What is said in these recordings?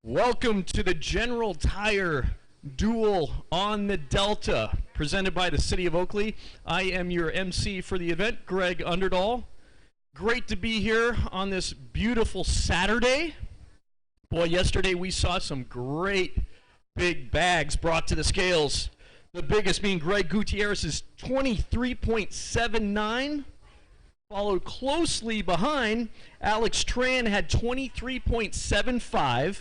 Welcome to the General Tire Duel on the Delta, presented by the City of Oakley. I am your MC for the event, Greg Underdahl. Great to be here on this beautiful Saturday. Boy, yesterday we saw some great big bags brought to the scales. The biggest being Greg Gutierrez's 23.79. Followed closely behind, Alex Tran had 23.75.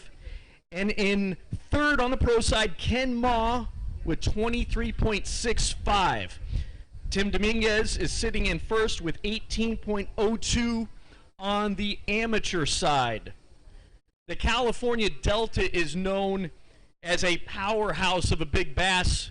And in third on the pro side, Ken Ma with 23.65. Tim Dominguez is sitting in first with 18.02 on the amateur side. The California Delta is known as a powerhouse of a big bass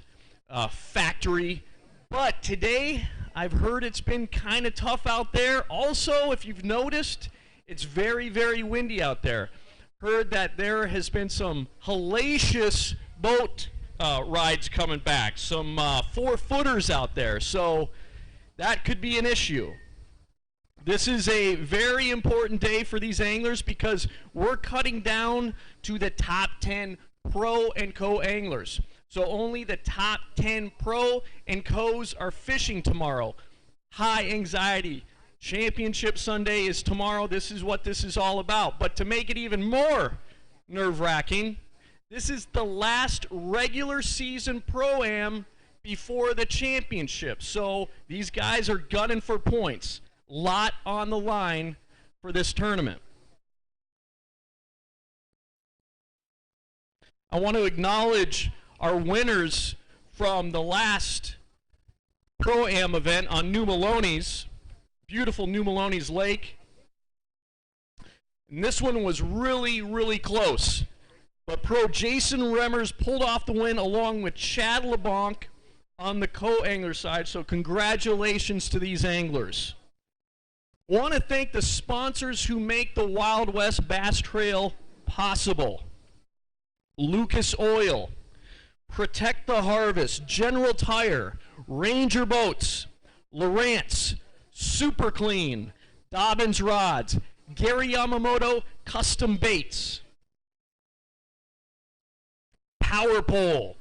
factory, but today I've heard it's been kind of tough out there. Also, if you've noticed, it's very, very windy out there. Heard that there has been some hellacious boat rides coming back, some 4-footers out there, so that could be an issue. This is a very important day for these anglers because we're cutting down to the top 10 pro and co anglers. So only the top 10 pro and co's are fishing tomorrow. High anxiety. Championship Sunday is tomorrow. This is what this is all about. But to make it even more nerve-wracking, this is the last regular season Pro-Am before the championship. So these guys are gunning for points. Lot on the line for this tournament. I want to acknowledge our winners from the last Pro-Am event on New Maloney's. Beautiful New Maloney's Lake. And this one was really, really close. But pro Jason Remmers pulled off the win along with Chad LeBlanc on the co-angler side. So congratulations to these anglers. Want to thank the sponsors who make the Wild West Bass Trail possible. Lucas Oil, Protect the Harvest, General Tire, Ranger Boats, Lowrance, Super Clean, Dobbins Rods, Gary Yamamoto Custom Baits, Power Pole,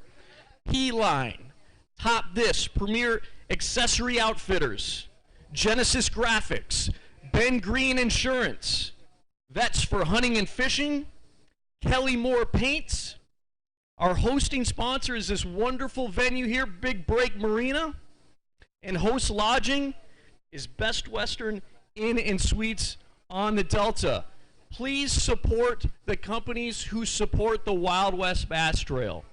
P-Line, Top This, Premier Accessory Outfitters, Genesis Graphics, Ben Green Insurance, Vets for Hunting and Fishing, Kelly Moore Paints. Our hosting sponsor is this wonderful venue here, Big Break Marina, and host lodging is Best Western Inn and Suites on the Delta. Please support the companies who support the Wild West Bass Trail.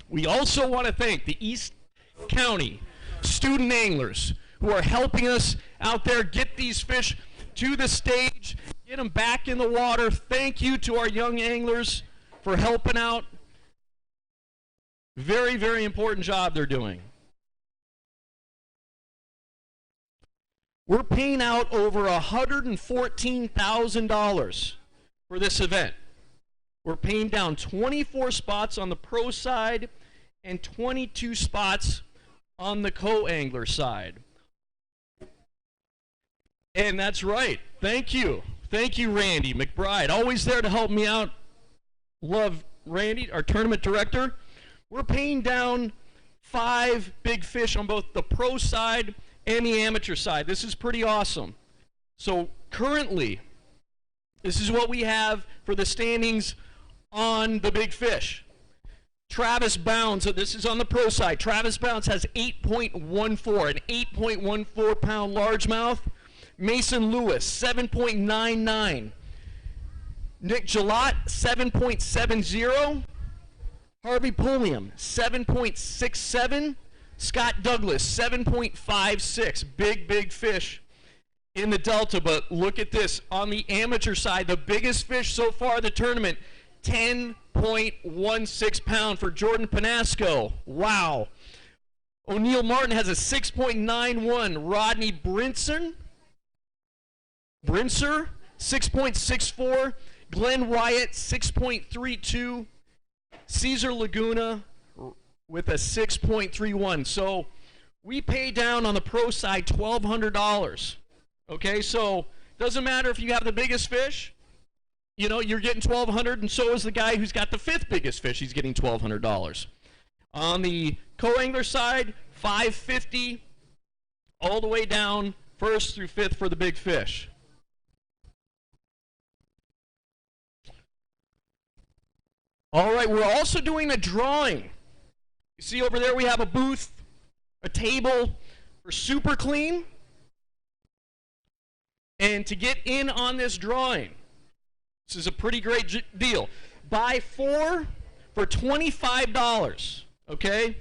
We also want to thank the East County student anglers who are helping us out there get these fish to the stage, get them back in the water. Thank you to our young anglers for helping out. Very, very important job they're doing. We're paying out over $114,000 for this event. We're paying down 24 spots on the pro side and 22 spots on the co-angler side. And that's right. Thank you. Thank you, Randy McBride. Always there to help me out. Love Randy, our tournament director. We're paying down 5 big fish on both the pro side and the amateur side. This is pretty awesome. So currently, this is what we have for the standings on the big fish. Travis Bounds, so this is on the pro side. Travis Bounds has 8.14, an 8.14 pound largemouth. Mason Lewis, 7.99. Nick Gillot, 7.70. Harvey Pulliam, 7.67. Scott Douglas, 7.56. Big, big fish in the Delta. But look at this. On the amateur side, the biggest fish so far in the tournament, 10.16 pound for Jordan Panasco. Wow. O'Neill Martin has a 6.91. Rodney Brinster, 6.64. Glenn Wyatt, 6.32. Caesar Laguna with a 6.31. So we pay down on the pro side $1,200. Okay, so doesn't matter if you have the biggest fish you know, you're getting $1,200, and so is the guy who's got the 5th biggest fish. He's getting $1,200. On the co-angler side, $550 all the way down, 1st through 5th for the big fish. All right, we're also doing a drawing. You see over there we have a booth, a table for Super Clean. And to get in on this drawing, this is a pretty great deal. Buy 4 for $25, okay?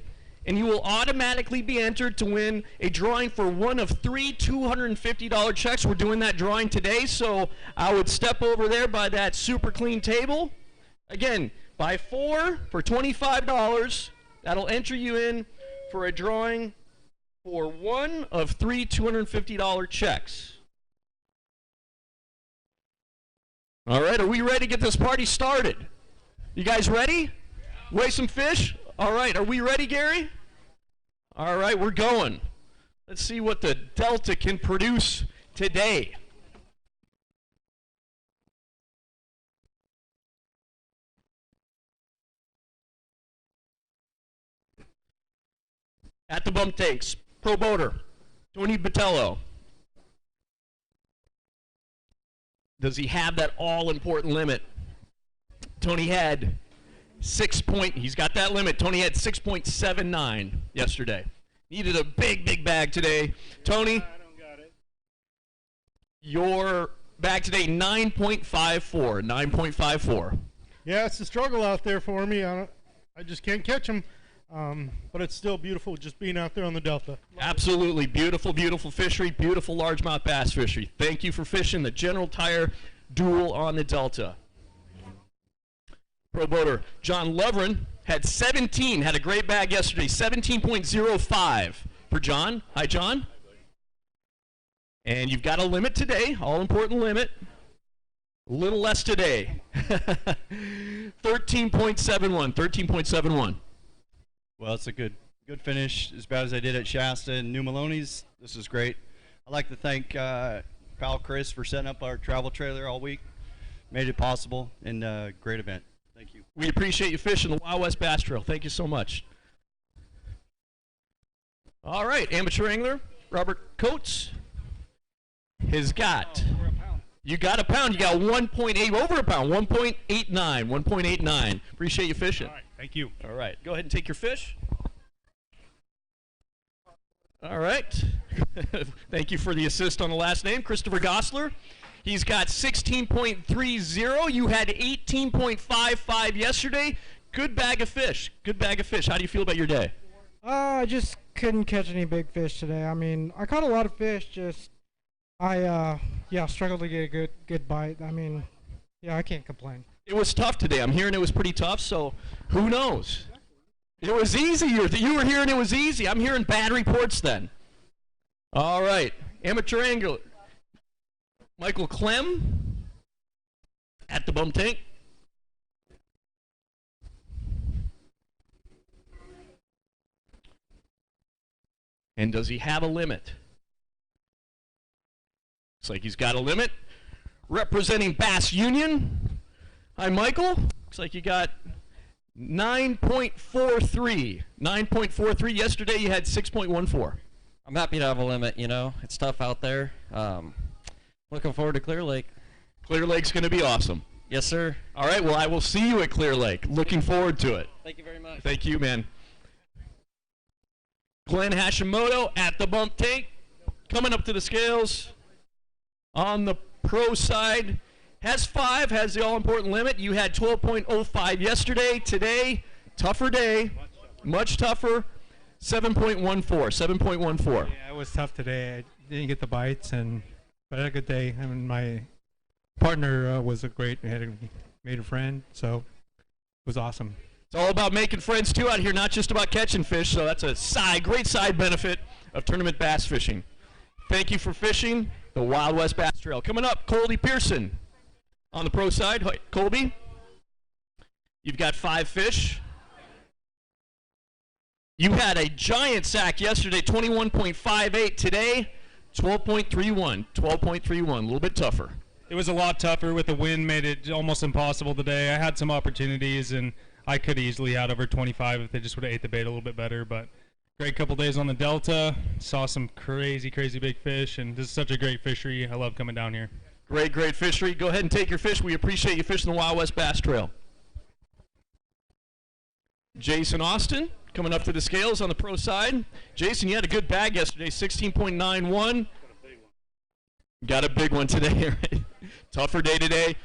And you will automatically be entered to win a drawing for one of 3 $250 checks. We're doing that drawing today, so I would step over there by that Super Clean table. Again, buy 4 for $25. That'll enter you in for a drawing for one of 3 $250 checks. All right, are we ready to get this party started? You guys ready? Weigh some fish? All right, are we ready, Gary? All right, we're going. Let's see what the Delta can produce today. At the bump tanks, Pro Boater, Tony Botello. Does he have that all-important limit? Tony had he's got that limit. Tony had 6.79 yesterday. Needed a big, big bag today. Tony? I don't got it. Your bag today, 9.54, 9.54. Yeah, it's a struggle out there for me. I just can't catch them. But it's still beautiful just being out there on the Delta. Absolutely. Beautiful, beautiful fishery. Beautiful largemouth bass fishery. Thank you for fishing the General Tire Duel on the Delta. Pro Boater John Lovren had 17, had a great bag yesterday, 17.05 for John. Hi, John. And you've got a limit today, all-important limit. A little less today. 13.71, 13.71. Well, it's a good finish, as bad as I did at Shasta and New Maloney's. This is great. I'd like to thank pal Chris for setting up our travel trailer all week. Made it possible, and great event. Thank you. We appreciate you fishing the Wild West Bass Trail. Thank you so much. All right, amateur angler Robert Coates has got. You got a pound. You got 1.8, over a pound, 1.89, 1.89. Appreciate you fishing. All right, thank you. All right, go ahead and take your fish. All right. Thank you for the assist on the last name, Christopher Gosler. He's got 16.30. You had 18.55 yesterday. Good bag of fish. Good bag of fish. How do you feel about your day? I just couldn't catch any big fish today. I mean, I caught a lot of fish, just I struggled to get a good bite. I mean, yeah, I can't complain. It was tough today. I'm hearing it was pretty tough, so who knows? It was easy. You were hearing it was easy. I'm hearing bad reports then. All right. Amateur angler Michael Clem at the bump tank. And does he have a limit? Looks like he's got a limit. Representing Bass Union. Hi, Michael. Looks like you got 9.43. 9.43. Yesterday you had 6.14. I'm happy to have a limit, you know. It's tough out there. Looking forward to Clear Lake. Clear Lake's going to be awesome. Yes, sir. All right, well, I will see you at Clear Lake. Looking forward to it. Thank you very much. Thank you, man. Glenn Hashimoto at the bump tank. Coming up to the scales. On the pro side, has 5, has the all-important limit. You had 12.05 yesterday. Today, tougher day, much tougher. 7.14, 7.14. Yeah, it was tough today. I didn't get the bites, but I had a good day. I mean, my partner was made a friend, so it was awesome. It's all about making friends too out here, not just about catching fish. So that's a great side benefit of tournament bass fishing. Thank you for fishing the Wild West Bass Trail. Coming up, Colby Pearson on the pro side. Hi, Colby, you've got 5 fish. You had a giant sack yesterday, 21.58. Today, 12.31. 12.31, a little bit tougher. It was a lot tougher with the wind, made it almost impossible today. I had some opportunities, and I could easily had over 25 if they just would have ate the bait a little bit better. But great couple days on the Delta. Saw some crazy, crazy big fish, and this is such a great fishery. I love coming down here. Great, great fishery. Go ahead and take your fish. We appreciate you fishing the Wild West Bass Trail. Jason Austin coming up to the scales on the pro side. Jason, you had a good bag yesterday, 16.91. Got a big one today, right? Tougher day today,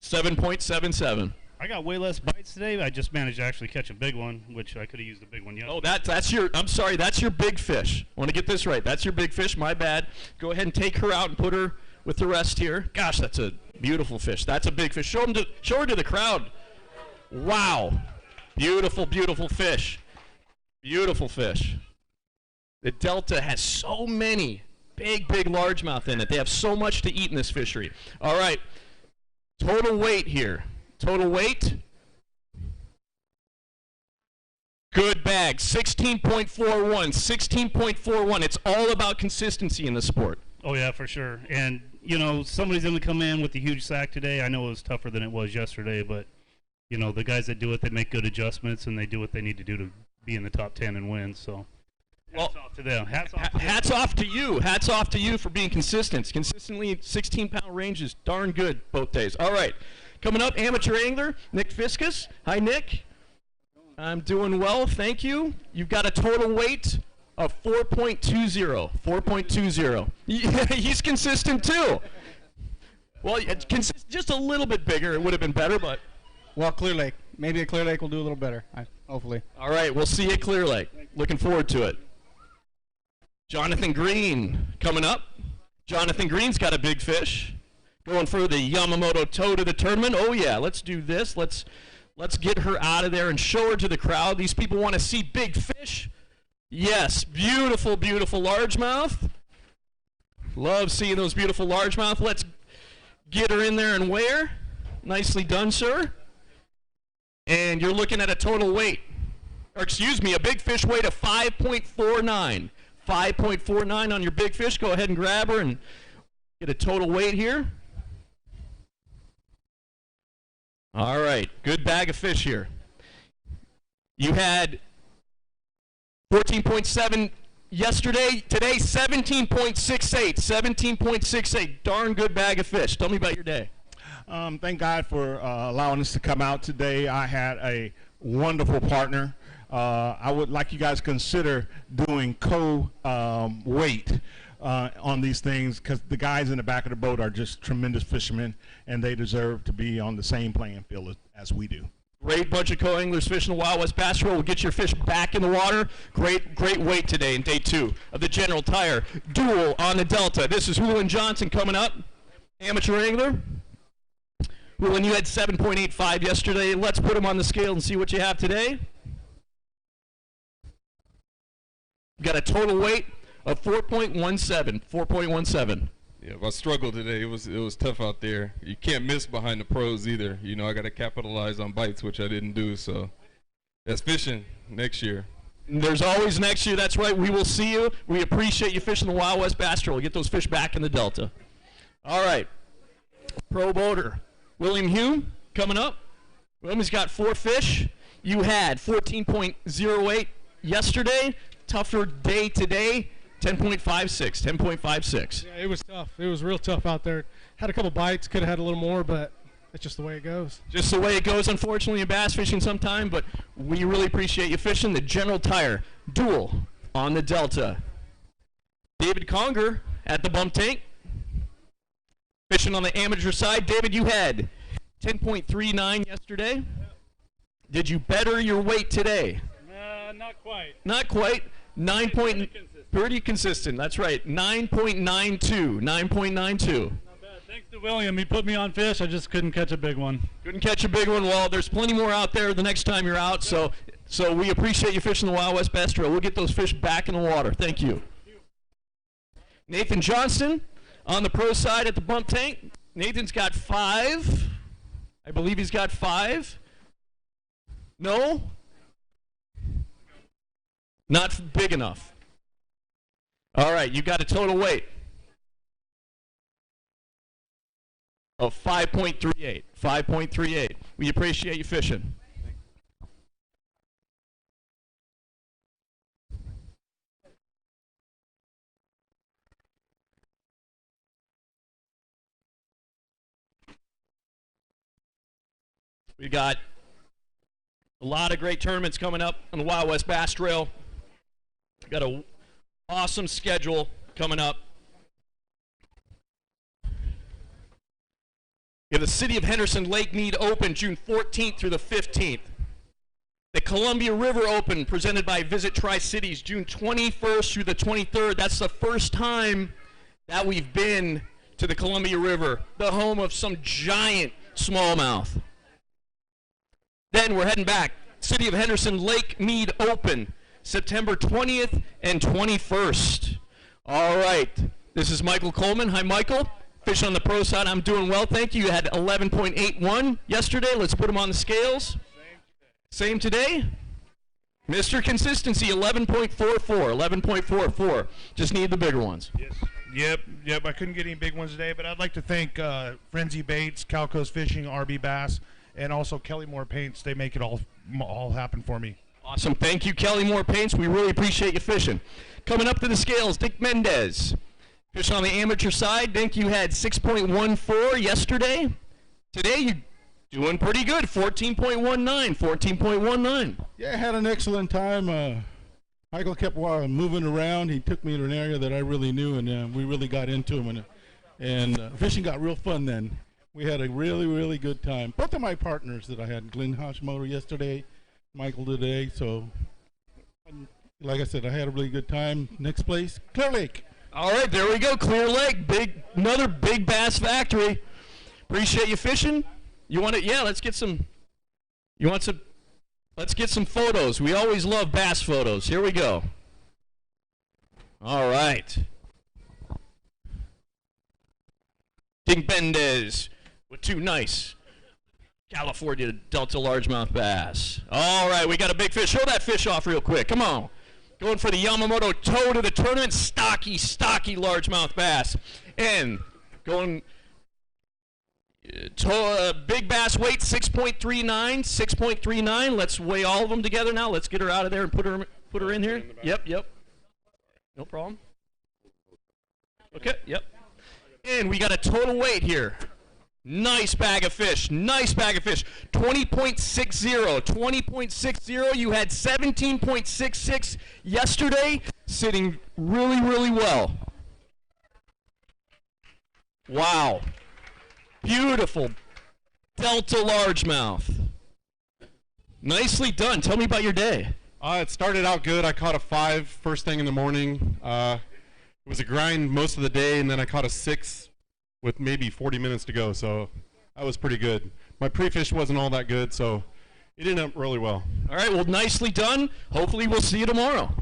7.77. I got way less bites today. I just managed to actually catch a big one, which I could have used a big one yesterday. Oh, that's your, I'm sorry, that's your big fish. I want to get this right. That's your big fish, my bad. Go ahead and take her out and put her with the rest here. Gosh, that's a beautiful fish. That's a big fish. Show her to the crowd. Wow. Beautiful, beautiful fish. Beautiful fish. The Delta has so many big, big largemouth in it. They have so much to eat in this fishery. All right. Total weight here. Total weight. Good bag. 16.41. 16.41. It's all about consistency in the sport. Oh, yeah, for sure. And, you know, somebody's going to come in with a huge sack today. I know it was tougher than it was yesterday, but you know, the guys that do it, they make good adjustments, and they do what they need to do to be in the top 10 and win. So hats off to them. Hats off to you. Hats off to you for being consistent. Consistently 16-pound range is darn good both days. All right. Coming up, amateur angler, Nick Viscous. Hi, Nick. I'm doing well, thank you. You've got a total weight of 4.20. 4.20. He's consistent, too. Well, just a little bit bigger. It would have been better, but... Well, Clear Lake. Maybe a Clear Lake will do a little better, hopefully. All right, we'll see you at Clear Lake. Looking forward to it. Jonathan Green coming up. Jonathan Green's got a big fish. Going for the Yamamoto toe to the tournament. Oh, yeah, let's do this. Let's get her out of there and show her to the crowd. These people want to see big fish. Yes, beautiful, beautiful largemouth. Love seeing those beautiful largemouth. Let's get her in there and weigh her. Nicely done, sir. And you're looking at a total weight, or excuse me, a big fish weight of 5.49. 5.49 on your big fish. Go ahead and grab her and get a total weight here. All right, good bag of fish here. You had 14.7 yesterday. Today, 17.68. 17.68. Darn good bag of fish. Tell me about your day. Thank God for allowing us to come out today. I had a wonderful partner. I would like you guys to consider doing co-weight on these things, because the guys in the back of the boat are just tremendous fishermen, and they deserve to be on the same playing field as we do. Great bunch of co-anglers fishing the Wild West Bass Trail. We'll get your fish back in the water. Great weight today in day 2 of the General Tire Duel on the Delta. This is Hoolan Johnson coming up, amateur angler. Hoolan, you had 7.85 yesterday. Let's put him on the scale and see what you have today. You got a total weight of 4.17. 4.17. Yeah, I struggled today. It was tough out there. You can't miss behind the pros either. You know, I got to capitalize on bites, which I didn't do. So that's fishing next year. There's always next year. That's right. We will see you. We appreciate you fishing the Wild West Bass Trail. We'll get those fish back in the Delta. All right. Pro boater William Hume coming up. William's got 4 fish. You had 14.08 yesterday. Tougher day today. 10.56. 10.56. Yeah, it was tough. It was real tough out there. Had a couple bites. Could have had a little more, but it's just the way it goes. Just the way it goes, unfortunately, in bass fishing sometime, but we really appreciate you fishing the General Tire Duel on the Delta. David Conger at the bump tank. Fishing on the amateur side. David, you had 10.39 yesterday. Did you better your weight today? Not quite. Not quite. Pretty consistent. That's right. 9.92. 9.92. Thanks to William. He put me on fish. I just couldn't catch a big one. Couldn't catch a big one. Well, there's plenty more out there the next time you're out. So we appreciate you fishing the Wild West Bass Trail. We'll get those fish back in the water. Thank you. Nathan Johnston on the pro side at the bump tank. Nathan's got 5. I believe he's got 5. No? Not big enough. All right, you got a total weight. of 5.38. 5.38. We appreciate you fishing. We got a lot of great tournaments coming up on the Wild West Bass Trail. Got an awesome schedule coming up. We have the City of Henderson Lake Mead Open June 14th through the 15th. The Columbia River Open presented by Visit Tri-Cities June 21st through the 23rd. That's the first time that we've been to the Columbia River, the home of some giant smallmouth. Then we're heading back. City of Henderson Lake Mead Open, September 20th and 21st. All right. This is Michael Coleman. Hi, Michael. Fish on the pro side. I'm doing well, thank you. You had 11.81 yesterday. Let's put them on the scales. Same today. Mr. Consistency, 11.44. 11.44. Just need the bigger ones. Yes. Yep. I couldn't get any big ones today, but I'd like to thank Frenzy Baits, Calco's Fishing, RB Bass, and also Kelly Moore Paints. They make it all happen for me. Awesome. Thank you, Kelly Moore Paints. We really appreciate you fishing. Coming up to the scales, Dick Mendez. Fishing on the amateur side. Dick, you had 6.14 yesterday. Today, you're doing pretty good. 14.19. 14.19. Yeah, I had an excellent time. Michael kept moving around. He took me to an area that I really knew, and we really got into him. And fishing got real fun then. We had a really, really good time. Both of my partners that I had, Glenn Hashimoto yesterday, Michael today. So, like I said, I had a really good time. Next place, Clear Lake. All right, there we go. Clear Lake, another big bass factory. Appreciate you fishing. You want it? Yeah, let's get some. You want some? Let's get some photos. We always love bass photos. Here we go. All right. Dick Mendez with two nice California Delta largemouth bass. All right, we got a big fish. Show that fish off real quick. Come on. Going for the Yamamoto toe to the tournament. Stocky largemouth bass. And going big bass weight, 6.39. 6.39. Let's weigh all of them together now. Let's get her out of there and put her in here. Yep. No problem. Okay, yep. And we got a total weight here. Nice bag of fish. 20.60. 20.60. You had 17.66 yesterday. Sitting really, really well. Wow. Beautiful Delta largemouth. Nicely done. Tell me about your day. It started out good. I caught a 5 first thing in the morning. It was a grind most of the day, and then I caught a 6 with maybe 40 minutes to go, so that was pretty good. My pre-fish wasn't all that good, so it ended up really well. All right, well, nicely done. Hopefully we'll see you tomorrow.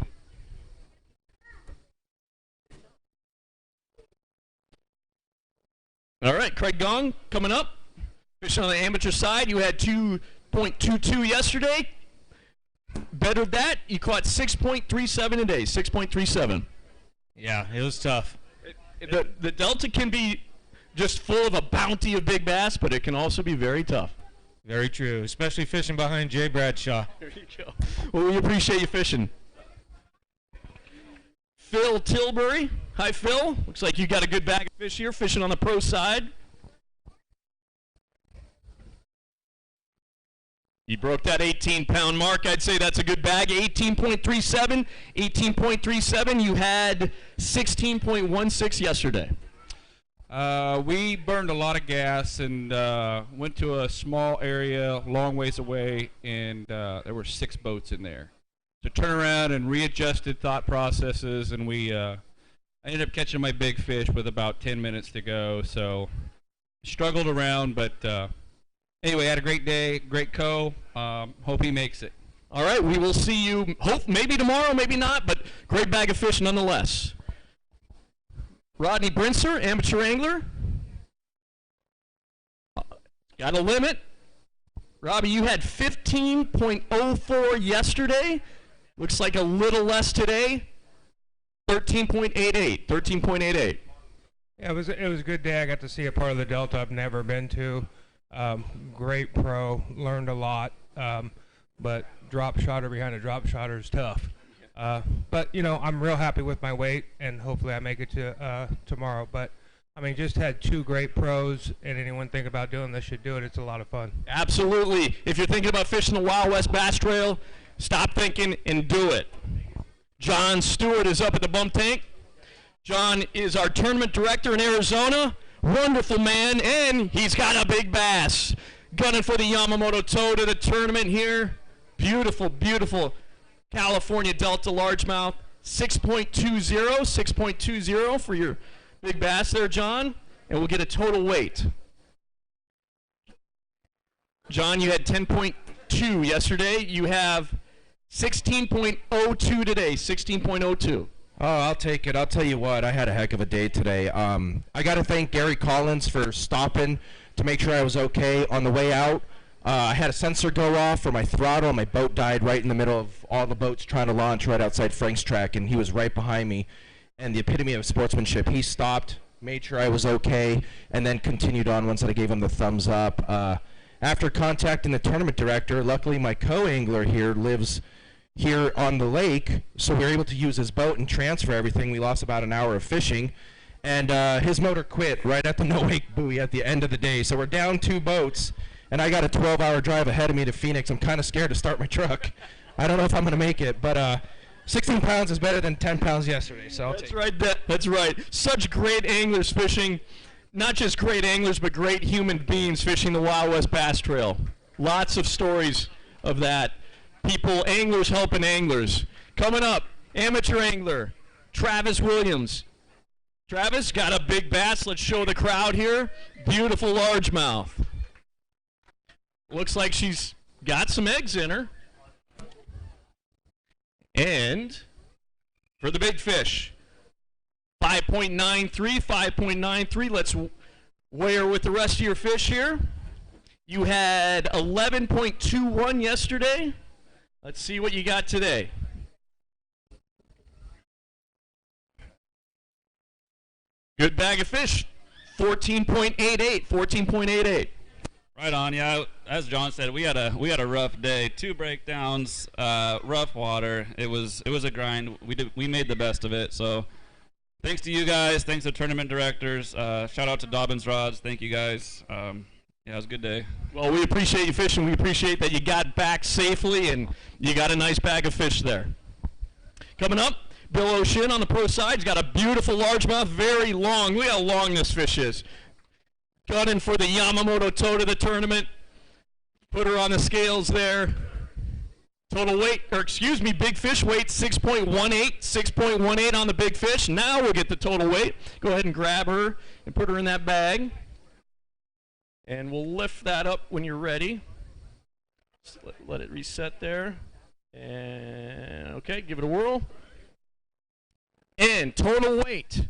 All right, Craig Gong coming up. Fishing on the amateur side, you had 2.22 yesterday. Better than that, you caught 6.37 today, 6.37. Yeah, it was tough. The Delta can be just full of a bounty of big bass, but it can also be very tough. Very true, especially fishing behind Jay Bradshaw. There you go. Well, we appreciate you fishing. Phil Tilbury. Hi, Phil. Looks like you got a good bag of fish here, fishing on the pro side. You broke that 18-pound mark. I'd say that's a good bag. 18.37. 18.37. You had 16.16 yesterday. We burned a lot of gas and went to a small area, long ways away, and there were 6 boats in there. So turn around and readjusted thought processes, and I ended up catching my big fish with about 10 minutes to go. So struggled around, but anyway, had a great day, great hope he makes it. All right, we will see you maybe tomorrow, maybe not, but great bag of fish nonetheless. Rodney Brinster, amateur angler. Got a limit. Robbie, you had 15.04 yesterday. Looks like a little less today. 13.88. 13.88. Yeah, it was a good day. I got to see a part of the Delta I've never been to. Great pro, learned a lot, but drop shotter behind a drop shotter is tough. But you know, I'm real happy with my weight, and hopefully I make it to tomorrow. But I mean, just had two great pros, and anyone think about doing this should do it. It's a lot of fun. Absolutely. If you're thinking about fishing the Wild West Bass Trail, stop thinking and do it. John Stewart is up at the bump tank. John is our tournament director in Arizona. Wonderful man, and he's got a big bass. Gunning for the Yamamoto toad of the tournament here. Beautiful, beautiful California Delta largemouth. 6.20 for your big bass there, John. And we'll get a total weight. John, you had 10.2 yesterday. You have 16.02 today, 16.02. Oh, I'll take it. I'll tell you what, I had a heck of a day today. I got to thank Gary Collins for stopping to make sure I was okay on the way out. I had a sensor go off for my throttle. My boat died right in the middle of all the boats trying to launch right outside Frank's track, and he was right behind me. And the epitome of sportsmanship, he stopped, made sure I was okay, and then continued on once I gave him the thumbs up. After contacting the tournament director, luckily my co-angler here lives here on the lake, so we were able to use his boat and transfer everything. We lost about an hour of fishing, and his motor quit right at the no-wake buoy at the end of the day. So we're down 2 boats, and I got a 12-hour drive ahead of me to Phoenix. I'm kind of scared to start my truck. I don't know if I'm going to make it, but 16 pounds is better than 10 pounds yesterday, so I'll take it. That's right. Such great anglers fishing. Not just great anglers, but great human beings fishing the Wild West Bass Trail. Lots of stories of that. People, anglers helping anglers. Coming up, amateur angler, Travis Williams. Travis got a big bass. Let's show the crowd here. Beautiful largemouth. Looks like she's got some eggs in her. And for the big fish, 5.93, 5.93. Let's weigh her with the rest of your fish here. You had 11.21 yesterday. Let's see what you got today. Good bag of fish, 14.88, 14.88. Right on, yeah. As John said, we had a rough day. 2 breakdowns, rough water. It was a grind. We made the best of it. So, thanks to you guys. Thanks to tournament directors. Shout out to Dobbins Rods. Thank you guys. Yeah, it was a good day. Well, we appreciate you fishing. We appreciate that you got back safely and you got a nice bag of fish there. Coming up, Bill O'Shin on the pro side. He's got a beautiful largemouth, very long. Look how long this fish is. Gunning for the Yamamoto toad of the tournament. Put her on the scales there. Total weight, or excuse me, big fish weight, 6.18. 6.18 on the big fish. Now we'll get the total weight. Go ahead and grab her and put her in that bag. And we'll lift that up when you're ready. Just let it reset there. And okay, give it a whirl. And total weight.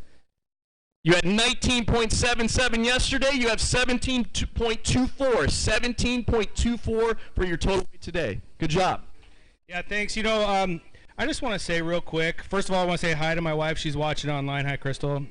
You had 19.77 yesterday. You have 17.24. 17.24 for your total weight today. Good job. Yeah, thanks. You know, I just want to say real quick. First of all, I want to say hi to my wife. She's watching online. Hi, Crystal.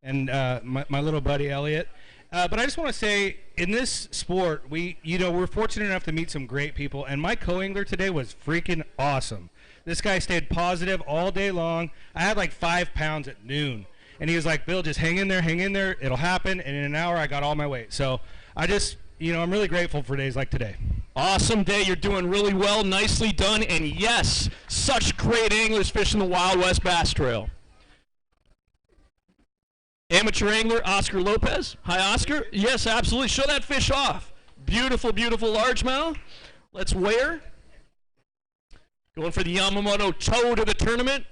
And my little buddy, Elliot. But I just want to say, in this sport, we're fortunate enough to meet some great people, and my co-angler today was freaking awesome. This guy stayed positive all day long. I had like 5 pounds at noon, and he was like, Bill, just hang in there, it'll happen, and in an hour I got all my weight. So I just, I'm really grateful for days like today. Awesome day. You're doing really well. Nicely done. And yes, such great anglers fishing the Wild West Bass Trail. Amateur angler Oscar Lopez. Hi, Oscar. Yes, absolutely. Show that fish off. Beautiful, beautiful largemouth. Let's weigh her. Going for the Yamamoto toad of the tournament.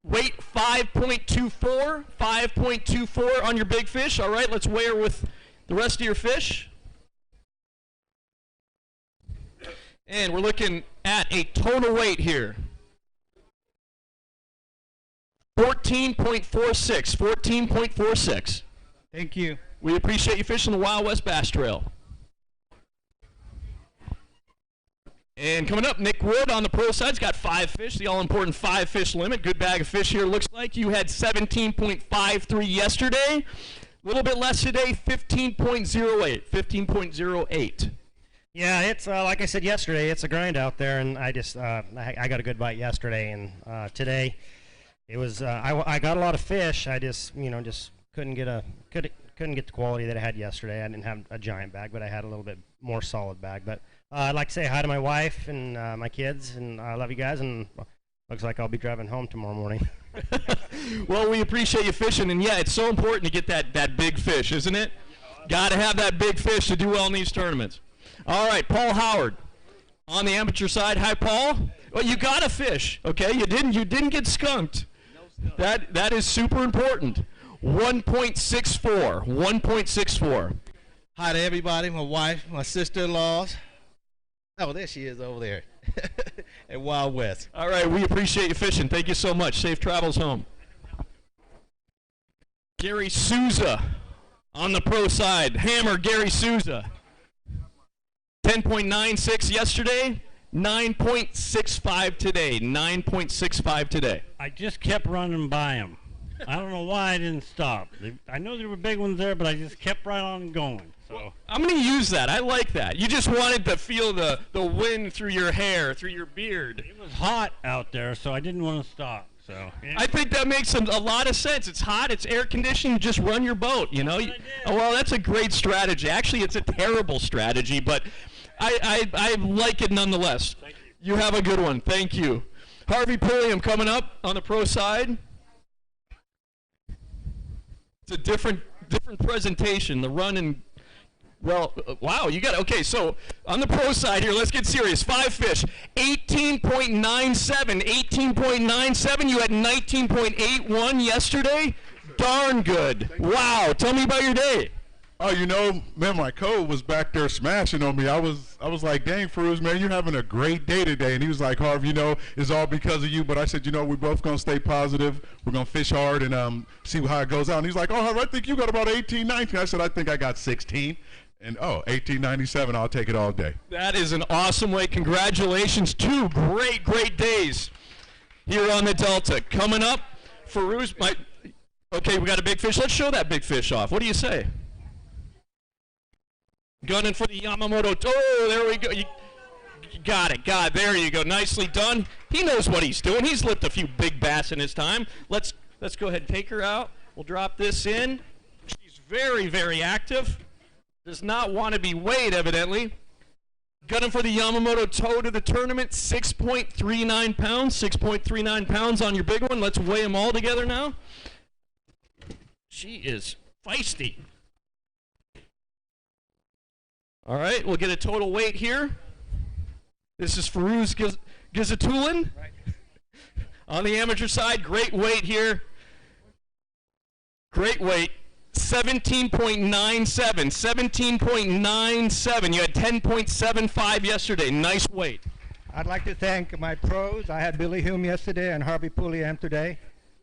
Weight 5.24. 5.24 on your big fish. All right, let's weigh her with the rest of your fish. And we're looking at a total weight here. 14.46. 14.46. Thank you. We appreciate you fishing the Wild West Bass Trail. And coming up, Nick Wood on the pro side's got 5 fish, the all-important 5-fish limit. Good bag of fish here. Looks like you had 17.53 yesterday. A little bit less today, 15.08. 15.08. Yeah, it's like I said yesterday, it's a grind out there, and I just I got a good bite yesterday, and today it was I got a lot of fish. I just just couldn't get the quality that I had yesterday. I didn't have a giant bag, but I had a little bit more solid bag. But I'd like to say hi to my wife and my kids, and I love you guys, and looks like I'll be driving home tomorrow morning. Well, we appreciate you fishing, and yeah, it's so important to get that big fish, isn't it? Got to have that big fish to do well in these tournaments. All right, Paul Howard on the amateur side. Hi, Paul. Well, you got a fish, okay? You didn't get skunked. That is super important. 1.64. 1.64. Hi to everybody. My wife, my sister-in-laws. Oh, there she is over there. At Wild West. All right, we appreciate you fishing. Thank you so much. Safe travels home. Gary Souza on the pro side. Hammer Gary Souza. 10.96 yesterday, 9.65 today. 9.65 today. I just kept running by them. I don't know why I didn't stop. I know there were big ones there, but I just kept right on going. So I'm going to use that. I like that. You just wanted to feel the wind through your hair, through your beard. It was hot out there, so I didn't want to stop. So yeah. I think that makes a lot of sense. It's hot. It's air conditioned. Just run your boat. You know. Well, that's a great strategy. Actually, it's a terrible strategy, but I like it nonetheless. Thank you. You have a good one. Thank you. Harvey Pulliam coming up on the pro side. It's a different presentation. The run and wow, you got okay. So on the pro side here, let's get serious. 5 fish, 18.97, 18.97. You had 19.81 yesterday. Darn good. Wow. Tell me about your day. Oh, man, my code was back there smashing on me. I was like, dang, Feruz, man, you're having a great day today. And he was like, Harv, it's all because of you. But I said, we're both going to stay positive. We're going to fish hard and see how it goes out. And he's like, oh, Harv, I think you got about 18, 19. I said, I think I got 16. And, 1897, I'll take it all day. That is an awesome way. Congratulations. 2 great days here on the Delta. Coming up, Feruz, okay, we got a big fish. Let's show that big fish off. What do you say? Gunning for the Yamamoto. Oh, there we go. You got it. There you go. Nicely done. He knows what he's doing. He's lipped a few big bass in his time. Let's go ahead and take her out. We'll drop this in. She's very, very active. Does not want to be weighed, evidently. Gunning for the Yamamoto toe to the tournament. 6.39 pounds. 6.39 pounds on your big one. Let's weigh them all together now. She is feisty. All right, we'll get a total weight here. This is Feruz Gizatulin. Right. On the amateur side, great weight here. Great weight. 17.97. 17.97. You had 10.75 yesterday. Nice weight. I'd like to thank my pros. I had Billy Hume yesterday and Harvey Pulliam today,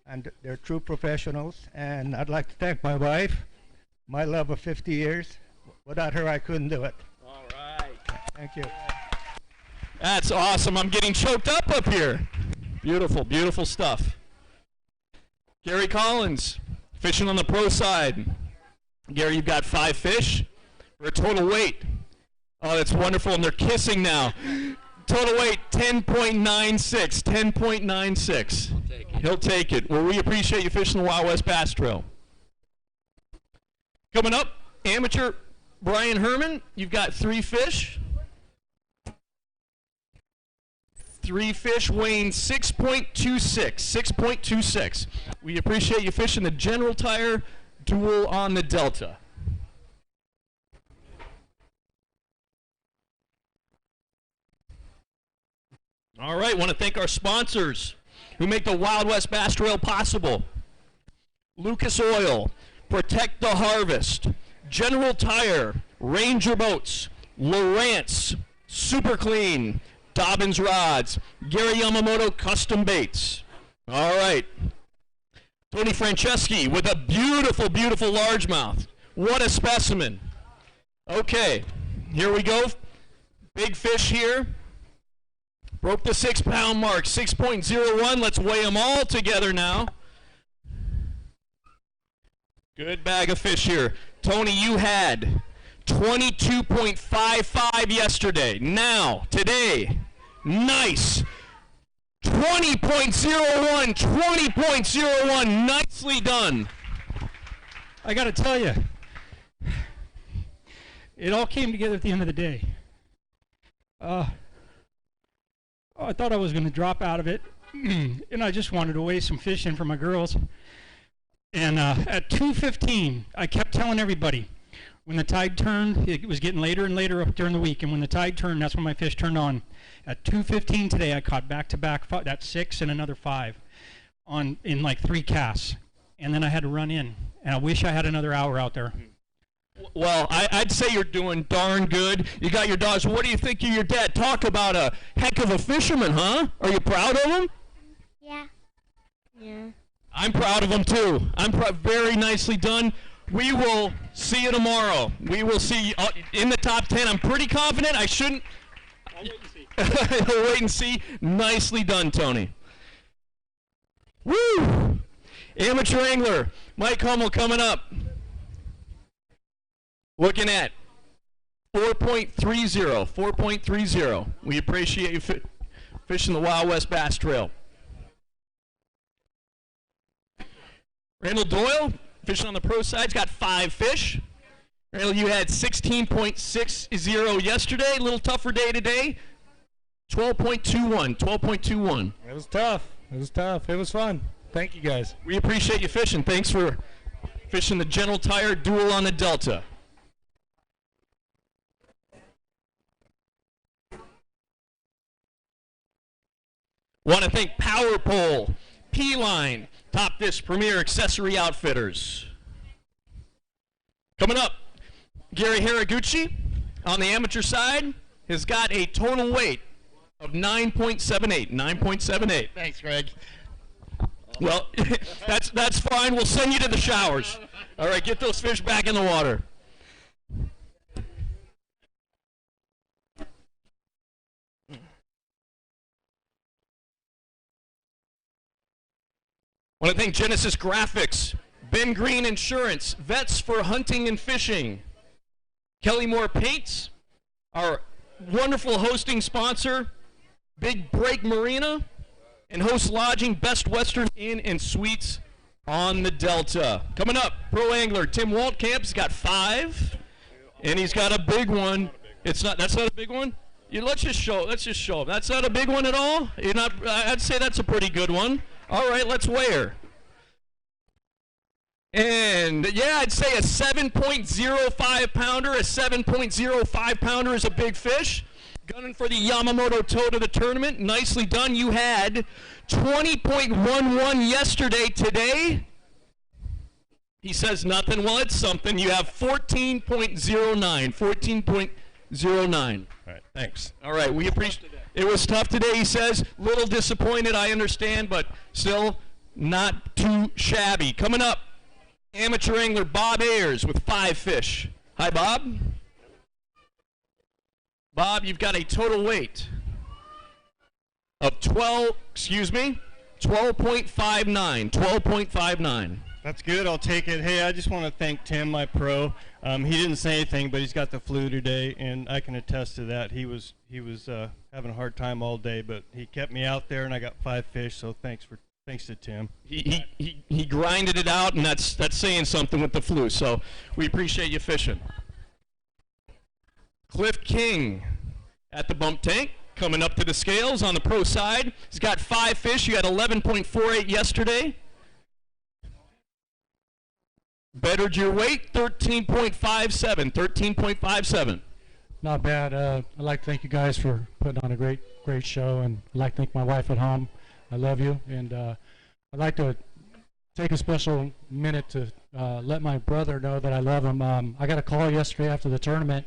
and they're true professionals. And I'd like to thank my wife, my love of 50 years. Without her, I couldn't do it. All right. Thank you. That's awesome. I'm getting choked up here. Beautiful, beautiful stuff. Gary Collins, fishing on the pro side. Gary, you've got 5 fish for a total weight. Oh, that's wonderful. And they're kissing now. Total weight, 10.96. 10.96. He'll take it. Well, we appreciate you fishing the Wild West Bass Trail. Coming up, amateur Brian Herman, you've got 3 fish. 3 fish weighing 6.26. 6.26. We appreciate you fishing the General Tire Duel on the Delta. All right, want to thank our sponsors who make the Wild West Bass Trail possible. Lucas Oil, Protect the Harvest, General Tire, Ranger Boats, Lowrance, Super Clean, Dobbins Rods, Gary Yamamoto Custom Baits. All right. Tony Franceschi with a beautiful, beautiful largemouth. What a specimen. Okay, here we go. Big fish here. Broke the 6-pound mark, 6.01. Let's weigh them all together now. Good bag of fish here. Tony, you had 22.55 yesterday. Now, today, nice. 20.01, 20.01. Nicely done. I got to tell you, it all came together at the end of the day. I thought I was going to drop out of it, and I just wanted to weigh some fish in for my girls. And at 2:15, I kept telling everybody, when the tide turned, it was getting later and later up during the week, and when the tide turned, that's when my fish turned on. At 2:15 today, I caught back-to-back, that's 6 and another 5 in like 3 casts. And then I had to run in, and I wish I had another hour out there. Well, I'd say you're doing darn good. You got your dogs. What do you think of your dad? Talk about a heck of a fisherman, huh? Are you proud of him? Yeah. Yeah. I'm proud of him, too. Very nicely done. We will see you tomorrow. We will see you in the top 10. I'm pretty confident. I shouldn't. I'll wait and see. I'll wait and see. Nicely done, Tony. Woo! Amateur angler, Mike Hummel coming up. Looking at 4.30, 4.30. We appreciate you fishing the Wild West Bass Trail. Randall Doyle, fishing on the pro side, has got 5 fish. Randall, you had 16.60 yesterday. A little tougher day today. 12.21, 12.21. It was tough. It was tough. It was fun. Thank you, guys. We appreciate you fishing. Thanks for fishing the General Tire Duel on the Delta. Want to thank Power Pole, P-Line, Top Fish Premier Accessory Outfitters. Coming up, Gary Haraguchi on the amateur side has got a total weight of 9.78. 9.78. Thanks, Greg. Well, that's fine. We'll send you to the showers. All right, get those fish back in the water. I want to thank Genesis Graphics, Ben Green Insurance, Vets for Hunting and Fishing, Kelly Moore Paints, our wonderful hosting sponsor, Big Break Marina, and Host Lodging, Best Western Inn and Suites on the Delta. Coming up, pro angler Tim Waltkamp's got 5, and he's got a big one. That's not a big one. Let's just show him. That's not a big one at all. I'd say that's a pretty good one. All right, let's weigh her. And yeah, I'd say a 7.05 pounder. A 7.05 pounder is a big fish. Gunning for the Yamamoto toe to the tournament. Nicely done. You had 20.11 yesterday. Today, he says nothing. Well, it's something. You have 14.09. 14.09. All right, thanks. All right, we appreciate it. It was tough today, he says. Little disappointed, I understand, but still not too shabby. Coming up, amateur angler Bob Ayers with 5 fish. Hi, Bob. Bob, you've got a total weight of 12.59. 12.59. That's good. I'll take it. Hey, I just want to thank Tim, my pro. He didn't say anything, but he's got the flu today, and I can attest to that. He was having a hard time all day, but he kept me out there, and I got 5 fish. So thanks to Tim. He grinded it out, and that's saying something with the flu. So we appreciate you fishing. Cliff King at the bump tank, coming up to the scales on the pro side. He's got 5 fish. You had 11.48 yesterday. Bettered your weight, 13.57. 13.57. Not bad. I'd like to thank you guys for putting on a great show, and I'd like to thank my wife at home. I love you, and I'd like to take a special minute to let my brother know that I love him. I got a call yesterday after the tournament.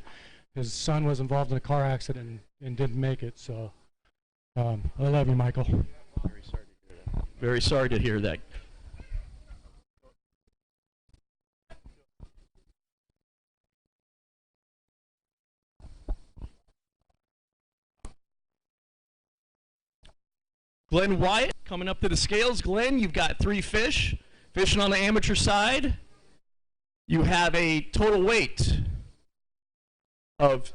His son was involved in a car accident and didn't make it, so I love you, Michael. Very sorry to hear that. Glenn Wyatt coming up to the scales. Glenn, you've got 3 fish. Fishing on the amateur side, you have a total weight of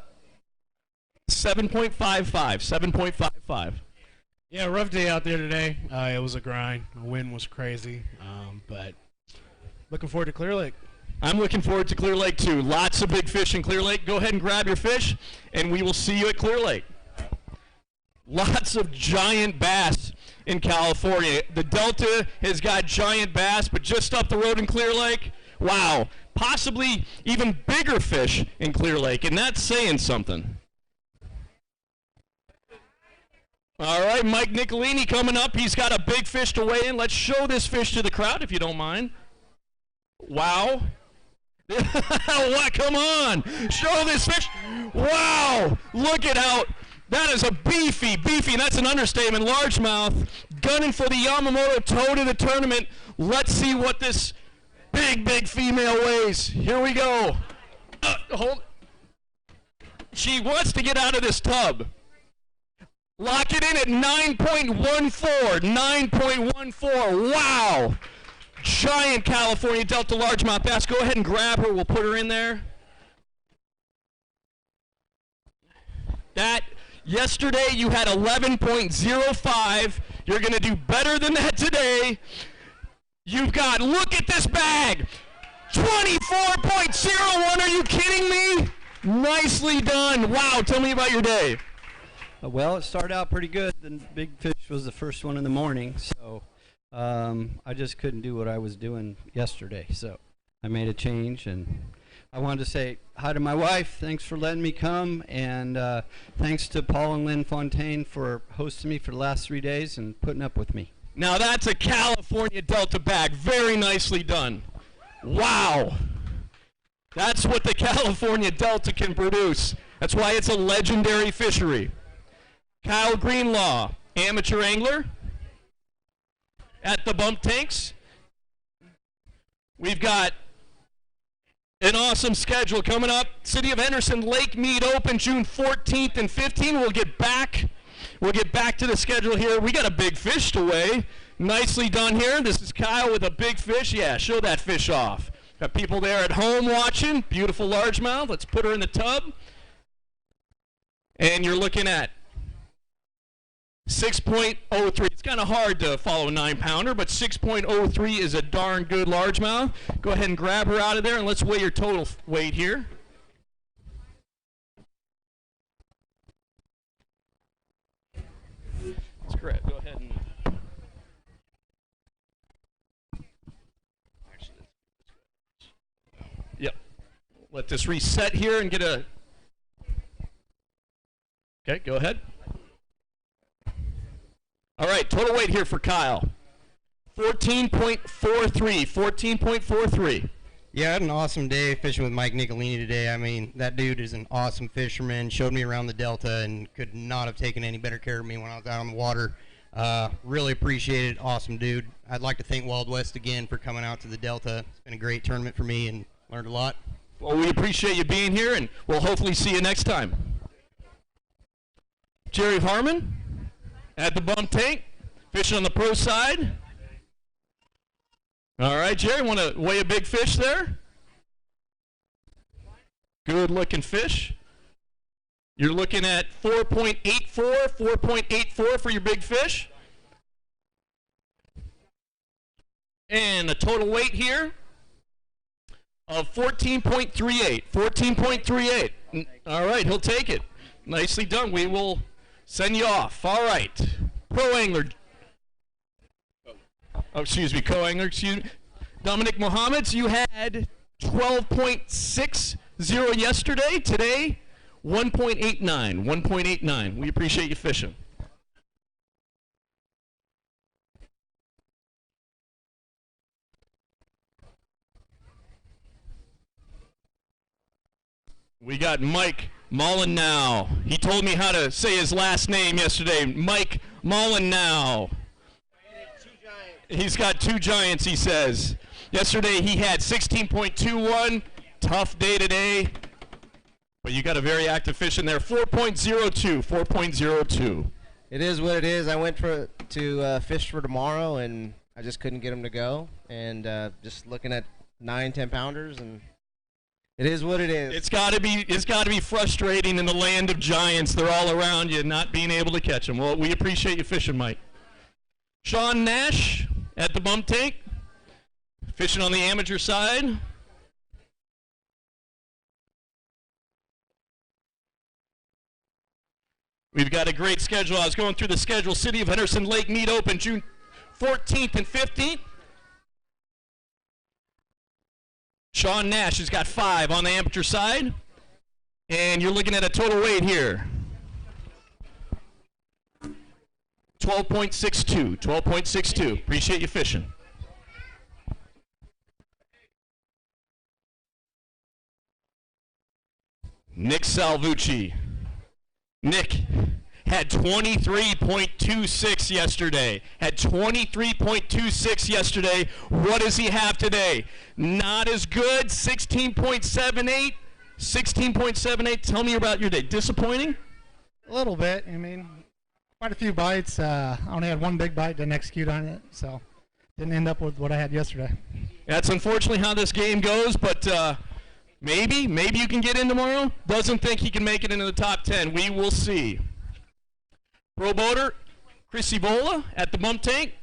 7.55. 7.55. Yeah, rough day out there today. It was a grind. The wind was crazy, but looking forward to Clear Lake. I'm looking forward to Clear Lake too. Lots of big fish in Clear Lake. Go ahead and grab your fish, and we will see you at Clear Lake. Lots of giant bass in California. The Delta has got giant bass, but just up the road in Clear Lake, wow, possibly even bigger fish in Clear Lake, and that's saying something. All right, Mike Nicolini coming up. He's got a big fish to weigh in. Let's show this fish to the crowd, if you don't mind. Wow. What? Come on. Show this fish. Wow. Look it out. That is a beefy, and that's an understatement, largemouth, gunning for the Yamamoto toe to the tournament. Let's see what this big female weighs. Here we go. Hold. She wants to get out of this tub. Lock it in at 9.14. 9.14. Wow. Giant California Delta largemouth bass. Go ahead and grab her. We'll put her in there. Yesterday you had 11.05. You're going to do better than that today. You've got, look at this bag, 24.01. Are you kidding me? Nicely done. Wow, tell me about your day. Well, it started out pretty good. The big fish was the first one in the morning, so I just couldn't do what I was doing yesterday. So I made a change, and I wanted to say hi to my wife. Thanks for letting me come, and thanks to Paul and Lynn Fontaine for hosting me for the last 3 days and putting up with me. Now that's a California Delta bag. Very nicely done. Wow. That's what the California Delta can produce. That's why it's a legendary fishery. Kyle Greenlaw, amateur angler at the bump tanks. We've got an awesome schedule coming up. City of Henderson Lake Mead Open June 14th and 15th. We'll get back to the schedule here. We got a big fish to weigh. Nicely done here. This is Kyle with a big fish. Yeah, show that fish off. Got people there at home watching. Beautiful largemouth. Let's put her in the tub. And you're looking at 6.03. It's kind of hard to follow a 9-pounder, but 6.03 is a darn good largemouth. Go ahead and grab her out of there, and let's weigh your total weight here. That's correct. Go ahead and. Yep. Let this reset here and get a. Okay, go ahead. All right, total weight here for Kyle. 14.43. 14.43. Yeah, I had an awesome day fishing with Mike Nicolini today. I mean, that dude is an awesome fisherman. Showed me around the Delta and could not have taken any better care of me when I was out on the water. Really appreciate it. Awesome dude. I'd like to thank Wild West again for coming out to the Delta. It's been a great tournament for me and learned a lot. Well, we appreciate you being here, and we'll hopefully see you next time. Jerry Harmon at the bump tank, fishing on the pro side. All right, Jerry, want to weigh a big fish there? Good looking fish. You're looking at 4.84 for your big fish. And a total weight here of 14.38. 14.38. All right, he'll take it. Nicely done. We will send you off. All right. Pro angler. Oh, excuse me, co-angler, excuse me. Dominic Mohammeds, you had 12.60 yesterday. Today, 1.89. 1.89. We appreciate you fishing. We got Mike Molyneux. He told me how to say his last name yesterday. Mike Molyneux. He's got 2 giants, he says. Yesterday he had 16.21. Tough day today. But you got a very active fish in there. 4.02. 4.02. It is what it is. I went for wanted to fish for tomorrow, and I just couldn't get them to go. And just looking at 9-10 pounders, and it is what it is. It's got to be frustrating in the land of giants. They're all around you, not being able to catch them. Well, we appreciate you fishing, Mike. Sean Nash at the bump tank, fishing on the amateur side. We've got a great schedule. I was going through the schedule. City of Henderson Lake Meet Open, June 14th and 15th. Sean Nash has got 5 on the amateur side. And you're looking at a total weight here. 12.62. 12.62. Appreciate you fishing. Nick Salvucci. Nick had 23.26 yesterday. Had 23.26 yesterday. What does he have today? Not as good. 16.78. 16.78. Tell me about your day. Disappointing? A little bit. I mean, quite a few bites. I only had one big bite, didn't execute on it, so didn't end up with what I had yesterday. That's unfortunately how this game goes, but maybe you can get in tomorrow. Doesn't think he can make it into the top 10. We will see. Pro boater Chris Evola at the bump tank.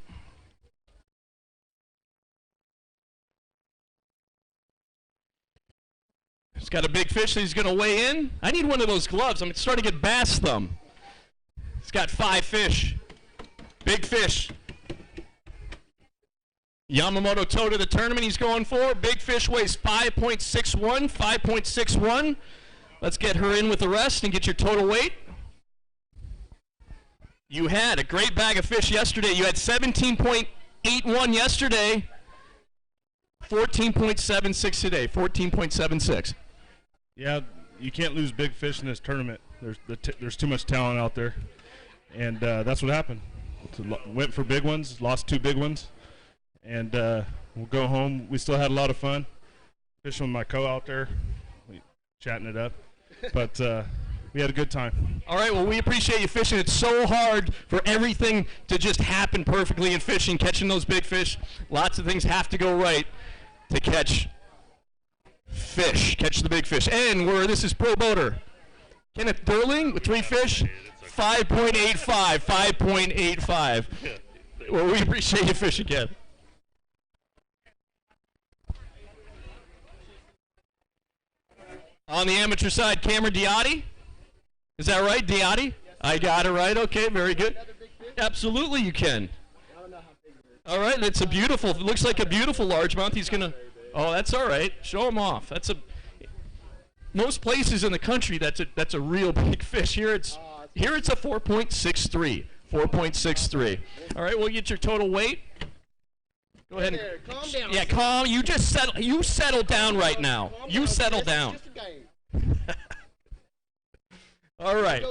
He's got a big fish that he's going to weigh in. I need one of those gloves. I'm starting to get bass thumb. He's got 5 fish. Big fish. Yamamoto toe to the tournament he's going for. Big fish weighs 5.61. 5.61. Let's get her in with the rest and get your total weight. You had a great bag of fish yesterday. You had 17.81 yesterday. 14.76 today. 14.76. Yeah, you can't lose big fish in this tournament. There's too much talent out there, and that's what happened. Went for big ones, lost 2 big ones, and we'll go home. We still had a lot of fun fishing with my out there, chatting it up, but we had a good time. All right, well, we appreciate you fishing. It's so hard for everything to just happen perfectly in fishing, catching those big fish. Lots of things have to go right to catch fish, catch the big fish. And this is pro boater Kenneth Durling with 3 fish, 5.85, 5.85. Well, we appreciate you fishing, Ken. On the amateur side, Cameron Diotti. Is that right, Diotti? I got it right. Okay, very good. Absolutely, you can. All right, it's a beautiful. It looks like a beautiful largemouth. He's gonna. Oh, that's all right. Show him off. That's a. Most places in the country, that's a real big fish. Here it's a 4.63. 4.63. All right, we'll get your total weight. Go ahead. Calm down. Yeah, calm. You just settle. You settle down right now. You settle down. All right.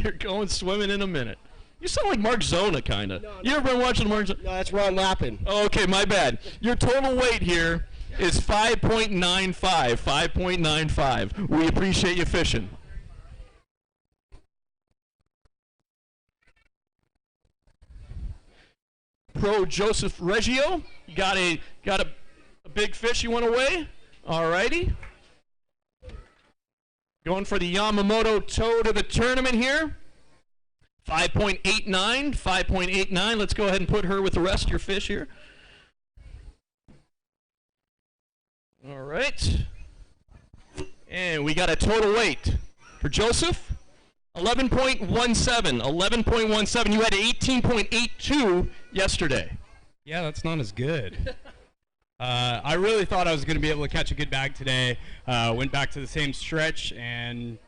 You're going swimming in a minute. You sound like Mark Zona, kind of. You ever been watching Mark Zona? No, that's Ron Lappin. Oh, okay, my bad. Your total weight here is 5.95. 5.95. We appreciate you fishing. Pro Joseph Reggio, you got a big fish you want to weigh? All righty. Going for the Yamamoto toe to the tournament here. 5.89, 5.89. Let's go ahead and put her with the rest of your fish here. All right. And we got a total weight for Joseph, 11.17. 11.17. You had 18.82 yesterday. Yeah, that's not as good. I really thought I was going to be able to catch a good bag today. Went back to the same stretch, and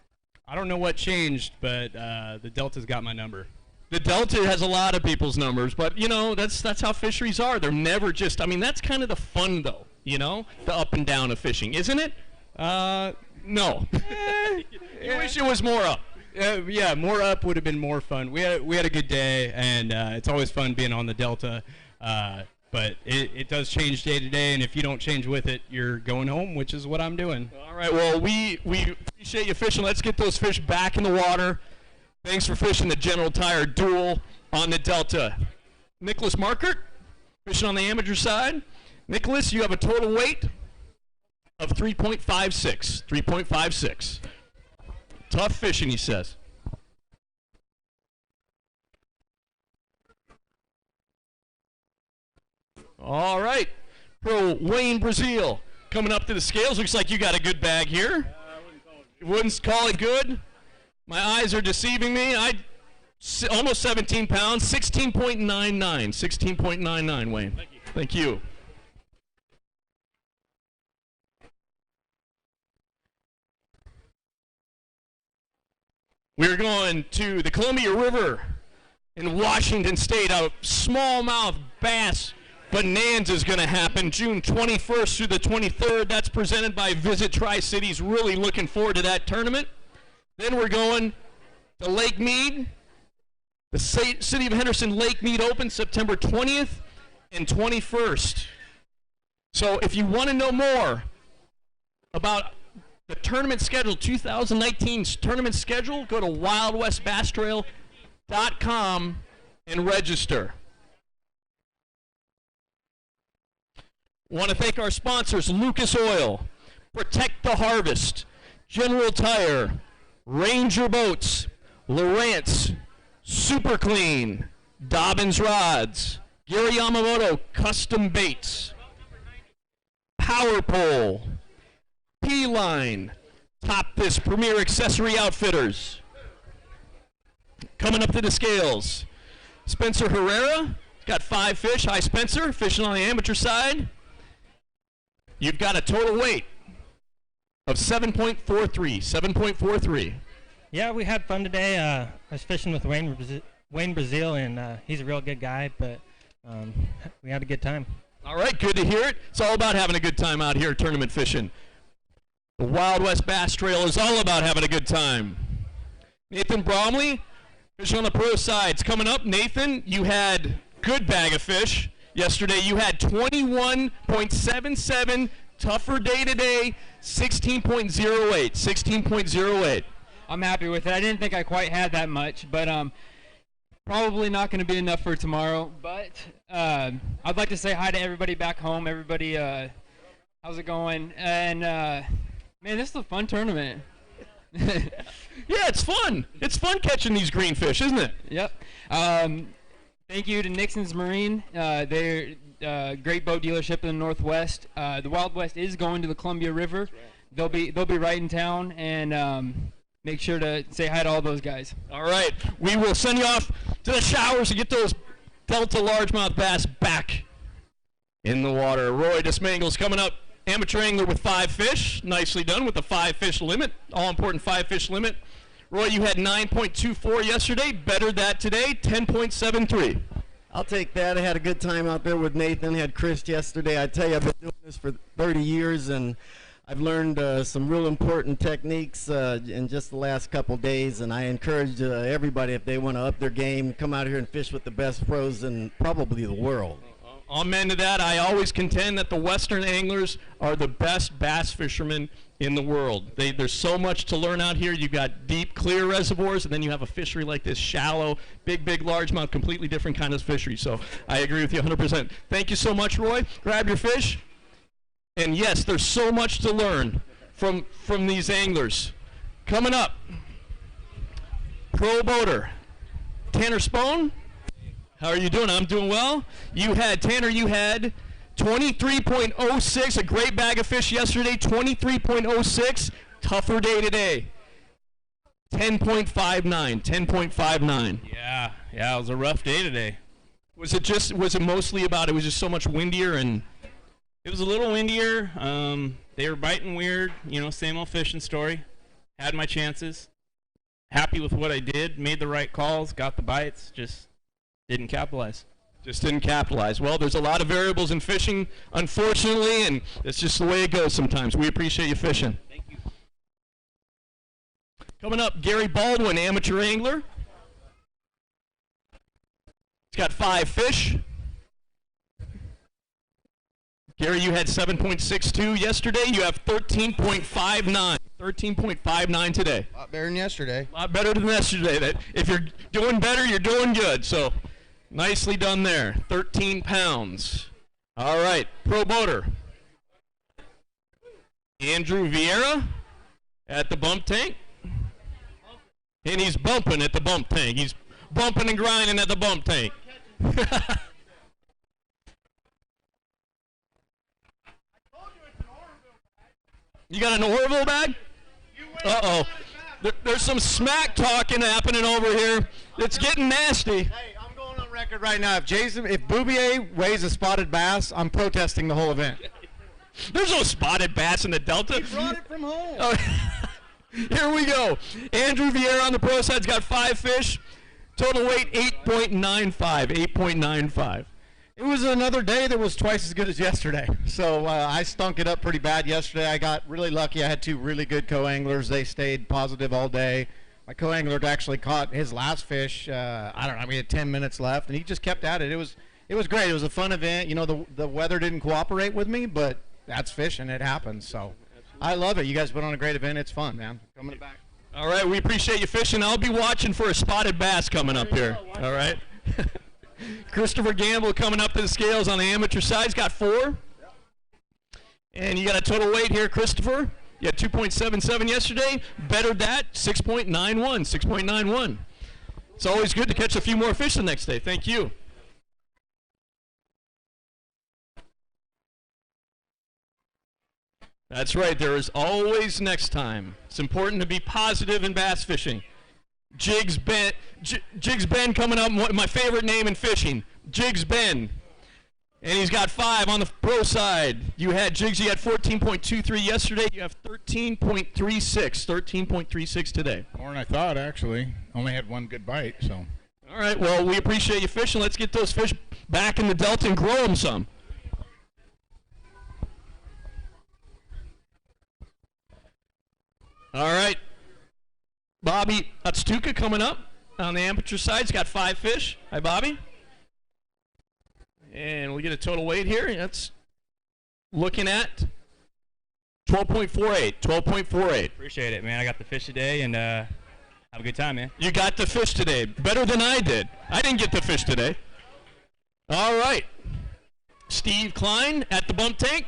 I don't know what changed, but the Delta's got my number. The Delta has a lot of people's numbers, but, you know, that's how fisheries are. They're never just, I mean, that's kind of the fun, though, you know, the up and down of fishing, isn't it? No. You wish it was more up. Yeah, more up would have been more fun. We had a good day, and it's always fun being on the Delta. But it does change day to day, and if you don't change with it, you're going home, which is what I'm doing. All right, well, we appreciate you fishing. Let's get those fish back in the water. Thanks for fishing the General Tire Duel on the Delta. Nicholas Markert, fishing on the amateur side. Nicholas, you have a total weight of 3.56. 3.56. Tough fishing, he says. All right. Pro Wayne Brazil coming up to the scales. Looks like you got a good bag here. Wouldn't call it good. My eyes are deceiving me. Almost 17 pounds, 16.99. 16.99, Wayne. Thank you. Thank you. We're going to the Columbia River in Washington State. A smallmouth bass bonanza is going to happen June 21st through the 23rd. That's presented by Visit Tri-Cities. Really looking forward to that tournament. Then we're going to Lake Mead. The City of Henderson Lake Mead Open, September 20th and 21st. So if you want to know more about the tournament schedule, 2019's tournament schedule, go to wildwestbasstrail.com and register. Want to thank our sponsors, Lucas Oil, Protect the Harvest, General Tire, Ranger Boats, Lowrance, Super Clean, Dobbins Rods, Gary Yamamoto Custom Baits, Power Pole, P-Line, Top This Premier Accessory Outfitters. Coming up to the scales, Spencer Herrera, got 5 fish. Hi, Spencer, fishing on the amateur side. You've got a total weight of 7.43, 7.43. Yeah, we had fun today. I was fishing with Wayne Brazil, and he's a real good guy, but we had a good time. All right, good to hear it. It's all about having a good time out here tournament fishing. The Wild West Bass Trail is all about having a good time. Nathan Bromley, fishing on the pro side. It's coming up. Nathan, you had good bag of fish. Yesterday you had 21.77. Tougher day today, 16.08. 16.08. I'm happy with it. I didn't think I quite had that much, but probably not going to be enough for tomorrow. But I'd like to say hi to everybody back home. Everybody, how's it going? And man, this is a fun tournament. Yeah, it's fun. It's fun catching these green fish, isn't it? Yep. Thank you to Nixon's Marine. They're great boat dealership in the Northwest. The Wild West is going to the Columbia River. They'll be right in town, and make sure to say hi to all those guys. All right, we will send you off to the showers to get those Delta largemouth bass back in the water. Roy Desmangles coming up, amateur angler with 5 fish. Nicely done with the 5 fish limit, all important 5 fish limit. Roy, you had 9.24 yesterday, bettered that today, 10.73. I'll take that. I had a good time out there with Nathan, had Chris yesterday. I tell you, I've been doing this for 30 years, and I've learned some real important techniques in just the last couple days, and I encourage everybody, if they want to up their game, come out here and fish with the best pros in probably the world. Amen to that. I always contend that the Western anglers are the best bass fishermen in the world. There's so much to learn out here. You've got deep, clear reservoirs, and then you have a fishery like this, shallow, big, largemouth, completely different kind of fishery. So I agree with you 100%. Thank you so much, Roy. Grab your fish. And yes, there's so much to learn from these anglers. Coming up, pro boater, Tanner Spohn. How are you doing? I'm doing well. Tanner, you had 23.06, a great bag of fish yesterday, 23.06, tougher day today. 10.59, 10.59. Yeah, it was a rough day today. Was it mostly about it was just so much windier and? It was a little windier. They were biting weird, same old fishing story. Had my chances. Happy with what I did, made the right calls, got the bites, just didn't capitalize. Well, there's a lot of variables in fishing, unfortunately, and it's just the way it goes sometimes. We appreciate you fishing. Thank you. Coming up, Gary Baldwin, amateur angler. He's got 5 fish. Gary, you had 7.62 yesterday. You have 13.59. 13.59 today. A lot better than yesterday. A lot better than yesterday. That if you're doing better, you're doing good. So nicely done there. 13 pounds. All right, pro boater. Andrew Vieira at the bump tank. And he's bumping at the bump tank. He's bumping and grinding at the bump tank. You got an Orville bag? Uh-oh. There's some smack talking happening over here. It's getting nasty. Hey, I'm going on record right now. If Bouvier weighs a spotted bass, I'm protesting the whole event. There's no spotted bass in the Delta. He brought it from home. Oh, here we go. Andrew Vieira on the pro side's got 5 fish. Total weight 8.95. 8.95. It was another day that was twice as good as yesterday. So I stunk it up pretty bad yesterday. I got really lucky. I had 2 really good co-anglers. They stayed positive all day. My co-angler actually caught his last fish. I don't know. We had 10 minutes left, and he just kept at it. It was great. It was a fun event. You know, the weather didn't cooperate with me, but that's fishing. It happens. So I love it. You guys put on a great event. It's fun, man. Coming back. All right, we appreciate you fishing. I'll be watching for a spotted bass coming up here. All right. Christopher Gamble coming up to the scales on the amateur side. He's got 4. And you got a total weight here, Christopher. You had 2.77 yesterday. Bettered that, 6.91. 6.91. It's always good to catch a few more fish the next day. Thank you. That's right. There is always next time. It's important to be positive in bass fishing. Jigs Ben coming up, my favorite name in fishing, Jigs Ben. And he's got 5 on the pro side. You had Jigs, you had 14.23 yesterday. You have 13.36. 13.36 today. More than I thought, actually. Only had 1 good bite, so. All right, well, we appreciate you fishing. Let's get those fish back in the Delta and grow them some. All right. Bobby Atstuka coming up on the amateur side. He's got 5 fish. Hi, Bobby. And we get a total weight here. That's looking at 12.48. 12.48. Appreciate it, man. I got the fish today, and have a good time, man. You got the fish today. Better than I did. I didn't get the fish today. All right. Steve Klein at the bump tank.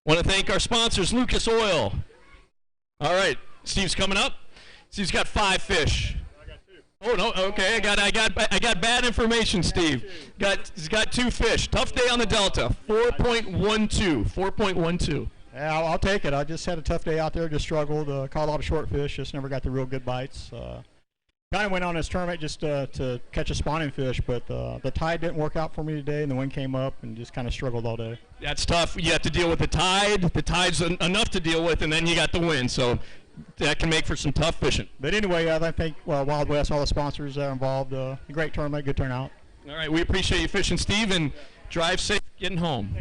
Want to thank our sponsors, Lucas Oil. All right, Steve's coming up. Steve's got 5 fish. Oh no, okay. I got bad information, Steve. He's got 2 fish. Tough day on the Delta. 4.12. 4.12. Yeah, I'll take it. I just had a tough day out there. Just struggled. Caught a lot of short fish. Just never got the real good bites. Kind of went on this tournament just to catch a spawning fish, but the tide didn't work out for me today, and the wind came up, and just kind of struggled all day. That's tough. You have to deal with the tide. The tide's enough to deal with, and then you got the wind, so that can make for some tough fishing. But anyway, I think Wild West, all the sponsors involved, a great tournament, good turnout. All right, we appreciate you fishing, Steve, and drive safe getting home.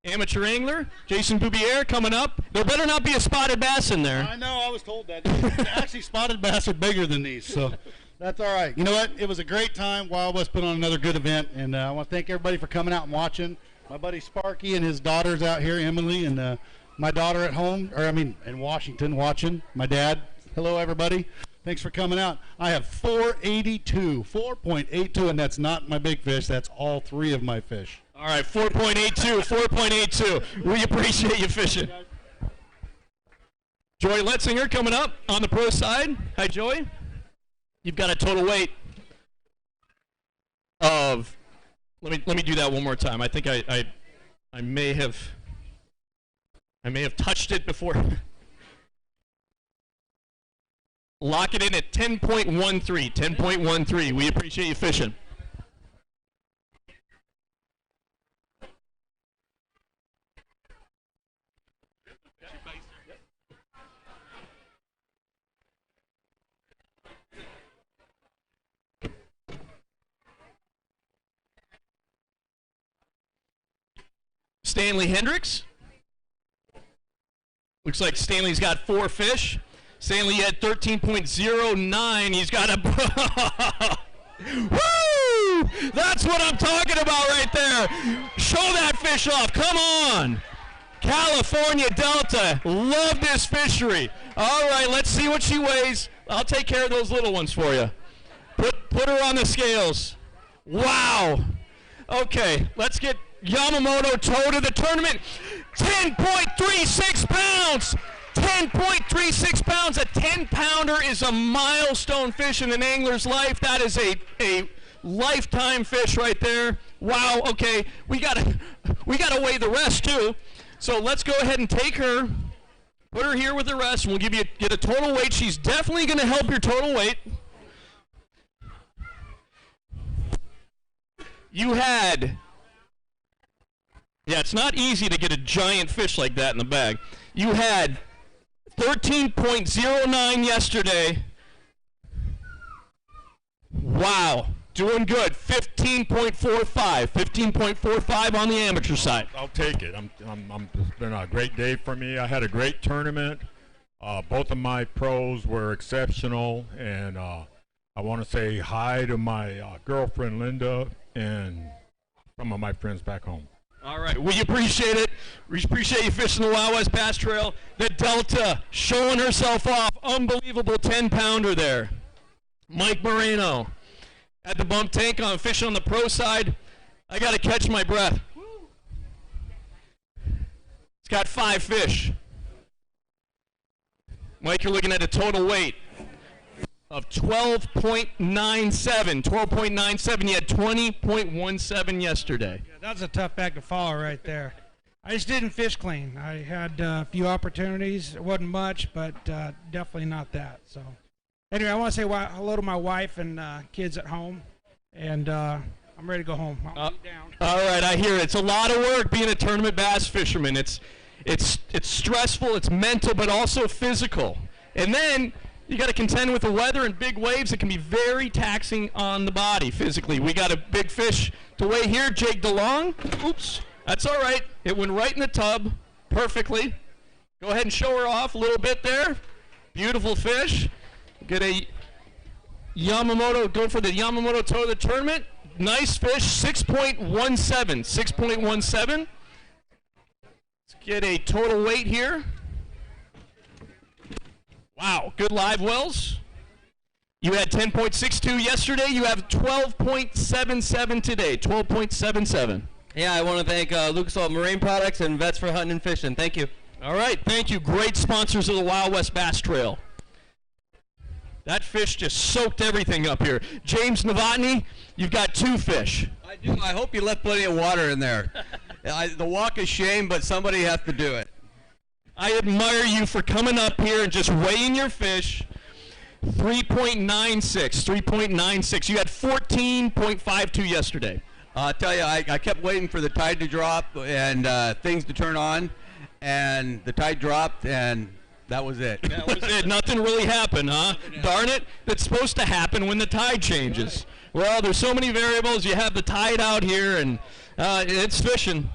Amateur angler, Jason Bouvier coming up. There better not be a spotted bass in there. I know, I was told that. Actually, spotted bass are bigger than these, so that's all right. You know what? It was a great time. Wild West put on another good event, and I want to thank everybody for coming out and watching. My buddy Sparky and his daughters out here, Emily, and my daughter at home, in Washington watching. My dad. Hello, everybody. Thanks for coming out. I have 4.82, and that's not my big fish. That's all 3 of my fish. All right, 4.82, 4.82. We appreciate you fishing. Joy Letzinger coming up on the pro side. Hi, Joy. You've got a total weight of. Let me do that one more time. I think I may have touched it before. Lock it in at 10.13. 10.13. We appreciate you fishing. Stanley Hendricks. Looks like Stanley's got 4 fish. Stanley had 13.09. He's got a Woo! That's what I'm talking about right there. Show that fish off. Come on. California Delta. Love this fishery. All right, let's see what she weighs. I'll take care of those little ones for you. Put her on the scales. Wow. Okay, let's get Yamamoto toe to the tournament. 10.36 pounds. 10.36 pounds. A 10-pounder is a milestone fish in an angler's life. That is a lifetime fish right there. Wow. Okay, we gotta weigh the rest too. So let's go ahead and take her, put her here with the rest, and we'll get a total weight. She's definitely going to help your total weight. You had, it's not easy to get a giant fish like that in the bag. You had 13.09 yesterday. Wow. Doing good. 15.45. 15.45 on the amateur side. I'll take it. It's been a great day for me. I had a great tournament. Both of my pros were exceptional, and I want to say hi to my girlfriend Linda and some of my friends back home. All right, we appreciate it. We appreciate you fishing the Wild West Bass Trail. The Delta showing herself off. Unbelievable 10-pounder there. Mike Moreno at the bump tank on fishing on the pro side. I got to catch my breath. It's got 5 fish. Mike, you're looking at a total weight of 12.97. 12.97. You had 20.17 yesterday. Yeah, that's a tough bag to follow right there. I just didn't fish clean. I had a few opportunities. It wasn't much, but definitely not that. So anyway, I want to say hello to my wife and kids at home, and I'm ready to go home. I'll be down. All right, I hear it. It's a lot of work being a tournament bass fisherman. It's stressful, it's mental, but also physical. And then you got to contend with the weather and big waves. It can be very taxing on the body physically. We got a big fish to weigh here, Jake DeLong. Oops, that's all right. It went right in the tub perfectly. Go ahead and show her off a little bit there. Beautiful fish. Get a Yamamoto, go for the Yamamoto toe of the tournament. Nice fish, 6.17. 6.17. Let's get a total weight here. Wow, good live wells. You had 10.62 yesterday. You have 12.77 today. 12.77. Yeah, I want to thank Lucas Oil Marine Products and Vets for Hunting and Fishing. Thank you. All right, thank you. Great sponsors of the Wild West Bass Trail. That fish just soaked everything up here. James Novotny, you've got 2 fish. I do. I hope you left plenty of water in there. The walk is shame, but somebody has to do it. I admire you for coming up here and just weighing your fish. 3.96. 3.96. You had 14.52 yesterday. I'll tell you, I kept waiting for the tide to drop and things to turn on, and the tide dropped, and that was it. That was it. Nothing really happened, huh? Darn it. That's supposed to happen when the tide changes. Well, there's so many variables. You have the tide out here, and it's fishing.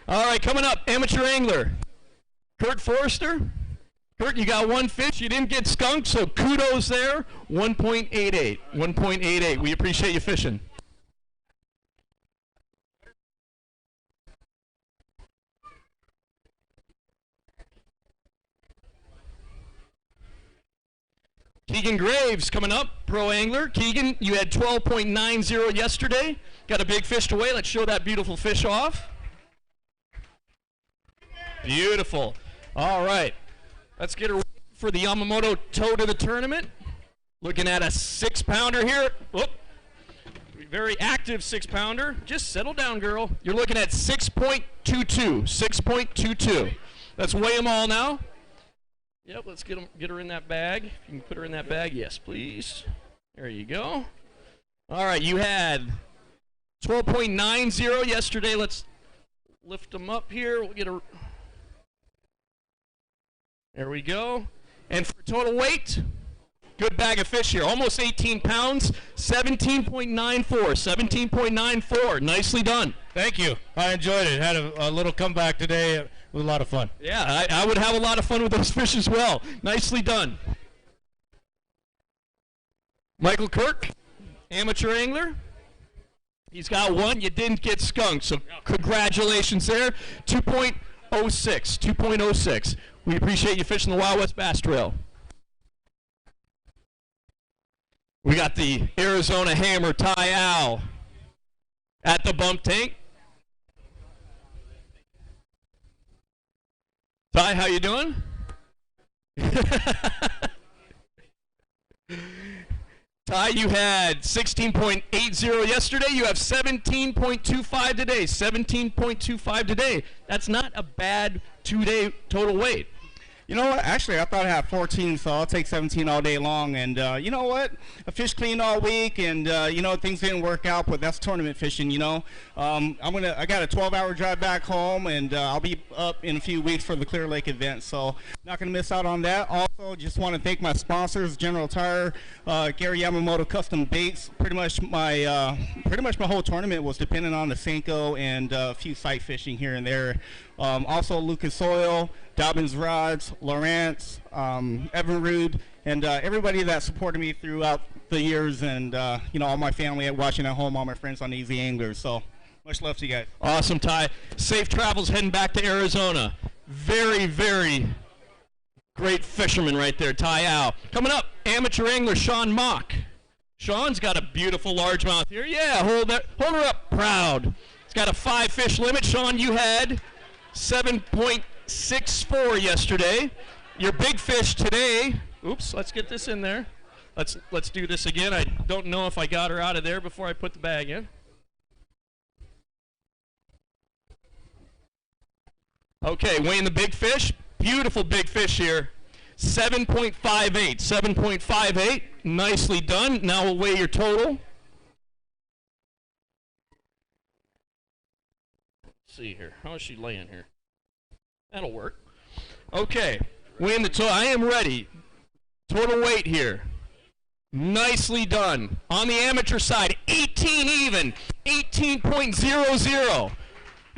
All right, coming up, amateur angler. Kurt Forrester. Kurt, you got 1 fish. You didn't get skunked, so kudos there. 1.88. 1.88. We appreciate you fishing. Keegan Graves coming up, pro angler. Keegan, you had 12.90 yesterday. Got a big fish to weigh. Let's show that beautiful fish off. Beautiful. All right. Let's get her ready for the Yamamoto toe to the tournament. Looking at a 6-pounder here. Whoop. Very active 6-pounder. Just settle down, girl. You're looking at 6.22. 6.22. Let's weigh them all now. Yep, let's get her in that bag. If you can put her in that bag, yes, please. There you go. All right, you had 12.90 yesterday. Let's lift them up here. We'll get a. There we go. And for total weight, good bag of fish here. Almost 18 pounds, 17.94. 17.94. Nicely done. Thank you. I enjoyed it. Had a little comeback today. It was a lot of fun. Yeah, I would have a lot of fun with those fish as well. Nicely done. Michael Kirk, Amateur angler? He's got one. You didn't get skunked, so congratulations there. 2.06, 2.06. We appreciate you fishing the Wild West Bass Trail. We got the Arizona Hammer Ty Al at the bump tank. Ty, how you doing? Ty, you had 16.80 yesterday. You have 17.25 today. 17.25 today. That's not a bad 2-day total weight. You know what? Actually, I thought I had 14, so I'll take 17 all day long. And you know what? I fished clean all week, and you know, things didn't work out, but that's tournament fishing. You know, I got a 12-hour drive back home, and I'll be up in a few weeks for the Clear Lake event, so not gonna miss out on that. Also, just want to thank my sponsors, General Tire, Gary Yamamoto Custom Baits. Pretty much my whole tournament was dependent on the Senko and a few sight fishing here and there. Also, Lucas Oil, Dobbins Rods, Lawrence, Evinrude, and everybody that supported me throughout the years, and you know, all my family watching at home, all my friends on Easy Anglers. So much love to you guys. Awesome, Ty. Safe travels heading back to Arizona. Very, very great fisherman right there, Ty Al. Coming up, amateur angler Sean Mock. Sean's got a beautiful largemouth here. Yeah, hold her up proud. He's got a 5-fish limit. Sean, you had 7.64 yesterday. Your big fish today. Oops, let's get this in there. Let's do this again. I don't know if I got her out of there before I put the bag in. Okay, weighing the big fish. Beautiful big fish here. 7.58. 7.58. Nicely done. Now we'll weigh your total. Let's see here. How is she laying here? That'll work. Okay. Weighing the total. I am ready. Total weight here. Nicely done. On the amateur side, 18 even. 18.00.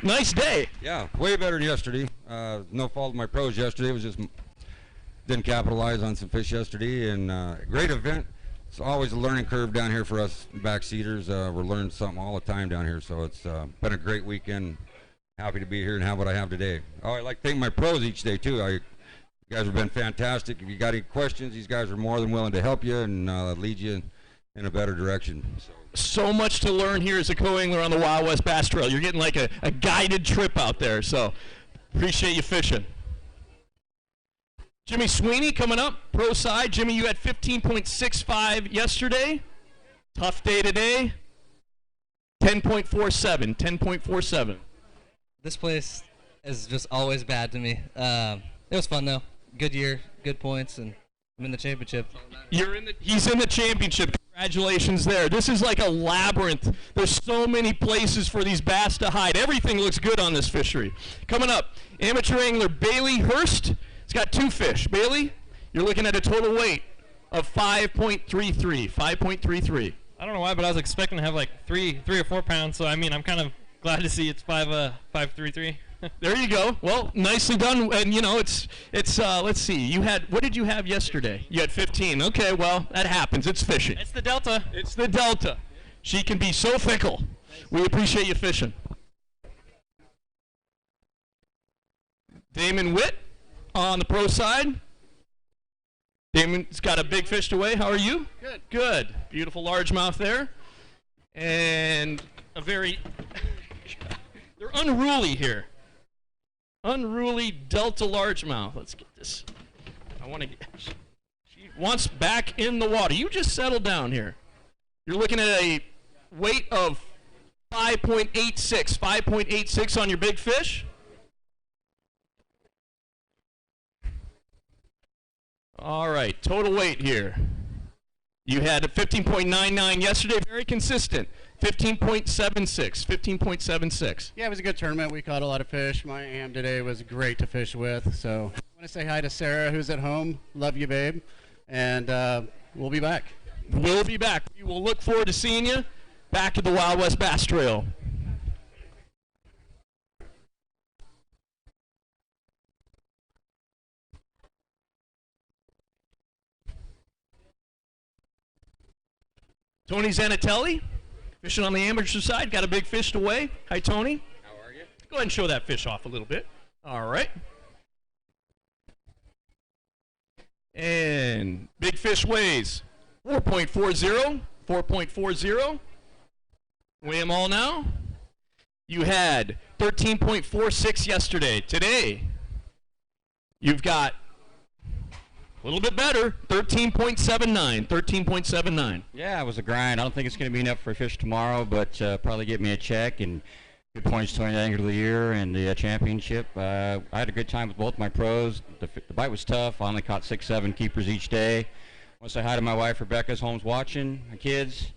Nice day. Yeah, way better than yesterday. No fault of my pros yesterday. It was just didn't capitalize on some fish yesterday, and great event. It's always a learning curve down here for us backseaters. We're learning something all the time down here, so it's been a great weekend. Happy to be here and have what I have today. Oh, I like to thank my pros each day too. You guys have been fantastic. If you got any questions, these guys are more than willing to help you and lead you in a better direction. So much to learn here as a co-angler on the Wild West Bass Trail. You're getting like a guided trip out there, so appreciate you fishing. Jimmy Sweeney coming up, pro side. Jimmy, you had 15.65 yesterday. Tough day today. 10.47. 10.47. This place is just always bad to me. It was fun though. Good year, good points, and I'm in the championship. He's in the championship. Congratulations there. This is like a labyrinth. There's so many places for these bass to hide. Everything looks good on this fishery. Coming up, amateur angler Bailey Hurst. He's got 2 fish. Bailey, you're looking at a total weight of 5.33. 5.33. I don't know why, but I was expecting to have like 3 or 4 pounds. So I mean, I'm kind of glad to see it's 5.33. There you go. Well, nicely done. And you know, it's let's see. What did you have yesterday? You had 15. Okay, well, that happens. It's fishing. It's the Delta. It's the Delta. She can be so fickle. We appreciate you fishing. Damon Witt on the pro side. Damon's got a big fish to weigh. How are you? Good. Good. Beautiful largemouth there. And a very they're unruly here. Unruly Delta largemouth. Let's get this. I want to get. She wants back in the water. You just settle down here. You're looking at a weight of 5.86. 5.86 on your big fish. All right. Total weight here. You had a 15.99 yesterday. Very consistent. 15.76. 15.76. Yeah, it was a good tournament. We caught a lot of fish. My am today was great to fish with. So I want to say hi to Sarah, who's at home. Love you, babe. And we'll be back. We'll be back. We will look forward to seeing you back at the Wild West Bass Trail. Tony Zanatelli, fishing on the amateur side, got a big fish to weigh. Hi, Tony. How are you? Go ahead and show that fish off a little bit. All right. And big fish weighs 4.40, 4.40. Weigh them all now. You had 13.46 yesterday. Today, you've got a little bit better, 13.79, 13.79. Yeah, it was a grind. I don't think it's going to be enough for a fish tomorrow, but probably get me a check and good points to the angler of the year and the championship. I had a good time with both my pros. The bite was tough. I only caught 6, 7 keepers each day. I want to say hi to my wife, Rebecca's home's watching, my kids.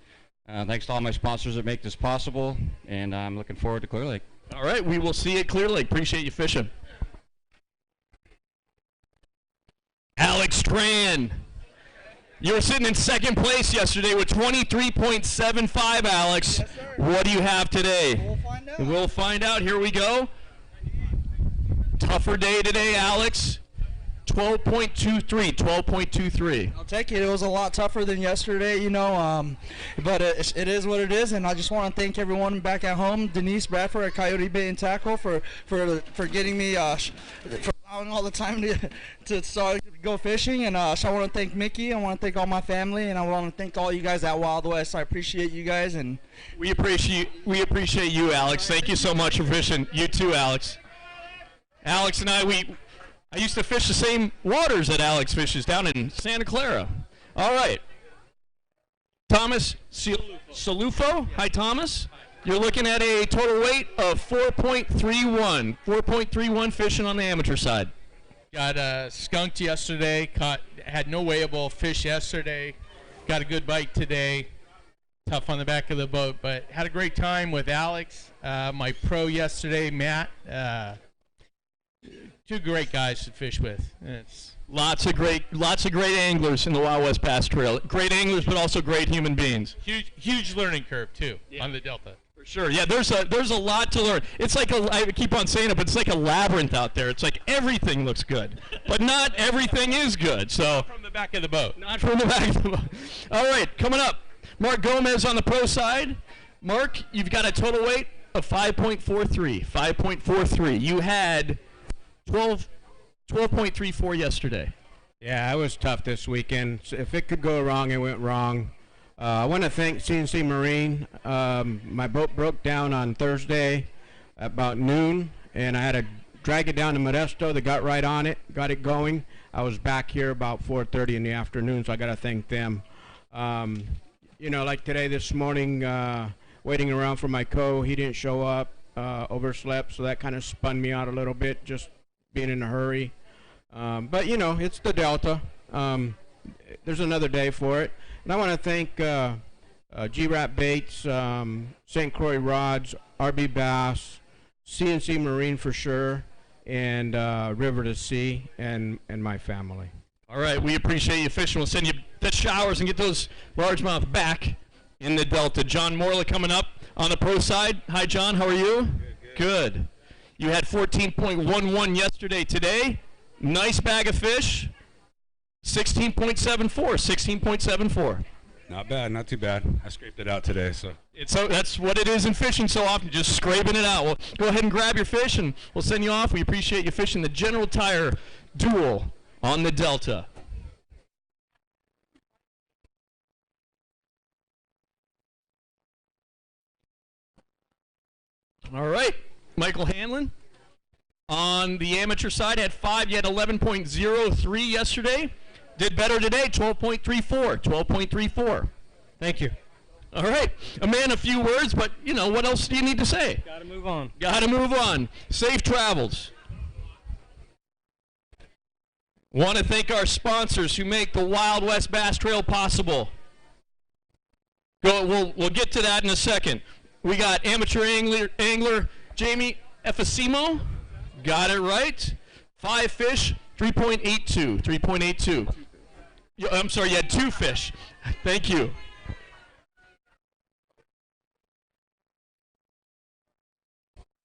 Thanks to all my sponsors that make this possible, and I'm looking forward to Clear Lake. All right, we will see you at Clear Lake. Appreciate you fishing. Alex Strand. You were sitting in second place yesterday with 23.75, Alex. Yes, sir. What do you have today? We'll find out. We'll find out. Here we go. Tougher day today, Alex. 12.23, 12.23. I'll take it. It was a lot tougher than yesterday, you know, but it is what it is, and I just want to thank everyone back at home, Denise Bradford at Coyote Bait and Tackle for getting me, for allowing all the time to start go fishing, and so I want to thank Mickey, I want to thank all my family, and I want to thank all you guys at Wild West. I appreciate you guys, and we appreciate you, Alex. Thank you so much for fishing. You too, Alex. Alex and I used to fish the same waters that Alex fishes down in Santa Clara. All right. Thomas Salufo. Hi, Thomas. You're looking at a total weight of 4.31. 4.31 fishing on the amateur side. Got skunked yesterday. Had no weighable fish yesterday. Got a good bite today. Tough on the back of the boat, but had a great time with Alex, my pro yesterday, Matt. Two great guys to fish with. It's lots of great anglers in the Wild West Bass Trail. Great anglers, but also great human beings. Huge learning curve too on the Delta. For sure. Yeah, there's a lot to learn. It's like I keep on saying it, but it's like a labyrinth out there. It's like everything looks good, but not everything is good. So from the back of the boat. Not from the back of the boat. All right, coming up, Mark Gomez on the pro side. Mark, you've got a total weight of 5.43. 5.43. You had 12.34 yesterday. Yeah, it was tough this weekend. So if it could go wrong, it went wrong. I want to thank CNC Marine. My boat broke down on Thursday about noon, and I had to drag it down to Modesto. They got right on it, got it going. I was back here about 4:30 in the afternoon, so I got to thank them. You know, like today, this morning, waiting around for my he didn't show up, overslept, so that kind of spun me out a little bit, just being in a hurry. But, you know, it's the Delta. There's another day for it. And I want to thank G-Rap Baits, St. Croix Rods, RB Bass, CNC Marine for sure, and River to Sea, and my family. All right, we appreciate you fishing. We'll send you the showers and get those largemouth back in the Delta. John Morley coming up on the pro side. Hi, John. How are you? Good. You had 14.11 yesterday. Today, nice bag of fish. 16.74. 16.74. Not bad. Not too bad. I scraped it out today, so. That's what it is in fishing so often, just scraping it out. Well, go ahead and grab your fish, and we'll send you off. We appreciate you fishing the General Tire Duel on the Delta. All right, Michael Hanlon on the amateur side had 5. You had 11.03 yesterday. Did better today, 12.34. 12.34. Thank you. All right, a man, a few words, but you know what else do you need to say? Got to move on. Got to move on. Safe travels. Want to thank our sponsors who make the Wild West Bass Trail possible. We'll get to that in a second. We got amateur angler Jamie Efesimo. Got it right. 5 fish, 3.82. 3.82. I'm sorry, you had 2 fish. Thank you.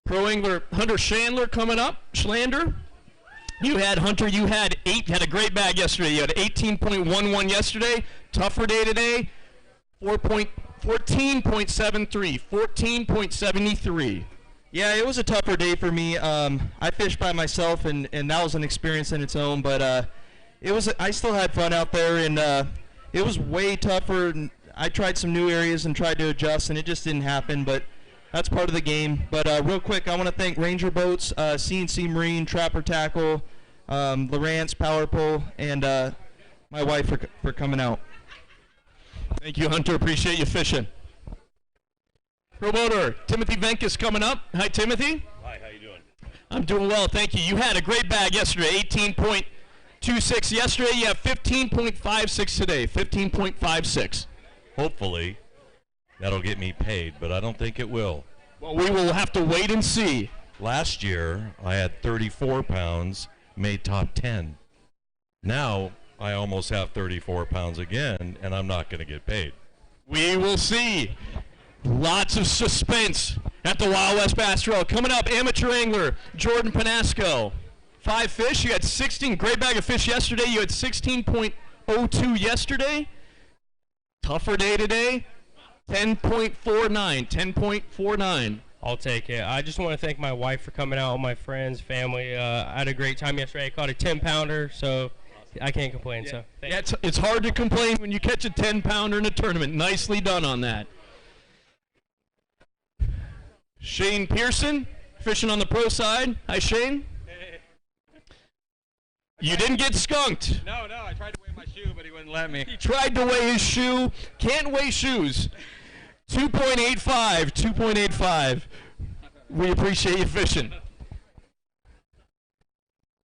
Pro angler Hunter Chandler coming up. Schlander. You had 8. Had a great bag yesterday. You had 18.11 yesterday. Tougher day today. 4.2. 14.73, 14.73. Yeah, it was a tougher day for me. I fished by myself, and that was an experience in its own. But I still had fun out there, and it was way tougher. And I tried some new areas and tried to adjust, and it just didn't happen. But that's part of the game. But real quick, I want to thank Ranger Boats, C&C Marine, Trapper Tackle, Lowrance, Power Pole, and my wife for coming out. Thank you, Hunter. Appreciate you fishing. Promoter Timothy Viscous coming up. Hi, Timothy. Hi, how you doing? I'm doing well, thank you. You had a great bag yesterday, 18.26 yesterday. You have 15.56 today, 15.56. Hopefully, that'll get me paid, but I don't think it will. Well, we will have to wait and see. Last year, I had 34 pounds, made top 10. Now, I almost have 34 pounds again, and I'm not going to get paid. We will see. Lots of suspense at the Wild West Bass Trail. Coming up, amateur angler Jordan Panasco. 5 fish. You had 16. Great bag of fish yesterday. You had 16.02 yesterday. Tougher day today. 10.49. 10.49. I'll take it. I just want to thank my wife for coming out, all my friends, family. I had a great time yesterday. I caught a 10-pounder, so I can't complain. So it's hard to complain when you catch a 10-pounder in a tournament. Nicely done on that. Shane Pearson, fishing on the pro side. Hi, Shane. You didn't get skunked. No, I tried to weigh my shoe, but he wouldn't let me. He tried to weigh his shoe. Can't weigh shoes. 2.85, 2.85. We appreciate you fishing.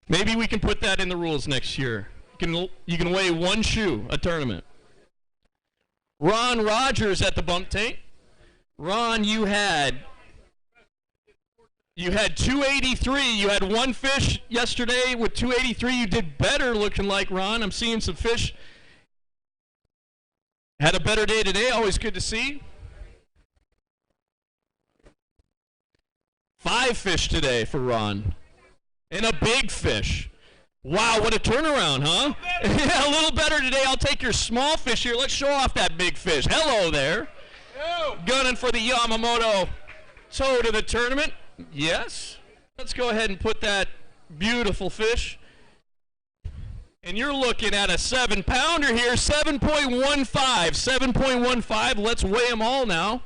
Maybe we can put that in the rules next year. You can weigh one shoe a tournament. Ron Rogers at the bump tape. Ron, you had 283. You had one fish yesterday with 283. You did better looking like, Ron. I'm seeing some fish. Had a better day today. Always good to see. 5 fish today for Ron. And a big fish. Wow, what a turnaround, huh? Yeah, a little better today. I'll take your small fish here. Let's show off that big fish. Hello there. Gunning for the Yamamoto toe to the tournament. Yes. Let's go ahead and put that beautiful fish. And you're looking at a 7-pounder here, 7.15, 7.15. Let's weigh them all now.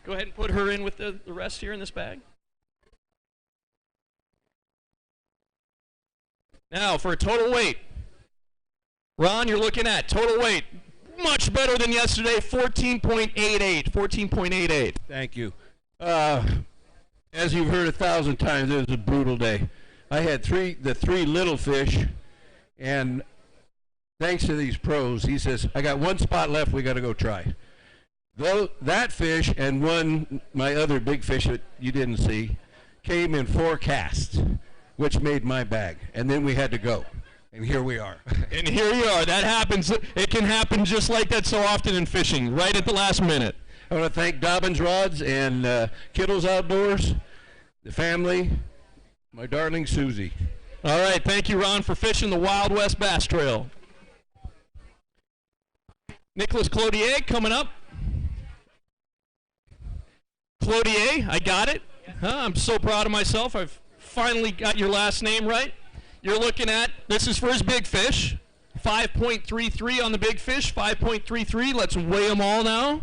Go ahead and put her in with the rest here in this bag. Now for a total weight. Ron, you're looking at total weight. Much better than yesterday, 14.88, 14.88. Thank you. As you've heard 1,000 times, it was a brutal day. I had the three little fish, and thanks to these pros, he says, I got one spot left, we got to go try. Though that fish and my other big fish that you didn't see, came in 4 casts, which made my bag. And then we had to go. And here we are. And here you are. That happens. It can happen just like that so often in fishing, right at the last minute. I want to thank Dobbins Rods and Kittles Outdoors, the family, my darling Susie. All right. Thank you, Ron, for fishing the Wild West Bass Trail. Nicholas Clodier coming up. Clodier, I got it. I'm so proud of myself. I've finally got your last name right. You're looking at, this is for his big fish, 5.33 on the big fish, 5.33. Let's weigh them all now.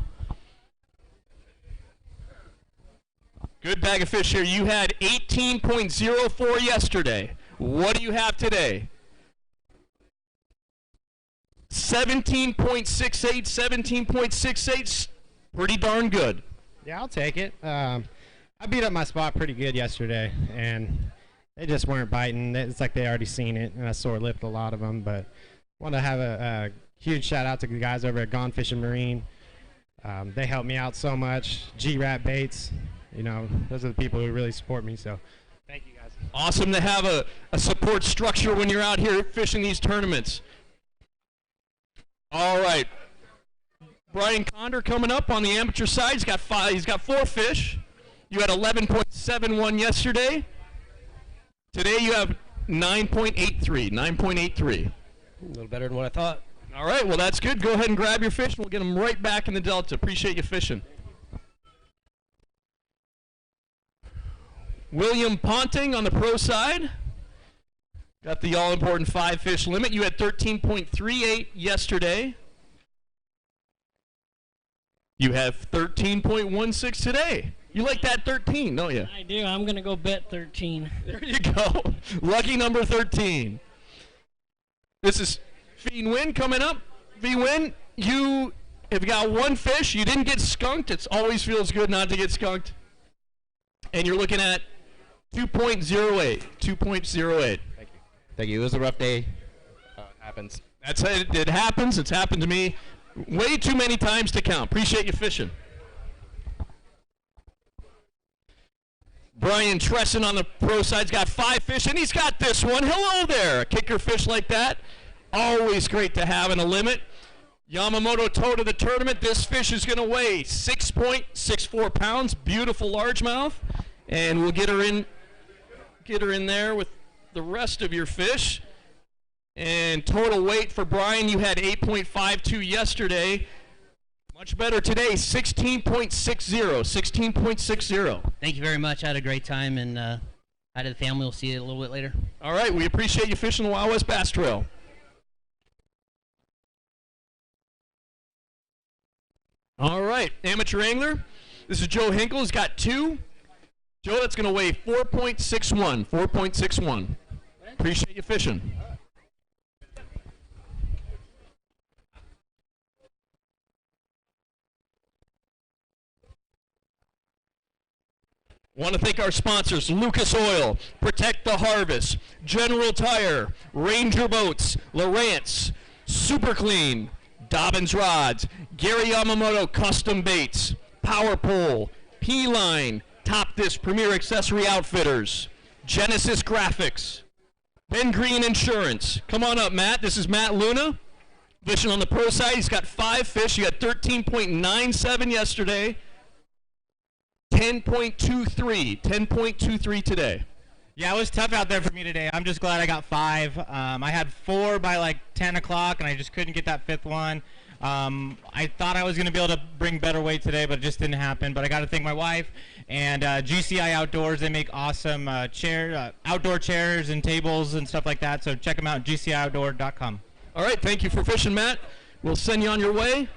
Good bag of fish here. You had 18.04 yesterday. What do you have today? 17.68, 17.68. Pretty darn good. Yeah, I'll take it. I beat up my spot pretty good yesterday, and they just weren't biting. It's like they already seen it, and I sore lipped a lot of them. But I want to have a huge shout out to the guys over at Gone Fishing Marine. They helped me out so much. G-Rat Baits, you know, those are the people who really support me. So thank you guys. Awesome to have a support structure when you're out here fishing these tournaments. All right. Brian Condor coming up on the amateur side. He's got 4 fish. You had 11.71 yesterday. Today you have 9.83. 9.83. A little better than what I thought. All right, well, that's good. Go ahead and grab your fish. We'll get them right back in the Delta. Appreciate you fishing. William Ponting on the pro side. Got the all-important 5-fish limit. You had 13.38 yesterday. You have 13.16 today. You like that 13, don't you? I do. I'm going to go bet 13. There you go. Lucky number 13. This is V-Win coming up. V-Win, you have got one fish. You didn't get skunked. It always feels good not to get skunked. And you're looking at 2.08. 2.08. Thank you. It was a rough day. It happens. That's it. It happens. It's happened to me way too many times to count. Appreciate you fishing. Brian Tresson on the pro side's got 5 fish, and he's got this one. Hello there. A kicker fish like that, always great to have in a limit. Yamamoto toe to the tournament. This fish is going to weigh 6.64 pounds. Beautiful largemouth, and we'll get her in there with the rest of your fish. And total weight for Brian, you had 8.52 yesterday. Much better today, 16.60. 16.60. Thank you very much. I had a great time, and hi to the family. We'll see you a little bit later. All right, we appreciate you fishing the Wild West Bass Trail. All right, amateur angler. This is Joe Henckles, got 2. Joe, that's going to weigh 4.61. 4.61. Appreciate you fishing. Want to thank our sponsors, Lucas Oil, Protect the Harvest, General Tire, Ranger Boats, Lowrance, Super Clean, Dobbins Rods, Gary Yamamoto Custom Baits, Power Pole, P-Line, Top Disc Premier Accessory Outfitters, Genesis Graphics, Ben Green Insurance. Come on up, Matt. This is Matt Luna, fishing on the pro side. He's got 5 fish. You had 13.97 yesterday. 10.23. 10.23 today. Yeah, it was tough out there for me today. I'm just glad I got 5. I had 4 by like 10 o'clock, and I just couldn't get that 5th one. I thought I was going to be able to bring better weight today, but it just didn't happen. But I got to thank my wife and GCI Outdoors. They make awesome outdoor chairs and tables and stuff like that. So check them out, gcioutdoor.com. All right, thank you for fishing, Matt. We'll send you on your way.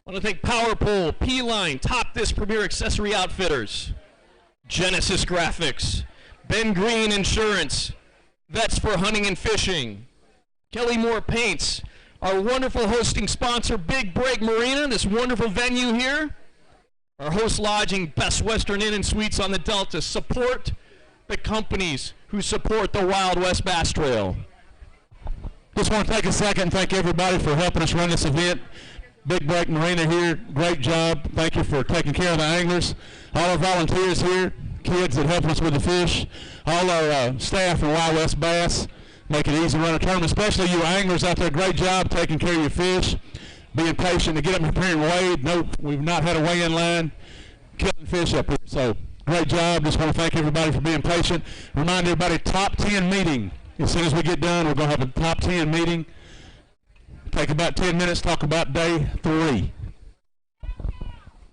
I want to thank Power Pole, P-Line, Top Disc Premier Accessory Outfitters, Genesis Graphics, Ben Green Insurance, Vets for Hunting and Fishing, Kelly Moore Paints, our wonderful hosting sponsor, Big Break Marina, this wonderful venue here, our host lodging, Best Western Inn and Suites on the Delta. Support the companies who support the Wild West Bass Trail. Just want to take a second and thank everybody for helping us run this event. Big Break Marina here, great job. Thank you for taking care of the anglers. All our volunteers here, kids that help us with the fish, all our staff from Wild West Bass, make it easy to run a tournament, especially you anglers out there. Great job taking care of your fish, being patient to get up and prepare and wade. No, we've not had a weigh-in line, killing fish up here. So great job. Just want to thank everybody for being patient. Remind everybody, top 10 meeting. As soon as we get done, we're going to have a top 10 meeting. Take about 10 minutes, talk about day 3.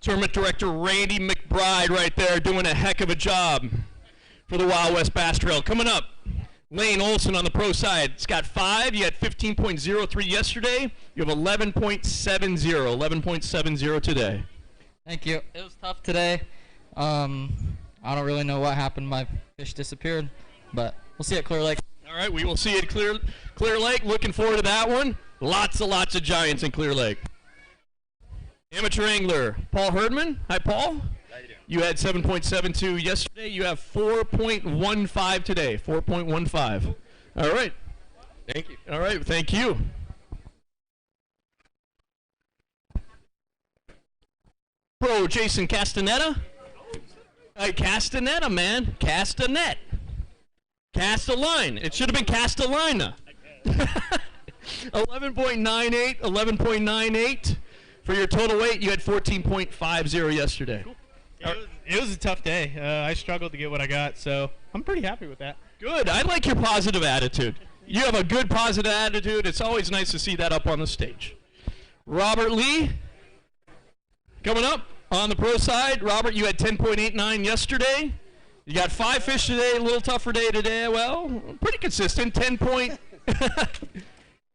Tournament Director Randy McBride right there doing a heck of a job for the Wild West Bass Trail. Coming up, Lane Olson on the pro side. It's got 5. You had 15.03 yesterday. You have 11.70. 11.70 today. Thank you. It was tough today. I don't really know what happened. My fish disappeared, but we'll see it at Clear Lake. All right, we will see it at Clear Lake. Looking forward to that one. Lots of giants in Clear Lake. Amateur angler Paul Herdman. Hi, Paul. How you doing? You had 7.72 yesterday. You have 4.15 today. 4.15. All right. Thank you. All right. Thank you. Pro Jason Castaneda. Castaneda, man. Cast a net. Cast a line. It should have been Castellina. 11.98, 11.98 for your total weight. You had 14.50 yesterday. Cool. It It was a tough day. I struggled to get what I got, so I'm pretty happy with that. Good. I like your positive attitude. You have a good positive attitude. It's always nice to see that up on the stage. Robert Lee, coming up on the pro side. Robert, you had 10.89 yesterday. You got 5 fish today, a little tougher day today. Well, pretty consistent. 10 point.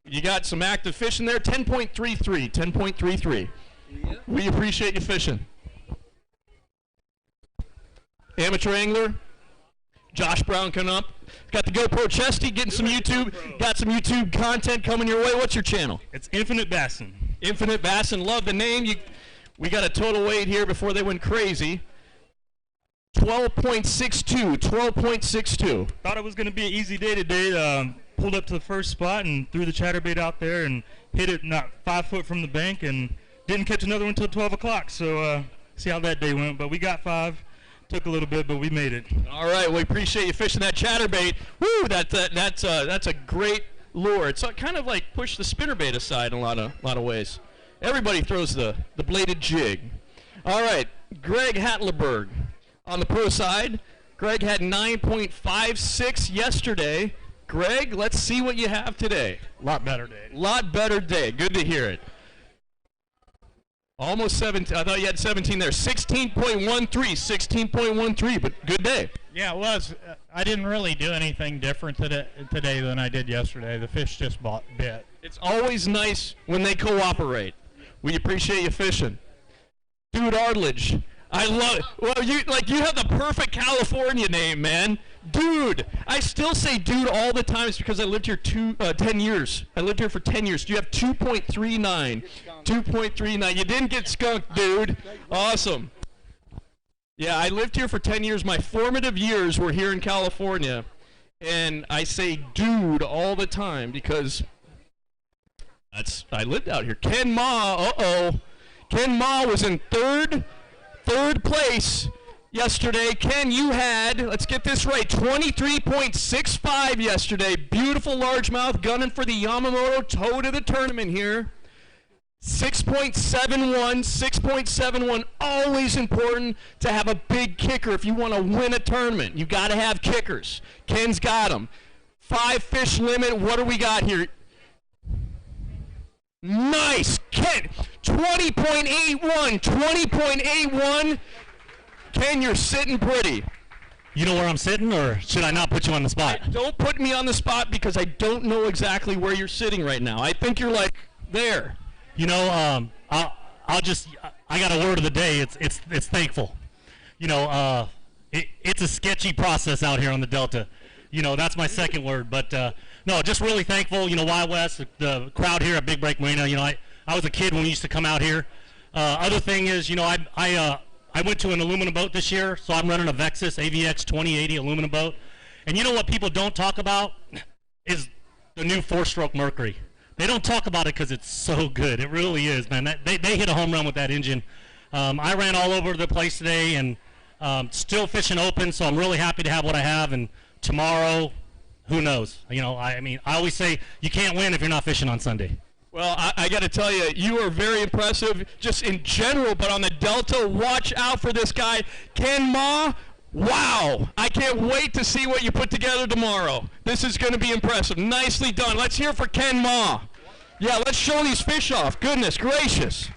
You got some active fish in there. 10.33. 10.33. Yeah. We appreciate you fishing. Amateur angler, Josh Brown coming up. Got the GoPro Chesty, getting some YouTube. Got some YouTube content coming your way. What's your channel? It's Infinite Bassin. Infinite Bassin. Love the name. We got a total weight here before they went crazy. 12.62. 12.62. Thought it was going to be an easy day today. Pulled up to the first spot and threw the chatterbait out there and hit it not 5 foot from the bank and didn't catch another one until 12 o'clock. So see how that day went. But we got 5. Took a little bit, but we made it. All right, we appreciate you fishing that chatterbait. Woo, that's a great lure. It's kind of like push the spinnerbait aside in a lot of ways. Everybody throws the bladed jig. All right, Greg Hatleberg on the pro side. Greg had 9.56 yesterday. Greg, let's see what you have today. Lot better day. Lot better day. Good to hear it. Almost 17. I thought you had 17 there. 16.13. 16.13, but good day. Yeah, it was. I didn't really do anything different today than I did yesterday. The fish just bit. It's always nice when they cooperate. We appreciate you fishing. Dude Ardledge. I love it. Well, you have the perfect California name, man. Dude. I still say dude all the time. It's because I lived here 10 years. I lived here for 10 years. You have 2.39. 2.39. You didn't get skunked, dude. Awesome. Yeah, I lived here for 10 years. My formative years were here in California. And I say dude all the time because I lived out here. Ken Ma, Ken Ma was in third place yesterday. Ken, you had, let's get this right, 23.65 yesterday. Beautiful largemouth gunning for the Yamamoto toe to the tournament here. 6.71, 6.71. Always important to have a big kicker if you want to win a tournament. You got to have kickers. Ken's got them. 5 fish limit. What do we got here? Nice, Ken. 20.81, 20.81. Ken, you're sitting pretty. You know where I'm sitting, or should I not put you on the spot? Don't put me on the spot because I don't know exactly where you're sitting right now. I think you're like there. You know, I got a word of the day. It's thankful. You know, it's a sketchy process out here on the Delta. You know, that's my second word. But no, just really thankful. You know, Wild West, the crowd here at Big Break Marina. You know, I was a kid when we used to come out here. Other thing is, you know, I went to an aluminum boat this year, so I'm running a Viscous AVX 2080 aluminum boat. And you know what people don't talk about is the new 4-stroke Mercury. They don't talk about it because it's so good. It really is, man. They hit a home run with that engine. I ran all over the place today and still fishing open, so I'm really happy to have what I have. And tomorrow, who knows? You know, I mean, I always say you can't win if you're not fishing on Sunday. Well, I got to tell you, you are very impressive just in general, but on the Delta, watch out for this guy, Ken Ma. Wow. I can't wait to see what you put together tomorrow. This is going to be impressive. Nicely done. Let's hear for Ken Ma. Yeah, let's show these fish off. Goodness gracious.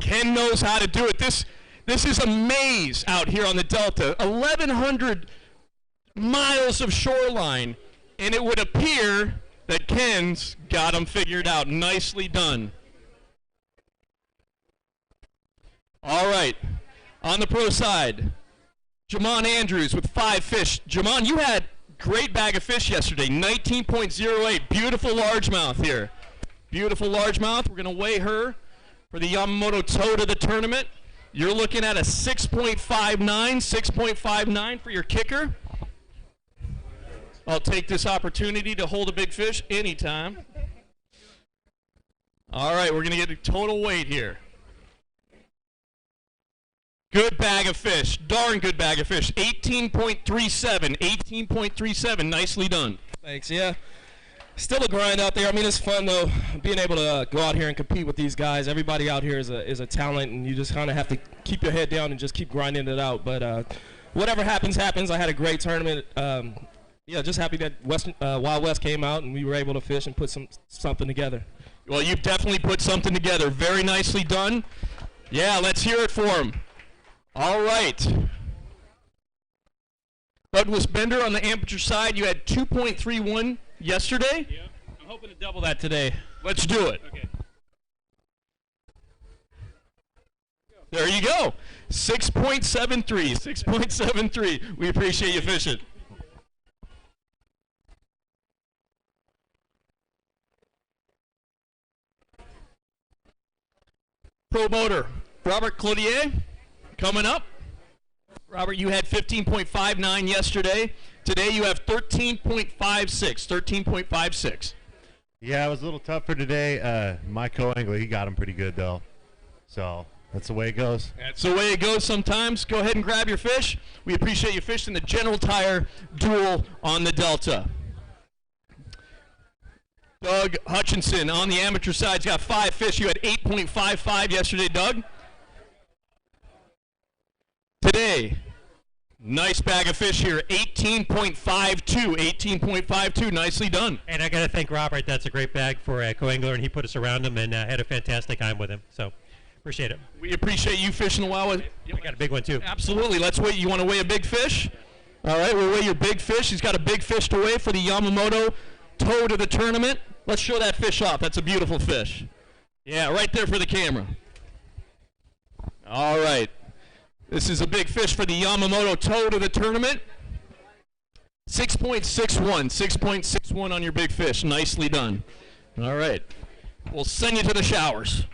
Ken knows how to do it. This is a maze out here on the Delta. 1,100 miles of shoreline, and it would appear that Ken's got them figured out. Nicely done. All right, on the pro side, Jamon Andrews with 5 fish. Jamon, you had great bag of fish yesterday, 19.08. Beautiful largemouth here. Beautiful largemouth. We're going to weigh her for the Yamamoto toe to the tournament. You're looking at a 6.59, 6.59 for your kicker. I'll take this opportunity to hold a big fish anytime. All right, we're going to get a total weight here. Good bag of fish. Darn good bag of fish. 18.37. 18.37. Nicely done. Thanks, yeah. Still a grind out there. I mean, it's fun though, being able to go out here and compete with these guys. Everybody out here is a talent, and you just kind of have to keep your head down and just keep grinding it out. But whatever happens, happens. I had a great tournament. Yeah, just happy that Wild West came out and we were able to fish and put something together. Well, you've definitely put something together. Very nicely done. Yeah, let's hear it for him. All right. Douglas Bender on the amateur side, you had 2.31 yesterday. Yeah, I'm hoping to double that today. Let's do it. Okay. There you go. 6.73. 6.73. We appreciate you fishing. Pro Motor, Robert Cloutier, coming up. Robert, you had 15.59 yesterday. Today you have 13.56. 13.56. Yeah, it was a little tough for today. My co-angler, he got him pretty good though. So that's the way it goes. That's the way it goes sometimes. Go ahead and grab your fish. We appreciate you fishing the General Tire Duel on the Delta. Doug Hutchinson on the amateur side has got 5 fish. You had 8.55 yesterday, Doug. Today, nice bag of fish here, 18.52. 18.52, nicely done. And I got to thank Robert. That's a great bag for a co-angler, and he put us around him and had a fantastic time with him. So, appreciate it. We appreciate you fishing a while. I got a big one, too. Absolutely. Let's wait. You want to weigh a big fish? All right, we'll weigh your big fish. He's got a big fish to weigh for the Yamamoto Toad of the tournament. Let's show that fish off. That's a beautiful fish. Yeah, right there for the camera. All right. This is a big fish for the Yamamoto Toad of the tournament. 6.61. 6.61 on your big fish. Nicely done. All right. We'll send you to the showers.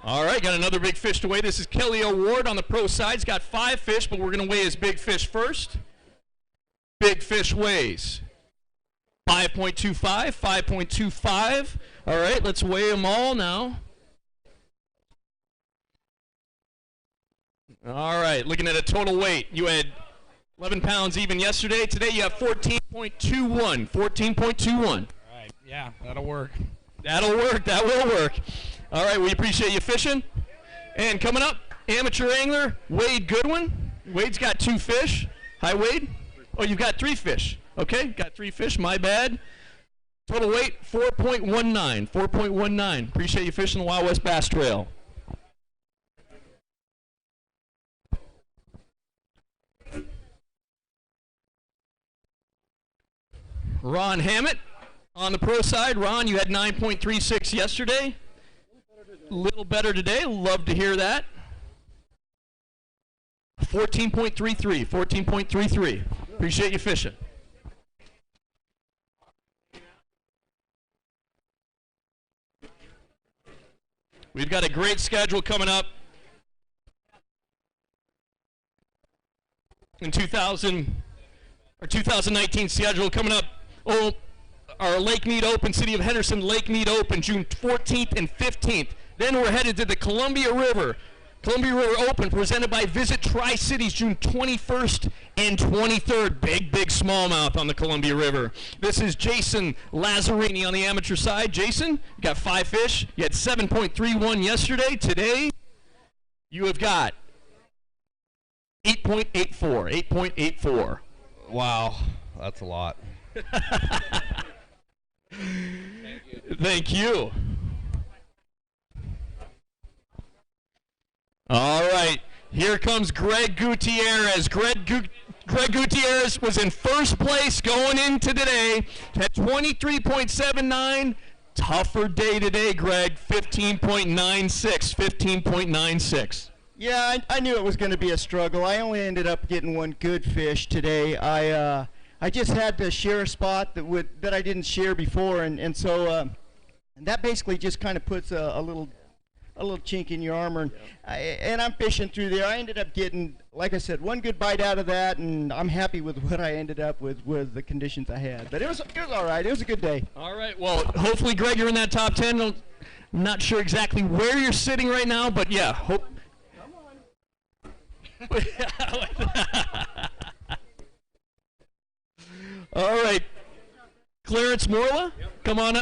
All right, got another big fish to weigh. This is Kelly O'Ward on the pro side. He's got 5 fish, but we're going to weigh his big fish first. Big fish weighs 5.25, 5.25. All right, let's weigh them all now. All right, looking at a total weight. You had 11 pounds even yesterday. Today you have 14.21. 14.21. All right, yeah, that'll work. That'll work. That will work. All right, we appreciate you fishing. And coming up, amateur angler Wade Goodwin. Wade's got 2 fish. Hi, Wade. Oh, you've got 3 fish. Okay, got 3 fish. My bad. Total weight 4.19. 4.19. Appreciate you fishing the Wild West Bass Trail. Ron Hammett on the pro side. Ron, you had 9.36 yesterday. A little better today. Love to hear that. 14.33. 14.33. Appreciate you fishing. We've got a great schedule coming up in 2019 schedule coming up. Oh, our Lake Mead Open, City of Henderson Lake Mead Open, June 14th and 15th. Then we're headed to the Columbia River Open, presented by Visit Tri-Cities, June 21st and 23rd. Big smallmouth on the Columbia River. This is Jason Lazzarini on the amateur side. Jason, you got 5 fish. You had 7.31 yesterday. Today, you have got 8.84. 8.84. Wow, that's a lot. Thank you. All right, here comes Greg Gutierrez. Greg Gutierrez was in first place going into today at 23.79. Tougher day today, Greg. 15.96. 15.96. Yeah, I knew it was going to be a struggle. I only ended up getting 1 good fish today. I just had to share a spot that I didn't share before, and so that basically just kind of puts a little chink in your armor. And I'm fishing through there. I ended up getting, like I said, 1 good bite out of that, and I'm happy with what I ended up with the conditions I had. But it was all right. It was a good day. All right. Well, hopefully, Greg, you're in that top 10. I'm not sure exactly where you're sitting right now, but yeah, hope. All right, Clarence Morla, come on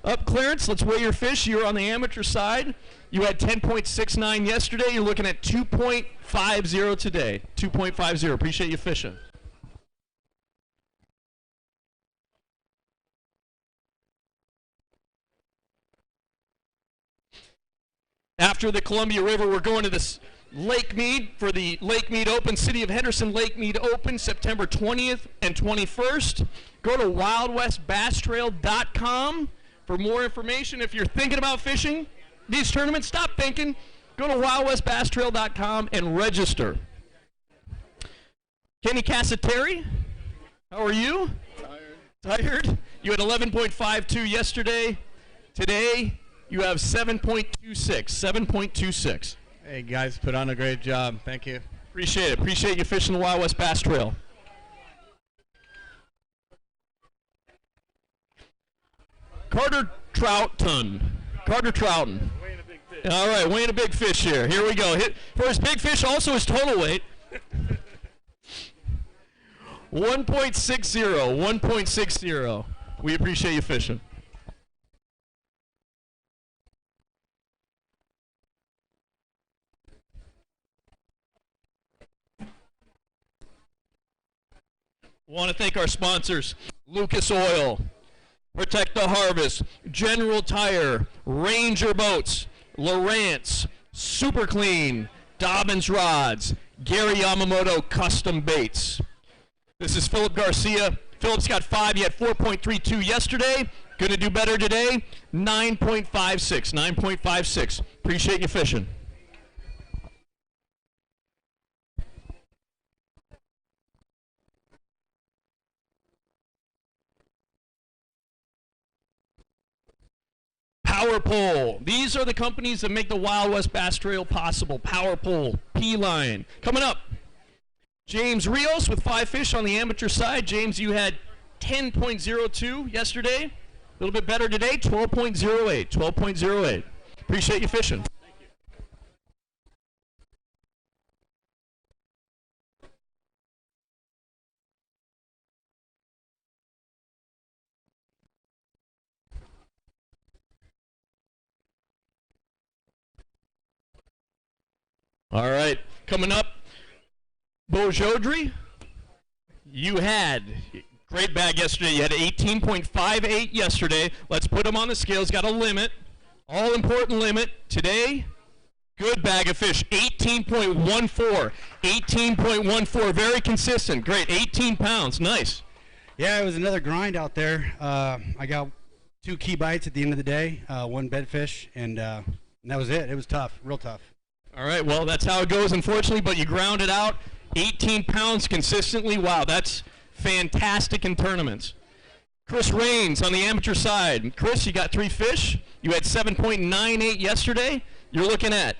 up, Clarence. Let's weigh your fish. You're on the amateur side. You had 10.69 yesterday. You're looking at 2.50 today. 2.50. Appreciate you fishing. After the Columbia River, we're going to this Lake Mead for the Lake Mead Open, City of Henderson Lake Mead Open, September 20th and 21st. Go to wildwestbasstrail.com for more information. If you're thinking about fishing these tournaments, stop thinking. Go to wildwestbasstrail.com and register. Kenny Cassateri, how are you? Tired? You had 11.52 yesterday. Today, you have 7.26. 7.26. Hey guys, put on a great job. Thank you. Appreciate it. Appreciate you fishing the Wild West Bass Trail. Carter Troughton. Carter Troughton. All right, weighing a big fish here. Here we go. Hit for his big fish, also his total weight. 1.60. 1.60. We appreciate you fishing. Want to thank our sponsors, Lucas Oil, Protect the Harvest, General Tire, Ranger Boats, Lowrance, Super Clean, Dobbins Rods, Gary Yamamoto Custom Baits. This is Philip Garcia. Philip's got 5. He had 4.32 yesterday. Going to do better today. 9.56. 9.56. Appreciate you fishing. Power Pole. These are the companies that make the Wild West Bass Trail possible. Power Pole, P-Line. Coming up, James Rios with 5 fish on the amateur side. James, you had 10.02 yesterday. A little bit better today, 12.08. 12.08. Appreciate you fishing. All right, coming up, Bo Jodry, you had great bag yesterday. You had 18.58 yesterday. Let's put him on the scales. Got a limit, all important limit. Today, good bag of fish, 18.14. 18.14, very consistent. Great, 18 pounds, nice. Yeah, it was another grind out there. I got 2 key bites at the end of the day, 1 bedfish, and that was it. It was tough, real tough. All right, well, that's how it goes, unfortunately, but you ground it out. 18 pounds consistently. Wow, that's fantastic in tournaments. Chris Raines on the amateur side. Chris, you got 3 fish. You had 7.98 yesterday. You're looking at a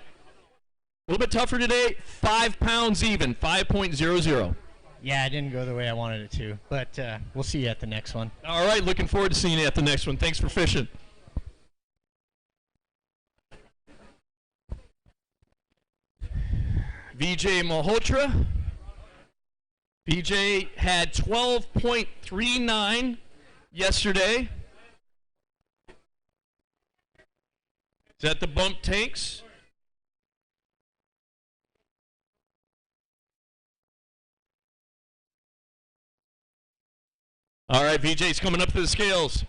little bit tougher today, 5 pounds even, 5.00. Yeah, it didn't go the way I wanted it to, but we'll see you at the next one. All right, looking forward to seeing you at the next one. Thanks for fishing. Vijay Malhotra. Vijay had 12.39 yesterday. Is that the bump tanks? All right, VJ's coming up to the scales.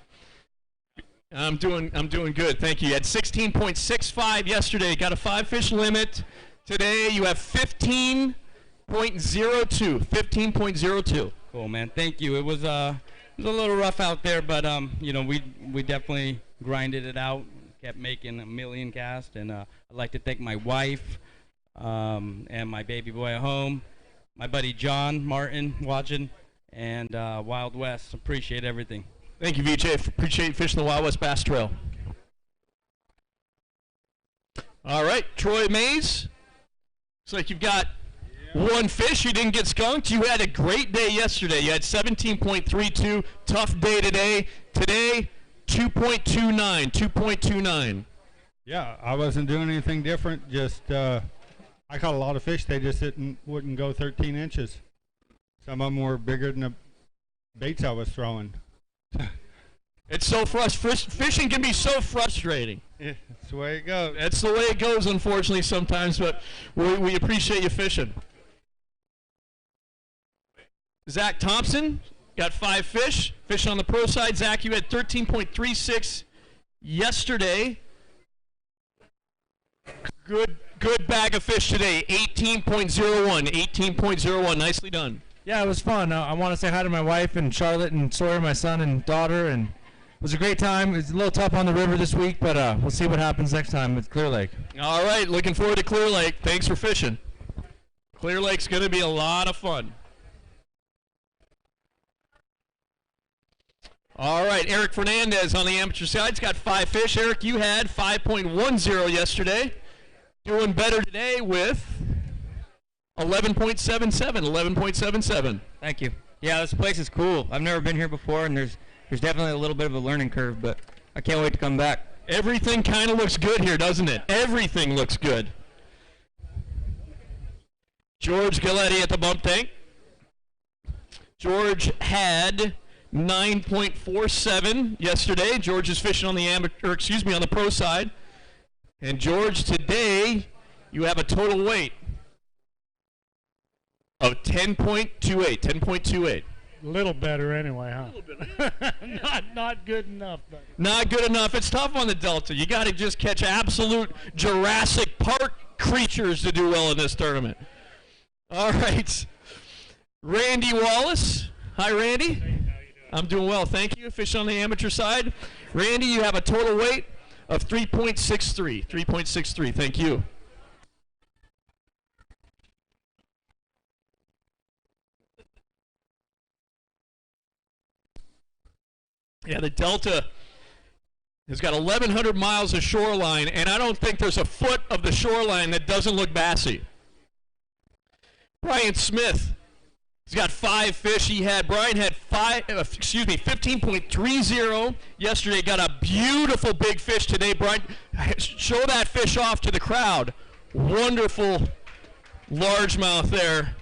I'm doing good, thank you. You had 16.65 yesterday. Got a 5 fish limit. Today you have 15.02. 15.02. Cool, man. Thank you. It was a little rough out there, but you know, we definitely grinded it out. Kept making a million casts, and I'd like to thank my wife and my baby boy at home, my buddy John Martin watching, and Wild West. Appreciate everything. Thank you, VJ. Appreciate fishing the Wild West Bass Trail. All right, Troy Mays. Looks like you've got 1 fish. You didn't get skunked. You had a great day yesterday. You had 17.32. Tough day today. Today, 2.29. 2.29. Yeah, I wasn't doing anything different. Just I caught a lot of fish. They just wouldn't go 13 inches. Some of them were bigger than the baits I was throwing. It's so fishing can be so frustrating. Yeah, that's the way it goes. That's the way it goes, unfortunately, sometimes. But we appreciate you fishing. Zach Thompson got 5 fish. Fish on the pro side. Zach, you had 13.36 yesterday. Good bag of fish today. 18.01. 18.01. Nicely done. Yeah, it was fun. I want to say hi to my wife and Charlotte and Sawyer, my son and daughter, and it was a great time. It's a little tough on the river this week, but we'll see what happens next time with Clear Lake. All right, looking forward to Clear Lake. Thanks for fishing. Clear Lake's going to be a lot of fun. All right, Eric Fernandez on the amateur side's got 5 fish. Eric, you had 5.10 yesterday. Doing better today with 11.77. 11.77. Thank you. Yeah, this place is cool. I've never been here before, and there's definitely a little bit of a learning curve, but I can't wait to come back. Everything kind of looks good here, doesn't it? Everything looks good. George Galletti at the bump tank. George had 9.47 yesterday. George is fishing on the on the pro side. And George, today you have a total weight of 10.28. 10.28. A little better anyway, huh? not good enough. But. Not good enough. It's tough on the Delta. You got to just catch absolute Jurassic Park creatures to do well in this tournament. All right. Randy Wallace. Hi, Randy. I'm doing well, thank you. Fish on the amateur side. Randy, you have a total weight of 3.63. 3.63, thank you. Yeah, the Delta has got 1,100 miles of shoreline, and I don't think there's a foot of the shoreline that doesn't look bassy. Brian Smith. He's got 5 fish. Brian had 15.30 yesterday. Got a beautiful big fish today. Brian, show that fish off to the crowd. Wonderful largemouth there.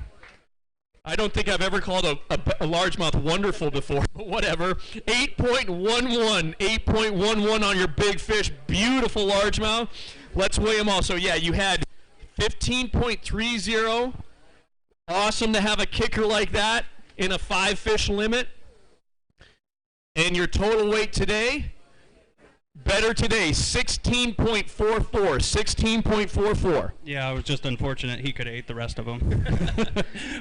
I don't think I've ever called a largemouth wonderful before, but whatever. 8.11. 8.11 on your big fish. Beautiful largemouth. Let's weigh them all. So, yeah, you had 15.30. Awesome to have a kicker like that in a 5-fish limit. And your total weight today, better today, 16.44. 16.44. Yeah, it was just unfortunate he could have ate the rest of them.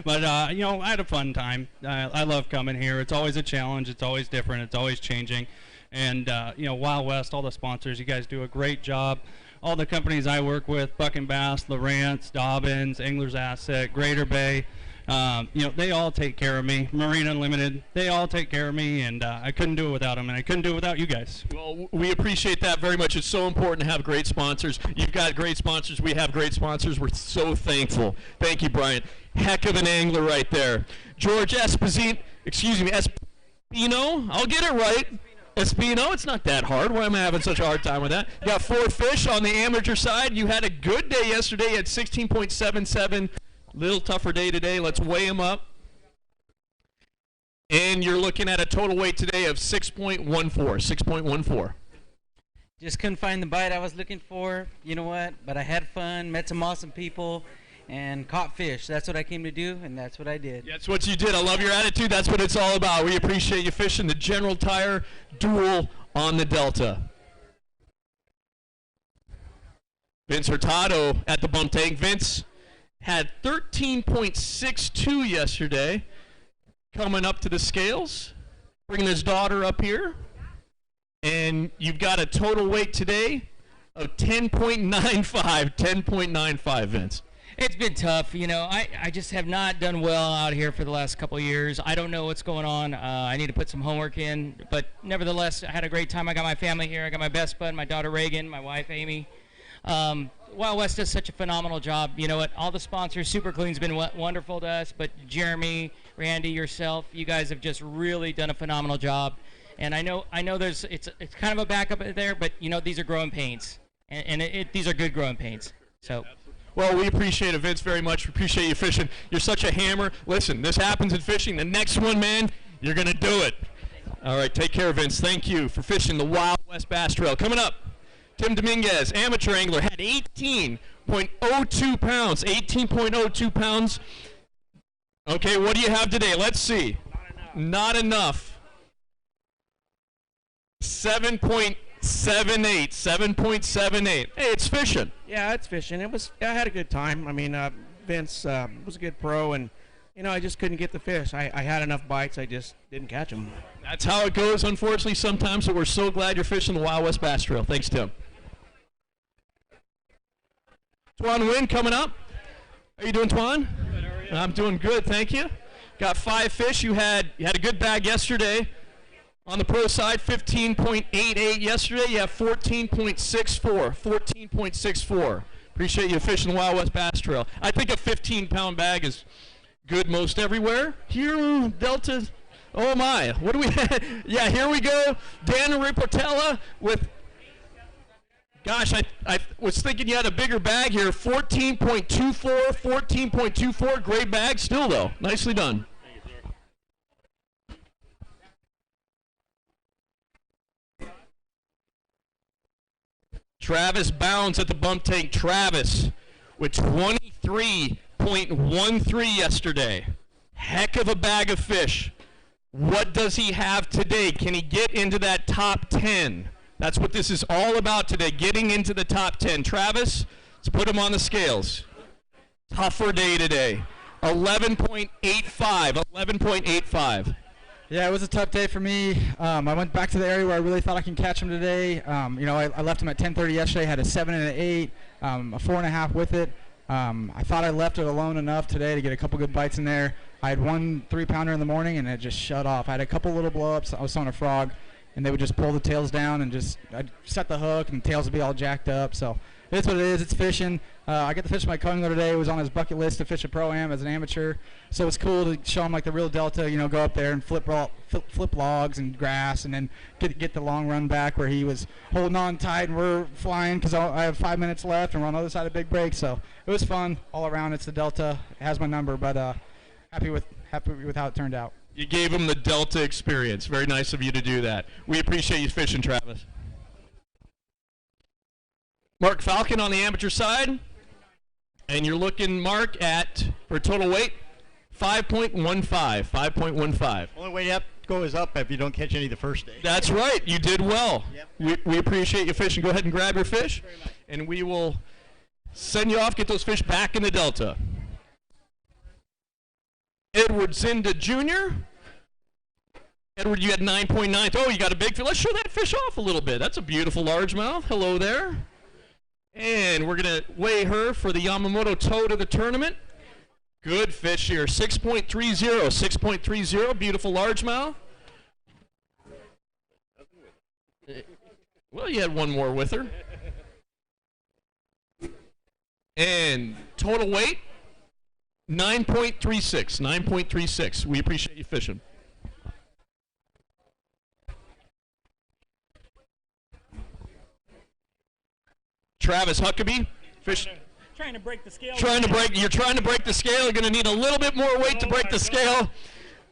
But, I had a fun time. I love coming here. It's always a challenge. It's always different. It's always changing. And, Wild West, all the sponsors, you guys do a great job. All the companies I work with, Buck and Bass, Lowrance, Dobbins, Angler's Asset, Greater Bay, they all take care of me. Marine Unlimited, they all take care of me, and I couldn't do it without them, and I couldn't do it without you guys. Well, we appreciate that very much. It's so important to have great sponsors. You've got great sponsors. We have great sponsors. We're so thankful. Thank you, Brian. Heck of an angler right there. George Espino. I'll get it right. Espino, it's not that hard. Why am I having such a hard time with that? You got 4 fish on the amateur side. You had a good day yesterday at 16.77. Little tougher day today. Let's weigh them up. And you're looking at a total weight today of 6.14. 6.14. Just couldn't find the bite I was looking for. You know what? But I had fun, met some awesome people, and caught fish. That's what I came to do, and that's what I did. That's what you did. I love your attitude. That's what it's all about. We appreciate you fishing the General Tire Duel on the Delta. Vince Hurtado at the bump tank. Vince had 13.62 yesterday. Coming up to the scales. Bringing his daughter up here. And you've got a total weight today of 10.95. 10.95, Vince. It's been tough. I just have not done well out here for the last couple of years. I don't know what's going on. I need to put some homework in. But nevertheless, I had a great time. I got my family here. I got my best bud, my daughter Reagan, my wife Amy. Wild West does such a phenomenal job. You know what? All the sponsors, Super Clean's been wonderful to us. But Jeremy, Randy, yourself, you guys have just really done a phenomenal job. And I know it's kind of a backup there, but these are growing pains. and these are good growing pains. So. Well, we appreciate it, Vince, very much. We appreciate you fishing. You're such a hammer. Listen, this happens in fishing. The next one, man, you're going to do it. All right, take care, Vince. Thank you for fishing the Wild West Bass Trail. Coming up, Tim Dominguez, amateur angler, had 18.02 pounds. 18.02 pounds. Okay, what do you have today? Let's see. Not enough. 7.78. 7.78. Hey, it's fishing. Yeah, it's fishing. I had a good time. I mean, Vince was a good pro, and I just couldn't get the fish. I had enough bites, I just didn't catch them. That's how it goes, unfortunately, sometimes. So we're so glad you're fishing the Wild West Bass Trail. Thanks, Tim. Twan Wynn coming up. How you doing, Twan? Good, how are you? I'm doing good, thank you. Got 5 fish. You had a good bag yesterday. On the pro side, 15.88 yesterday. You have 14.64. 14.64. Appreciate you fishing the Wild West Bass Trail. I think a 15-pound bag is good most everywhere. Here, Delta, oh my. What do we yeah, here we go. Dan Riportella with, gosh, I was thinking you had a bigger bag here. 14.24, 14.24. Great bag still, though. Nicely done. Travis Bounds at the bump tank. Travis with 23.13 yesterday. Heck of a bag of fish. What does he have today? Can he get into that top 10? That's what this is all about today, getting into the top 10. Travis, let's put him on the scales. Tougher day today. 11.85. 11.85. Yeah, it was a tough day for me. I went back to the area where I really thought I can catch him today. I left him at 10:30 yesterday, had a 7 and an 8, a 4.5 with it. I thought I left it alone enough today to get a couple good bites in there. I had one 3-pounder in the morning, and it just shut off. I had a couple little blow-ups. I was on a frog, and they would just pull the tails down, and I'd set the hook, and the tails would be all jacked up. So it's what it is. It's fishing. I got to fish my co-angler today. It was on his bucket list to fish a pro-am as an amateur. So it's cool to show him like the real Delta, go up there and flip logs and grass, and then get the long run back where he was holding on tight and we're flying because I have 5 minutes left and we're on the other side of Big Break. So it was fun all around. It's the Delta. It has my number, but happy with how it turned out. You gave him the Delta experience. Very nice of you to do that. We appreciate you fishing, Travis. Mark Falcon on the amateur side. And you're looking, Mark, for a total weight, 5.15. 5.15. Only way up goes up if you don't catch any the first day. That's right. You did well. Yep. We appreciate you fishing. Go ahead and grab your fish, and we will send you off, get those fish back in the Delta. Edward Zinda Jr. Edward, you had 9.9. Oh, you got a big fish. Let's show that fish off a little bit. That's a beautiful largemouth. Hello there. And we're going to weigh her for the Yamamoto Toad of the tournament. Good fish here. 6.30. 6.30. Beautiful largemouth. Well, you had one more with her. And total weight, 9.36. 9.36. We appreciate you fishing. Travis Huckabee, fish. Trying to break the scale. You're trying to break the scale. You're going to need a little bit more weight to break the scale.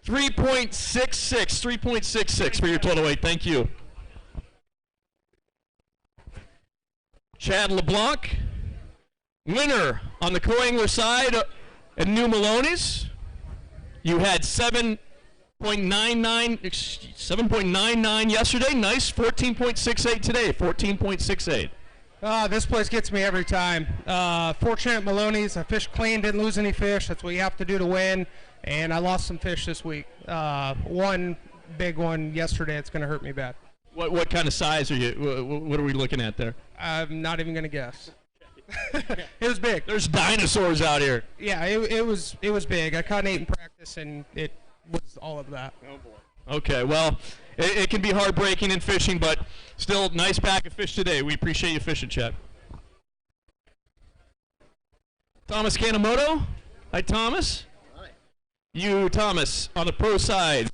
3.66. 3.66 for your total weight. Thank you. Chad LeBlanc, winner on the co-angler side at New Maloney's. You had 7.99 yesterday. Nice. 14.68 today. 14.68. This place gets me every time. Fortunate at Maloney's. I fished clean, didn't lose any fish. That's what you have to do to win. And I lost some fish this week. One big one yesterday. It's going to hurt me bad. What kind of size are you? What are we looking at there? I'm not even going to guess. It was big. There's dinosaurs out here. Yeah, it was big. I caught an 8 in practice, and it was all of that. Oh boy. Okay, well, it can be heartbreaking in fishing, but still, nice bag of fish today. We appreciate you fishing, Chad. Thomas Kanemoto. Hi, Thomas. Hi. You, Thomas, on the pro side.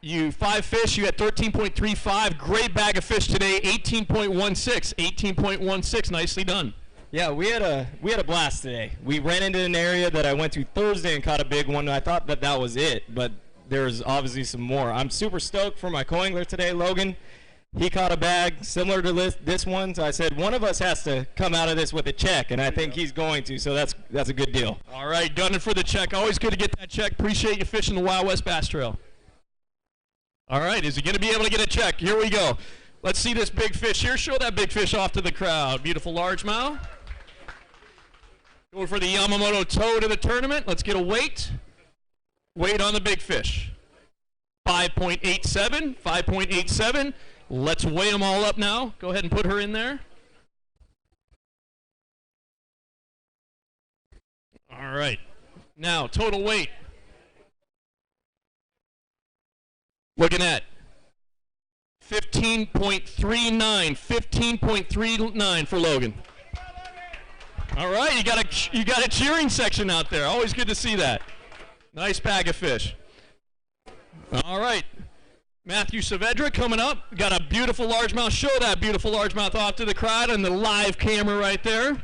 You 5 fish, you had 13.35. Great bag of fish today, 18.16. 18.16, nicely done. Yeah, we had a blast today. We ran into an area that I went to Thursday and caught a big one. I thought that was it, but there's obviously some more. I'm super stoked for my co-angler today, Logan. He caught a bag similar to this one, so I said one of us has to come out of this with a check, and I think he's going to, so that's a good deal. All right, gunning for the check. Always good to get that check. Appreciate you fishing the Wild West Bass Trail. All right, is he going to be able to get a check? Here we go. Let's see this big fish here. Show that big fish off to the crowd. Beautiful largemouth. Going for the Yamamoto toe to the tournament. Let's get a weight. Weight on the big fish. 5.87, 5.87. Let's weigh them all up now. Go ahead and put her in there. All right. Now, total weight. Looking at 15.39, 15.39 for Logan. All right, you got a cheering section out there. Always good to see that. Nice bag of fish. All right. Matthew Saavedra coming up. Got a beautiful largemouth. Show that beautiful largemouth off to the crowd on the live camera right there.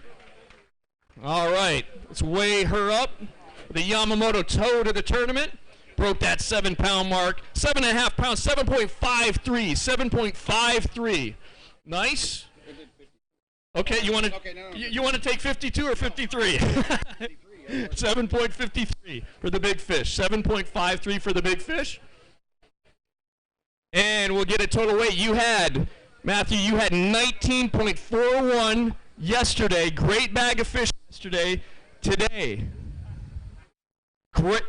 All right. Let's weigh her up. The Yamamoto toe to the tournament. Broke that 7-pound mark. 7.5 pounds. 7.53. 7.53. Nice. Okay, you want to you want to take 52 or 53? 7.53 for the big fish. 7.53 for the big fish. And we'll get a total weight. You had, Matthew, you had 19.41 yesterday. Great bag of fish yesterday. Today, great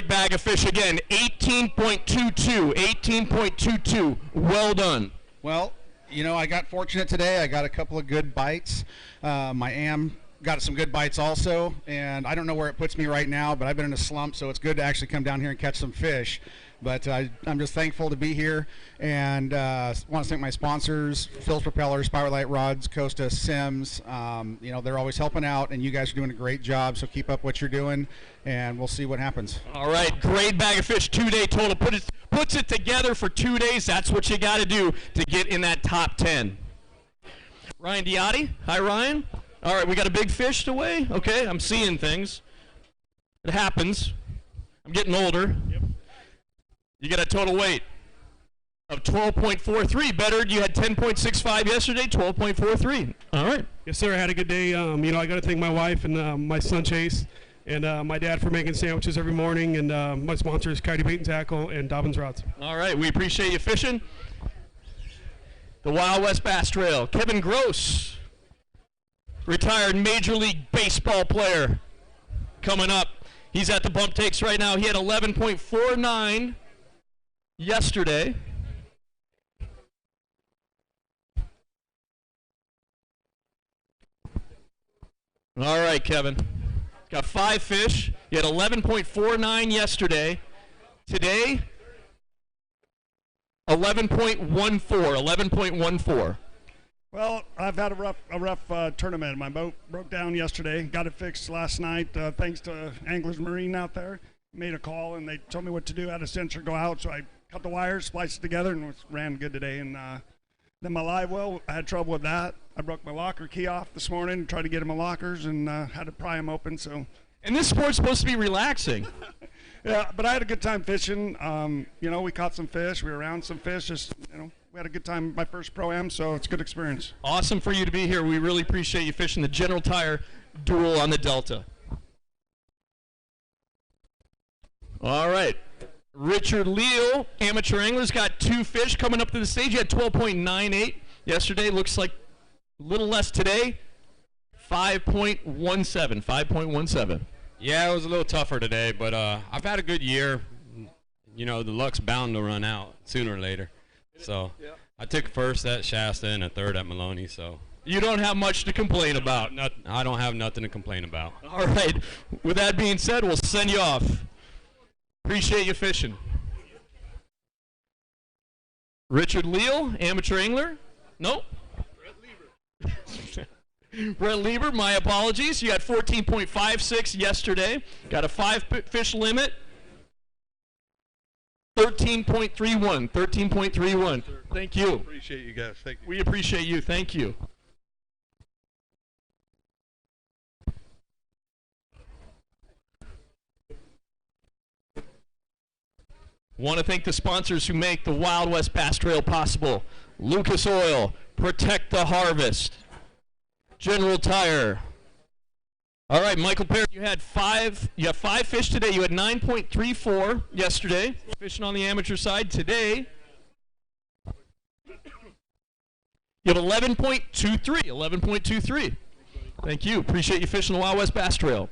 bag of fish again. 18.22. 18.22. Well done. Well, you know, I got fortunate today. I got a couple of good bites. My AM got some good bites also, and I don't know where it puts me right now, but I've been in a slump, so it's good to actually come down here and catch some fish. But I'm just thankful to be here, and want to thank my sponsors, Phil's Propellers, Spiralight Rods, Costa, Sims. You know, they're always helping out, and you guys are doing a great job, so keep up what you're doing, and we'll see what happens. All right, great bag of fish, 2-day total. Puts it together for 2 days. That's what you got to do to get in that top 10. Ryan Diotti. Hi, Ryan. All right, we got a big fish to weigh. Okay, I'm seeing things. It happens. I'm getting older. Yep. You got a total weight of 12.43. Better, you had 10.65 yesterday, 12.43. All right. Yes, sir. I had a good day. You know, I got to thank my wife and my son Chase and my dad for making sandwiches every morning, and my sponsors, Coyote Bait and Tackle and Dobbins Rods. All right. We appreciate you fishing. The Wild West Bass Trail. Kevin Gross, retired Major League Baseball player, coming up. He's at the bump takes right now. He had 11.49 yesterday. All right, Kevin. Got 5 fish. You had 11.49 yesterday. Today, 11.14. 11.14. Well, I've had a rough tournament. My boat broke down yesterday. Got it fixed last night. Thanks to Anglers Marine out there. Made a call and they told me what to do. I had a sensor go out, so I cut the wires, spliced it together, and ran good today. And then my live well, I had trouble with that. I broke my locker key off this morning, tried to get in my lockers, and had to pry them open. So. And this sport's supposed to be relaxing. Yeah, but I had a good time fishing. You know, we caught some fish. We were around some fish. Just, you know, we had a good time. My first Pro-Am, so it's a good experience. Awesome for you to be here. We really appreciate you fishing the General Tire Duel on the Delta. All right. Richard Leal, amateur angler's got 2 fish coming up to the stage. You had 12.98 yesterday. Looks like a little less today. 5.17. 5.17. Yeah, it was a little tougher today, but I've had a good year. You know, the luck's bound to run out sooner or later. So I took first at Shasta and a third at Maloney. So you don't have much to complain about. I don't have nothing to complain about. All right. With that being said, we'll send you off. Appreciate you fishing. Richard Leal, amateur angler. Nope. Brett Lieber, my apologies. You had 14.56 yesterday. Got a 5 fish limit. 13.31. 13.31. Thank you. Appreciate you guys. Thank you. We appreciate you. Thank you. Want to thank the sponsors who make the Wild West Bass Trail possible. Lucas Oil, Protect the Harvest, General Tire. All right, Michael Perry, you have five fish today. You had 9.34 yesterday, fishing on the amateur side. Today, you have 11.23. 11.23. Thank you. Appreciate you fishing the Wild West Bass Trail.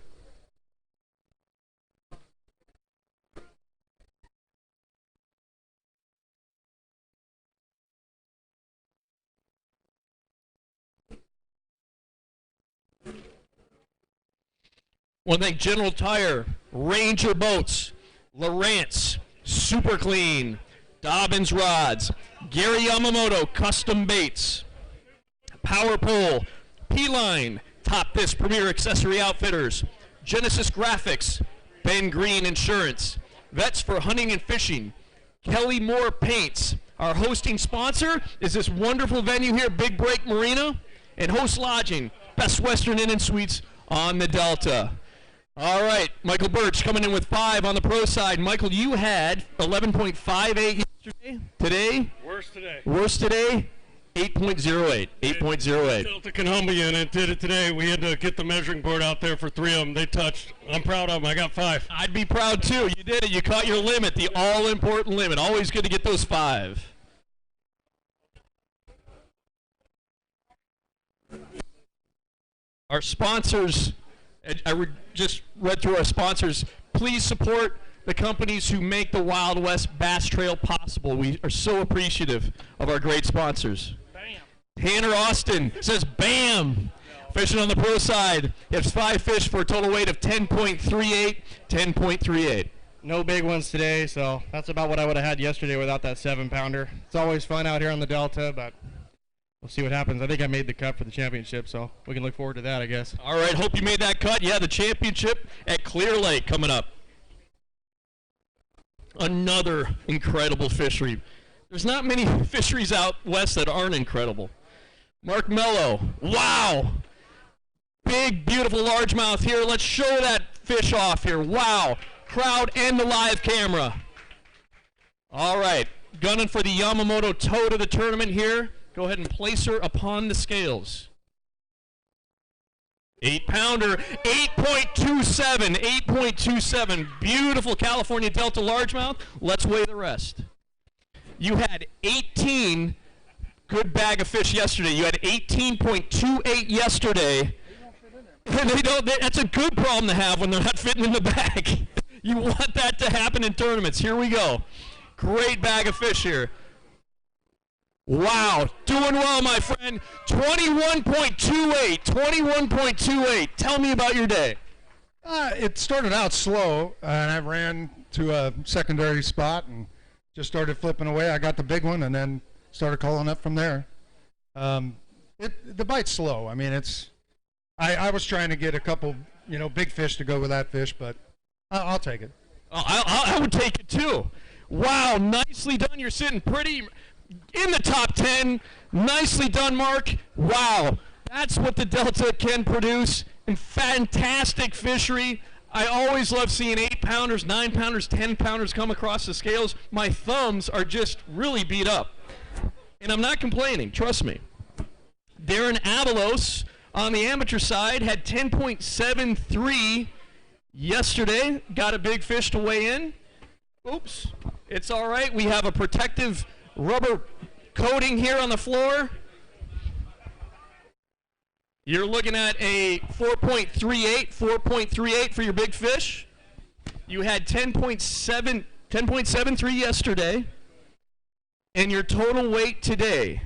I want to thank General Tire, Ranger Boats, Lowrance, Super Clean, Dobbins Rods, Gary Yamamoto Custom Baits, Power Pole, P-Line, Top This Premier Accessory Outfitters, Genesis Graphics, Ben Green Insurance, Vets for Hunting and Fishing, Kelly Moore Paints. Our hosting sponsor is this wonderful venue here, Big Break Marina, and Host Lodging, Best Western Inn and Suites on the Delta. All right, Michael Birch coming in with 5 on the pro side. Michael, you had 11.58 yesterday. Today? Worse today. Worse today? 8.08. 8.08. Delta can humble you, and it did it today. We had to get the measuring board out there for 3 of them. They touched. I'm proud of them. I got 5. I'd be proud, too. You did it. You caught your limit, the all-important limit. Always good to get those 5. Our sponsors... I just read through our sponsors. Please support the companies who make the Wild West Bass Trail possible. We are so appreciative of our great sponsors. Bam. Tanner Austin says, bam! Fishing on the pro side. He has 5 fish for a total weight of 10.38. 10.38. No big ones today, so that's about what I would have had yesterday without that 7-pounder. It's always fun out here on the Delta, but we'll see what happens. I think I made the cut for the championship, so we can look forward to that, I guess. All right, hope you made that cut. Yeah, the championship at Clear Lake coming up. Another incredible fishery. There's not many fisheries out west that aren't incredible. Mark Mello, wow. Big, beautiful largemouth here. Let's show that fish off here. Wow. Crowd and the live camera. All right, gunning for the Yamamoto toad of the tournament here. Go ahead and place her upon the scales. 8-pounder, 8.27, 8.27. Beautiful California Delta largemouth. Let's weigh the rest. You had 18 good bag of fish yesterday. You had 18.28 yesterday. And that's a good problem to have when they're not fitting in the bag. You want that to happen in tournaments. Here we go. Great bag of fish here. Wow, doing well, my friend. 21.28, 21.28. Tell me about your day. It started out slow, and I ran to a secondary spot and just started flipping away. I got the big one and then started calling up from there. The bite's slow. I mean, I was trying to get a couple, big fish to go with that fish, but I'll take it. I would take it too. Wow, nicely done. You're sitting pretty in the top 10. Nicely done, Mark. Wow, that's what the Delta can produce. And fantastic fishery. I always love seeing 8-pounders, 9-pounders, 10-pounders come across the scales. My thumbs are just really beat up. And I'm not complaining, trust me. Darren Avalos on the amateur side had 10.73 yesterday. Got a big fish to weigh in. Oops, it's all right. We have a protective rubber coating here on the floor. You're looking at a 4.38 for your big fish. You had 10.73 yesterday, and your total weight today,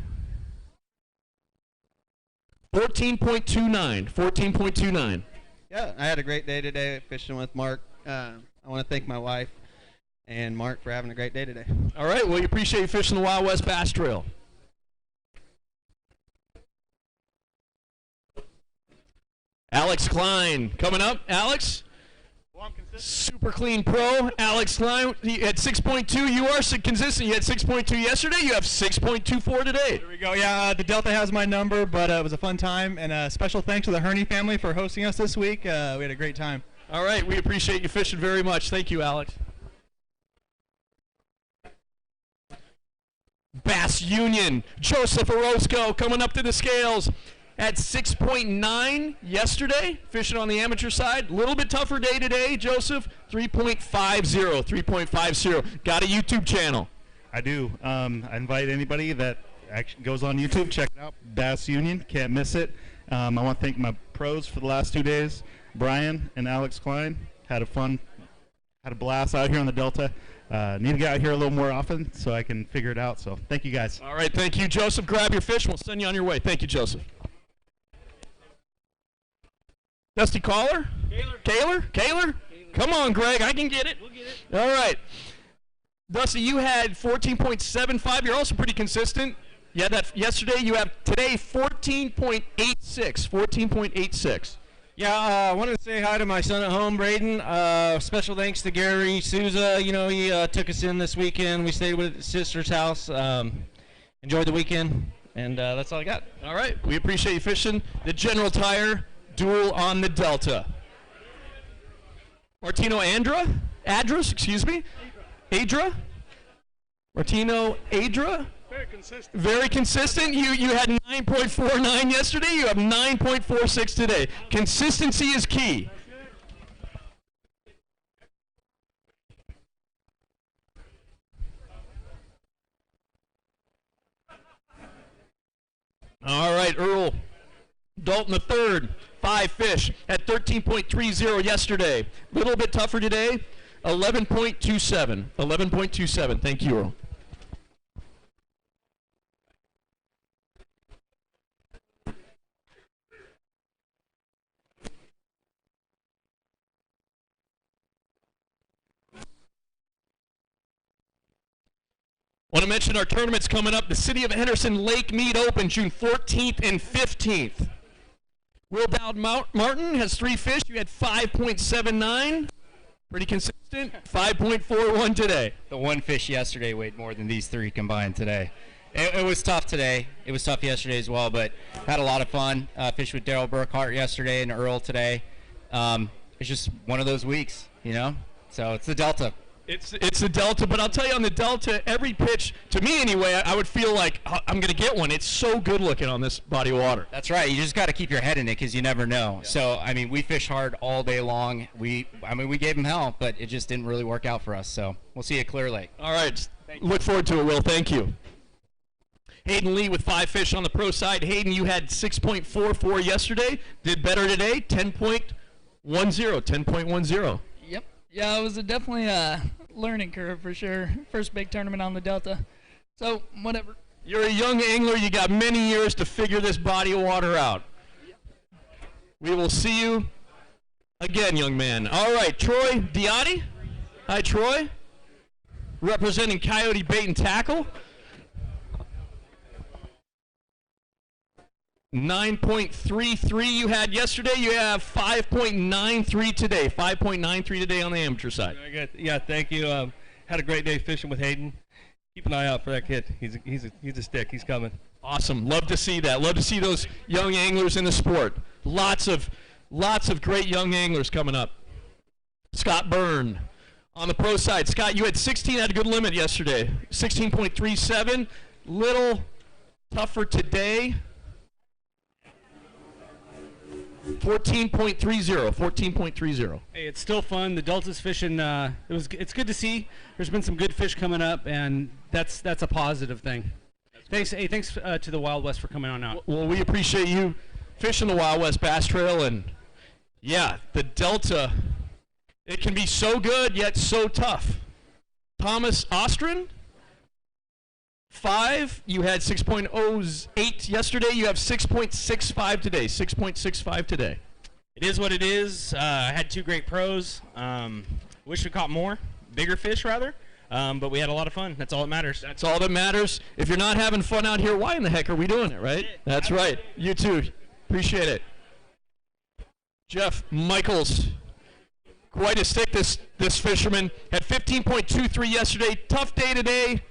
14.29, 14.29. Yeah, I had a great day today fishing with Mark. I want to thank my wife and Mark for having a great day today. All right, well, we appreciate you fishing the Wild West Bass Trail. Alex Klein coming up. Alex? Super clean pro. Alex Klein at 6.2. You are consistent. You had 6.2 yesterday. You have 6.24 today. There we go. Yeah, the Delta has my number, but it was a fun time. And special thanks to the Herney family for hosting us this week. We had a great time. All right. We appreciate you fishing very much. Thank you, Alex. Bass Union. Joseph Orozco coming up to the scales at 6.9 yesterday, fishing on the amateur side. A little bit tougher day today, Joseph. 3.50. 3.50. Got a YouTube channel. I do. I invite anybody that actually goes on YouTube, check it out. Bass Union, can't miss it. I want to thank my pros for the last 2 days, Brian and Alex Klein. Had a blast out here on the Delta. Need to get out here a little more often so I can figure it out. So thank you guys. All right, thank you, Joseph. Grab your fish. We'll send you on your way. Thank you, Joseph. Dusty Caller? Kaler? Come on, Greg. I can get it. We'll get it. All right. Dusty, you had 14.75. You're also pretty consistent. You had that yesterday. You have today 14.86. 14.86. Yeah, I wanted to say hi to my son at home, Braden. Special thanks to Gary Souza. You know, he took us in this weekend. We stayed with his sister's house. Enjoyed the weekend, and that's all I got. All right. We appreciate you fishing the General Tire Duel on the Delta. Martino Adras, excuse me. Adra? Martino Adra? Very consistent. Very consistent. You had 9.49 yesterday. You have 9.46 today. Consistency is key. All right, Earl Dalton the third. 5 fish at 13.30 yesterday. A little bit tougher today. 11.27. 11.27. Thank you, Earl. Want to mention our tournaments coming up. The City of Henderson Lake Mead Open, June 14th and 15th. Will Dowd Martin has 3 fish. You had 5.79. Pretty consistent. 5.41 today. The 1 fish yesterday weighed more than these 3 combined today. It was tough today. It was tough yesterday as well, but had a lot of fun. Fished with Daryl Burkhart yesterday and Earl today. It's just one of those weeks, you know? So it's the Delta. It's the Delta, but I'll tell you on the Delta, every pitch, to me anyway, I would feel like I'm going to get one. It's so good looking on this body of water. That's right. You just got to keep your head in it because you never know. Yeah. So, I mean, we fished hard all day long. We gave them hell, but it just didn't really work out for us. So we'll see you at Clear Lake. All right. Look forward to it, Will. Thank you. Hayden Lee with 5 fish on the pro side. Hayden, you had 6.44 yesterday. Did better today, 10.10. 10.10. Yep. Yeah, it was definitely a learning curve for sure. First big tournament on the Delta. So, whatever. You're a young angler. You got many years to figure this body of water out. Yep. We will see you again, young man. All right, Troy Diotti. Hi, Troy. Representing Coyote Bait and Tackle. 9.33 you had yesterday. You have 5.93 today. 5.93 today on the amateur side. Very good. Yeah, thank you. Had a great day fishing with Hayden. Keep an eye out for that kid. He's a stick. He's coming. Awesome. Love to see that. Love to see those young anglers in the sport. Lots of great young anglers coming up. Scott Byrne on the pro side. Scott, you had 16. Had a good limit yesterday. 16.37. Little tougher today. 14.30. 14.30. Hey, it's still fun. The Delta's fishing. It's good to see. There's been some good fish coming up, and that's a positive thing. Thanks. Hey, thanks to the Wild West for coming on out. Well, we appreciate you fishing the Wild West Bass Trail, and yeah, the Delta. It can be so good yet so tough. Thomas Ostrin. 5. You had 6.08 yesterday. You have 6.65 today. 6.65 today. It is what it is. I had 2 great pros. Wish we caught more, bigger fish rather. But we had a lot of fun. That's all that matters. That's all that matters. If you're not having fun out here, why in the heck are we doing it, right? That's right. You too. Appreciate it. Jeff Michaels Quite a stick, this fisherman. Had 15.23 yesterday. Tough day today.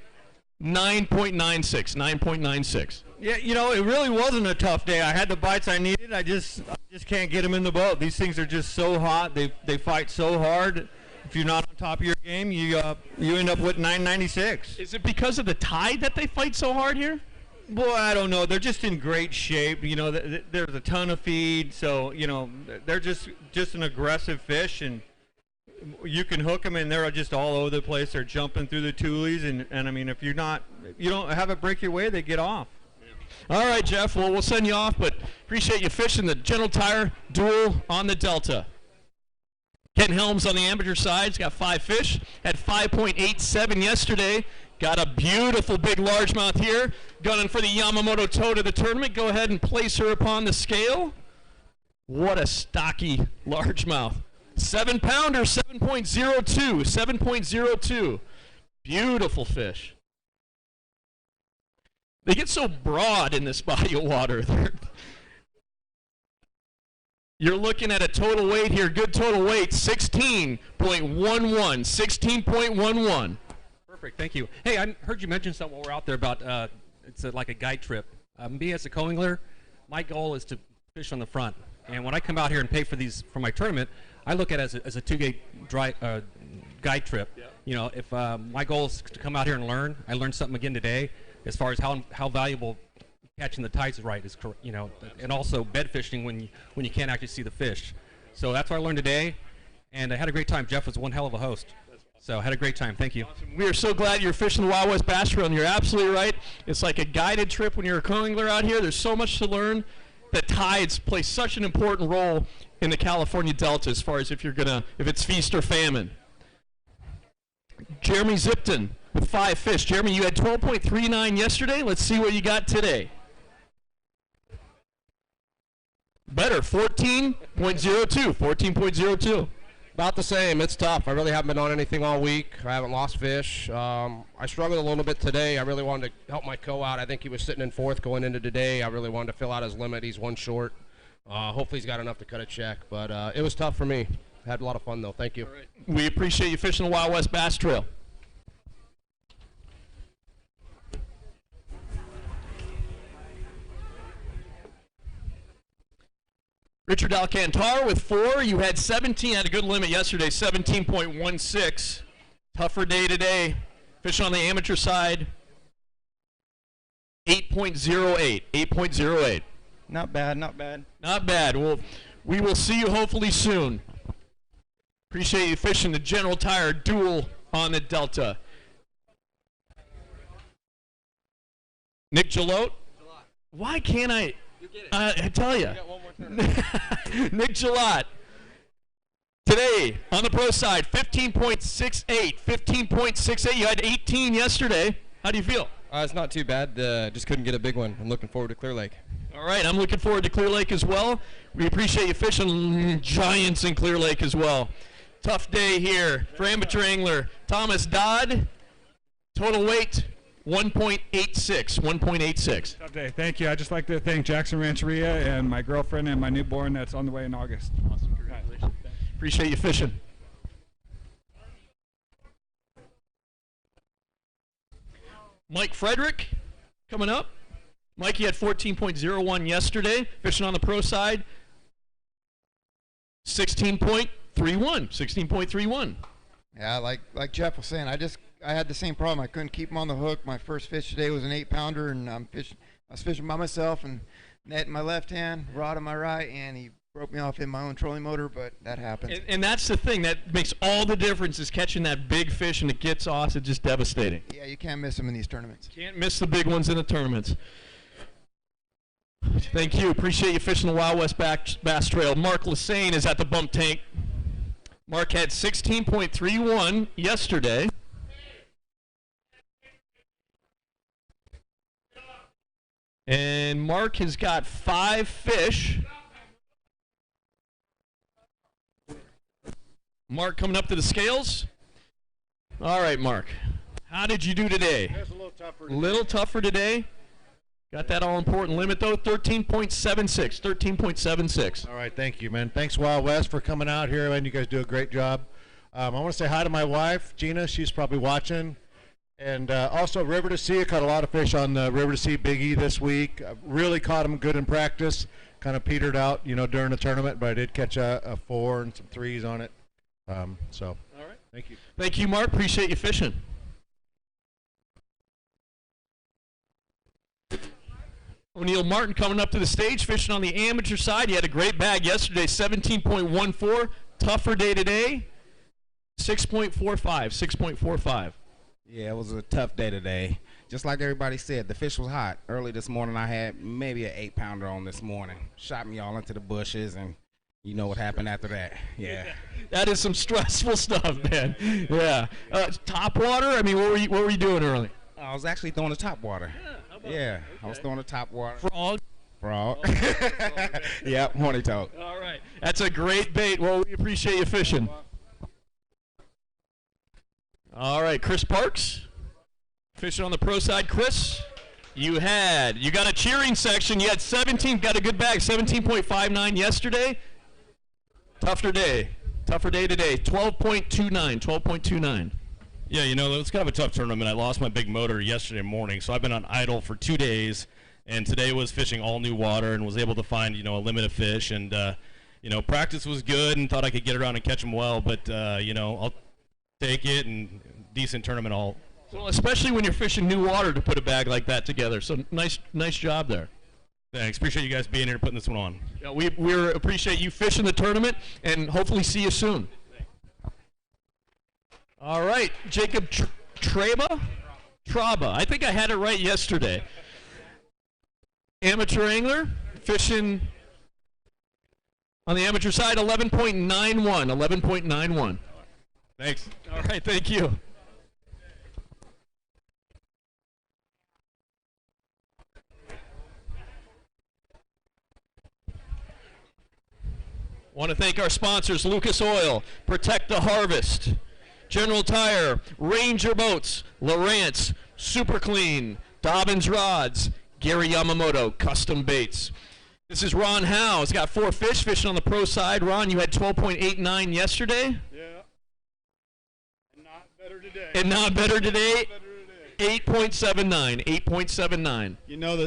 9.96. 9.96. Yeah, you know, it really wasn't a tough day. I had the bites I needed. I just can't get them in the boat. These things are just so hot. They fight so hard. If you're not on top of your game, you end up with 9.96. Is it because of the tide that they fight so hard here? Boy, I don't know. They're just in great shape. You know, there's a ton of feed, so you know they're just an aggressive fish, and you can hook them, and they're just all over the place. They're jumping through the tulies, and I mean, if you don't have it break your way, they get off. All right, Jeff. Well, we'll send you off, but appreciate you fishing the General Tire Duel on the Delta. Ken Helms on the amateur side. He's got 5 fish. Had 5.87 yesterday. Got a beautiful big largemouth here. Gunning for the Yamamoto toad of the tournament. Go ahead and place her upon the scale. What a stocky largemouth. 7-pounder, 7.02. 7.02. Beautiful fish. They get so broad in this body of water. You're looking at a total weight here, good total weight, 16.11. 16.11. Perfect, thank you. Hey, I heard you mention something while we're out there about it's like a guide trip. Me as a co-angler, my goal is to fish on the front. And when I come out here and pay for these for my tournament, I look at it as a 2-gate guide trip. Yeah. You know, if my goal is to come out here and learn, I learned something again today as far as how valuable catching the tides right is, you know, and also bed fishing when you can't actually see the fish. So that's what I learned today, and I had a great time. Jeff was one hell of a host. So I had a great time. Thank you. Awesome. We are so glad you're fishing the Wild West Bass Trail, and you're absolutely right. It's like a guided trip when you're a co-angler out here. There's so much to learn. The tides play such an important role in the California Delta as far as if it's feast or famine. Jeremy Zipton with 5 fish. Jeremy, you had 12.39 yesterday. Let's see what you got today. Better, 14.02. 14.02. About the same. It's tough. I really haven't been on anything all week. I haven't lost fish. I struggled a little bit today. I really wanted to help my co out. I think he was sitting in 4th going into today. I really wanted to fill out his limit. He's 1 short. Hopefully he's got enough to cut a check. But it was tough for me. Had a lot of fun, though. Thank you. All right. We appreciate you fishing the Wild West Bass Trail. Richard Alcantara with 4. You had 17. Had a good limit yesterday, 17.16. Tougher day today. Fishing on the amateur side, 8.08. 8.08. Not bad, not bad. Not bad. Well, we will see you hopefully soon. Appreciate you fishing the General Tire Duel on the Delta. Nick Gelote. Why can't I? I tell you. Nick Gelote. Today, on the pro side, 15.68. 15.68. You had 18 yesterday. How do you feel? It's not too bad. Just couldn't get a big one. I'm looking forward to Clear Lake. All right, I'm looking forward to Clear Lake as well. We appreciate you fishing giants in Clear Lake as well. Tough day here for amateur angler Thomas Dodd. Total weight, 1.86. 1.86. Tough day. Thank you. I'd just like to thank Jackson Rancheria and my girlfriend and my newborn that's on the way in August. Awesome. Congratulations. Appreciate you fishing. Mike Frederick coming up. Mikey had 14.01 yesterday, fishing on the pro side. 16.31. 16.31. Yeah, like Jeff was saying, I had the same problem. I couldn't keep him on the hook. My first fish today was an 8-pounder, and I was fishing by myself, and net in my left hand, rod in my right, and he broke me off in my own trolling motor, but that happens. And that's the thing that makes all the difference is catching that big fish, and it gets off. It's just devastating. Yeah, you can't miss them in these tournaments. Can't miss the big ones in the tournaments. Thank you. Appreciate you fishing the Wild West Bass Trail. Mark Lassane is at the bump tank. Mark had 16.31 yesterday. And Mark has got 5 fish. Mark coming up to the scales. All right, Mark. How did you do today? It was a little tougher. Little tougher today. Got that all-important limit, though, 13.76, 13.76. All right, thank you, man. Thanks, Wild West, for coming out here, and you guys do a great job. I want to say hi to my wife, Gina. She's probably watching. And also River to Sea. I caught a lot of fish on the River to Sea Big E this week. I really caught them good in practice. Kind of petered out, during the tournament, but I did catch a 4 and some 3s on it. All right. Thank you. Thank you, Mark. Appreciate you fishing. O'Neill Martin coming up to the stage, fishing on the amateur side. He had a great bag yesterday, 17.14. Tougher day today, 6.45, 6.45. Yeah, it was a tough day today. Just like everybody said, the fish was hot. Early this morning, I had maybe an 8-pounder on this morning. Shot me all into the bushes, and you know what happened after that. Yeah. That is some stressful stuff, man. Yeah. Top water? I mean, what were you doing early? I was actually throwing the top water. Yeah, I was throwing the top water. Frog? Frog. Yep, horny toad. All right. That's a great bait. Well, we appreciate you fishing. All right, Chris Parks, fishing on the pro side. Chris, you got a cheering section. You had 17, got a good bag, 17.59 yesterday. Tougher day today, 12.29, 12.29. Yeah, it was kind of a tough tournament. I lost my big motor yesterday morning, so I've been on idle for 2 days, and today was fishing all new water and was able to find, a limit of fish, and, practice was good and thought I could get around and catch them well, but, I'll take it, and decent tournament all. Well, especially when you're fishing new water to put a bag like that together. So nice job there. Thanks. Appreciate you guys being here and putting this one on. Yeah, we appreciate you fishing the tournament, and hopefully see you soon. All right, Jacob Traba. I think I had it right yesterday. Amateur angler, fishing on the amateur side, 11.91, 11.91. Thanks. All right, thank you. Want to thank our sponsors, Lucas Oil, Protect the Harvest, General Tire, Ranger Boats, Lowrance, Super Clean, Dobbins Rods, Gary Yamamoto, Custom Baits. This is Ron Howe. He's got 4 fish fishing on the pro side. Ron, you had 12.89 yesterday. Yeah. And not better today. And not better today. 8.79. 8.79.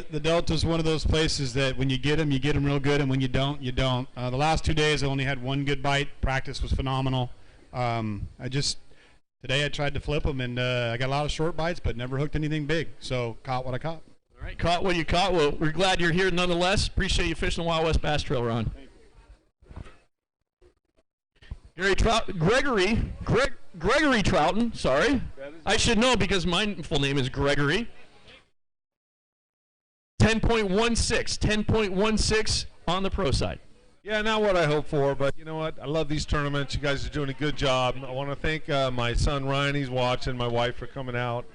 The Delta's one of those places that when you get them real good, and when you don't, you don't. The last 2 days, I only had 1 good bite. Practice was phenomenal. Today I tried to flip them, and I got a lot of short bites, but never hooked anything big. So caught what I caught. All right, caught what you caught. Well, we're glad you're here nonetheless. Appreciate you fishing the Wild West Bass Trail, Ron. Gregory Troughton, sorry. I should know because my full name is Gregory. 10.16 on the pro side. Yeah, not what I hoped for, but you know what? I love these tournaments. You guys are doing a good job. I want to thank my son Ryan, he's watching, my wife for coming out,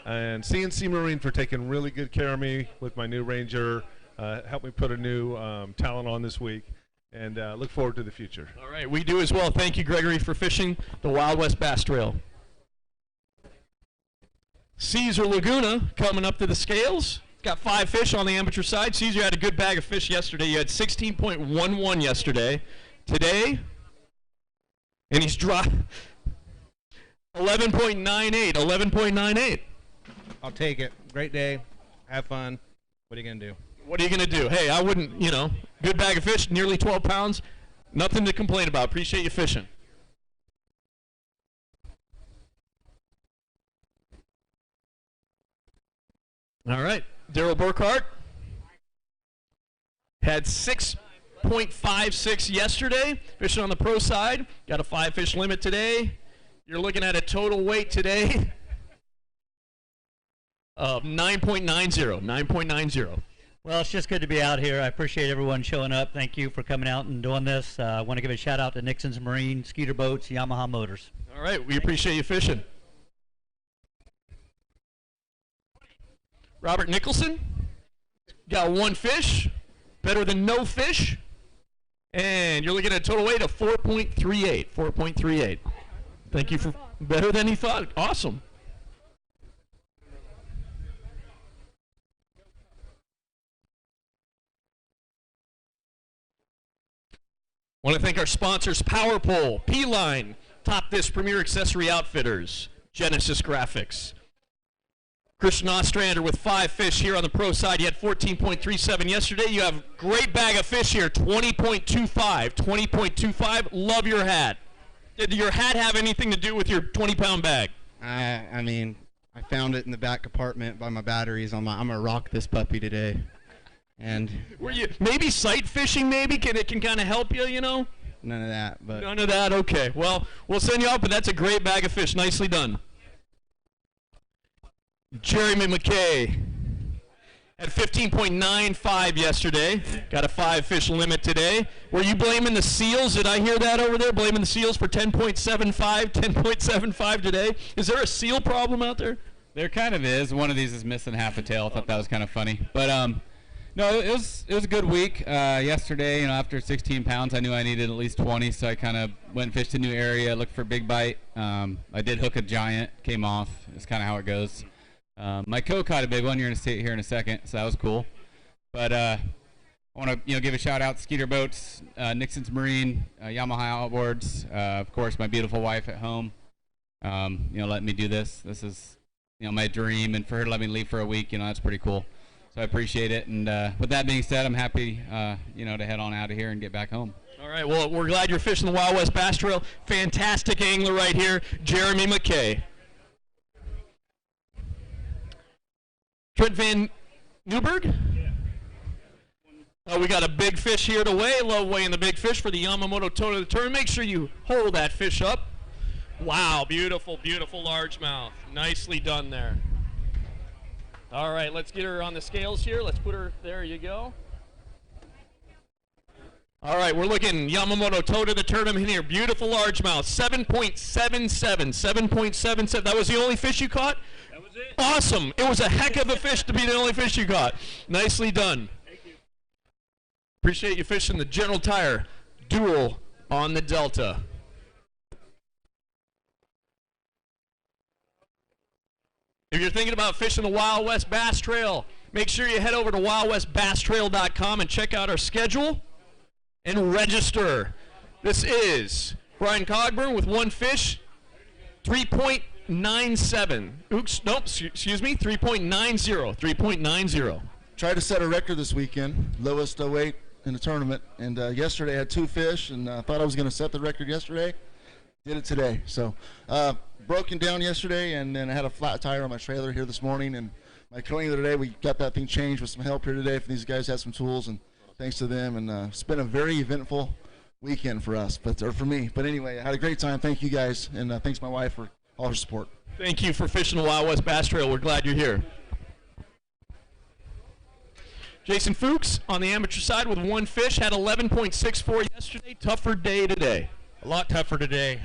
and CNC Marine for taking really good care of me with my new Ranger. Helped me put a new talent on this week, and look forward to the future. All right, we do as well. Thank you, Gregory, for fishing the Wild West Bass Trail. Caesar Laguna coming up to the scales. Got 5 fish on the amateur side. Caesar had a good bag of fish yesterday. You had 16.11 yesterday. Today, and he's dropped 11.98. 11.98. I'll take it. Great day. Have fun. What are you going to do? What are you going to do? Hey, I wouldn't, good bag of fish, nearly 12 pounds. Nothing to complain about. Appreciate you fishing. All right. Daryl Burkhart had 6.56 yesterday, fishing on the pro side. Got a 5-fish limit today. You're looking at a total weight today of 9.90. 9.90. Well, it's just good to be out here. I appreciate everyone showing up. Thank you for coming out and doing this. I want to give a shout out to Nixon's Marine, Skeeter Boats, Yamaha Motors. All right. We appreciate you fishing. Robert Nicholson got 1 fish, better than no fish, and you're looking at a total weight of 4.38. 4.38. Thank you for better than he thought. Awesome. Want to thank our sponsors, Power Pole, P-Line, Top This Premier Accessory Outfitters, Genesis Graphics. Christian Ostrander with 5 fish here on the pro side. You had 14.37 yesterday. You have a great bag of fish here, 20.25. 20.25. Love your hat. Did your hat have anything to do with your 20-pound bag? I mean, I found it in the back compartment by my batteries. I'm gonna rock this puppy today. And were you maybe sight fishing? Maybe it can kind of help you, you know? None of that. But none of that. Okay. Well, we'll send you up, but that's a great bag of fish. Nicely done. Jeremy McKay at 15.95 yesterday. Got a 5-fish limit today. Were you blaming the seals? Did I hear that over there? Blaming the seals for 10.75, 10.75 today? Is there a seal problem out there? There kind of is. One of these is missing half a tail. I thought that was kind of funny. But no, it was a good week. Yesterday, you know, after 16 pounds, I knew I needed at least 20, so I kind of went and fished a new area, looked for a big bite. I did hook a giant, came off. It's kind of how it goes. My caught a big one. You're going to see it here in a second, so that was cool. But I want to give a shout out to Skeeter Boats, Nixon's Marine, Yamaha Outboards, of course my beautiful wife at home. Letting me do this. This is my dream, and for her to let me leave for a week, that's pretty cool. So I appreciate it. And with that being said, I'm happy to head on out of here and get back home. All right. Well, we're glad you're fishing the Wild West Bass Trail. Fantastic angler right here, Jeremy McKay. Trent Van Newberg? We got a big fish here to weigh. Love weighing the big fish for the Yamamoto Total of the Tournament. Make sure you hold that fish up. Wow, beautiful, beautiful largemouth. Nicely done there. All right, let's get her on the scales here. Let's put her, there you go. All right, we're looking Yamamoto Total of the Tournament here. Beautiful largemouth, 7.77, 7.77. That was the only fish you caught? Awesome. It was a heck of a fish to be the only fish you caught. Nicely done. Thank you. Appreciate you fishing the General Tire Duel on the Delta. If you're thinking about fishing the Wild West Bass Trail, make sure you head over to wildwestbasstrail.com and check out our schedule and register. This is Brian Cogburn with 1 fish, 3.97. Oops, nope, excuse me, 3.90. 3.90. Tried to set a record this weekend, lowest weight in the tournament. And yesterday I had 2 fish, and thought I was going to set the record yesterday. Did it today. So broken down yesterday, and then I had a flat tire on my trailer here this morning. And my co-angler today, we got that thing changed with some help here today. These guys had some tools, and thanks to them. And it's been a very eventful weekend for us, or for me. But anyway, I had a great time. Thank you guys, and thanks my wife for all her support. Thank you for fishing the Wild West Bass Trail. We're glad you're here. Jason Fuchs on the amateur side with 1 fish, had 11.64 yesterday. Tougher day today. A lot tougher today.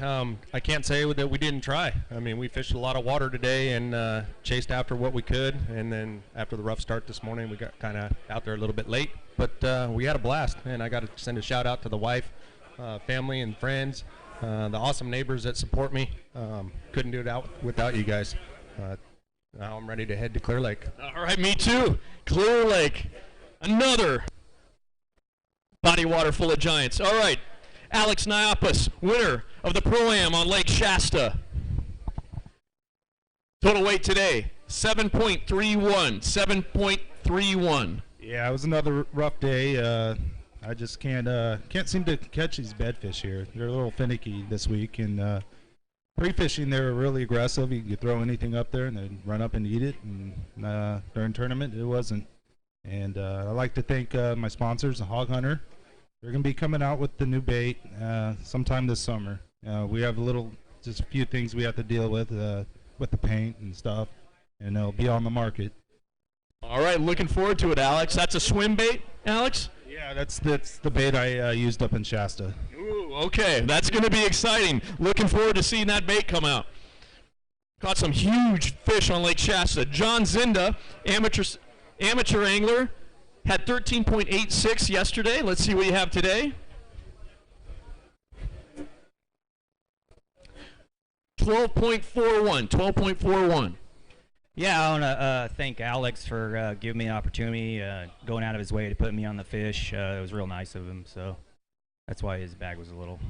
I can't say that we didn't try. I mean, we fished a lot of water today and chased after what we could. And then after the rough start this morning, we got kind of out there a little bit late. But we had a blast. And I got to send a shout out to the wife, family, and friends. The awesome neighbors that support me. Couldn't do it without you guys. Now I'm ready to head to Clear Lake. All right, me too. Clear Lake. Another body of water full of giants. All right, Alex Niapas, winner of the Pro-Am on Lake Shasta. Total weight today, 7.31. 7.31. Yeah, it was another rough day. I just can't seem to catch these bedfish here. They're a little finicky this week, and pre-fishing they were really aggressive. You could throw anything up there and they'd run up and eat it, and during tournament it wasn't. And I'd like to thank my sponsors, the Hog Hunter. They're going to be coming out with the new bait sometime this summer. We have just a few things we have to deal with the paint and stuff, and it'll be on the market. All right, looking forward to it, Alex. That's a swim bait, Alex? Yeah, that's the bait I used up in Shasta. Ooh, okay, that's going to be exciting. Looking forward to seeing that bait come out. Caught some huge fish on Lake Shasta. John Zinda, amateur angler, had 13.86 yesterday. Let's see what you have today. 12.41. 12.41. Yeah, I want to thank Alex for giving me an opportunity, going out of his way to put me on the fish. It was real nice of him. So That's why his bag was a little.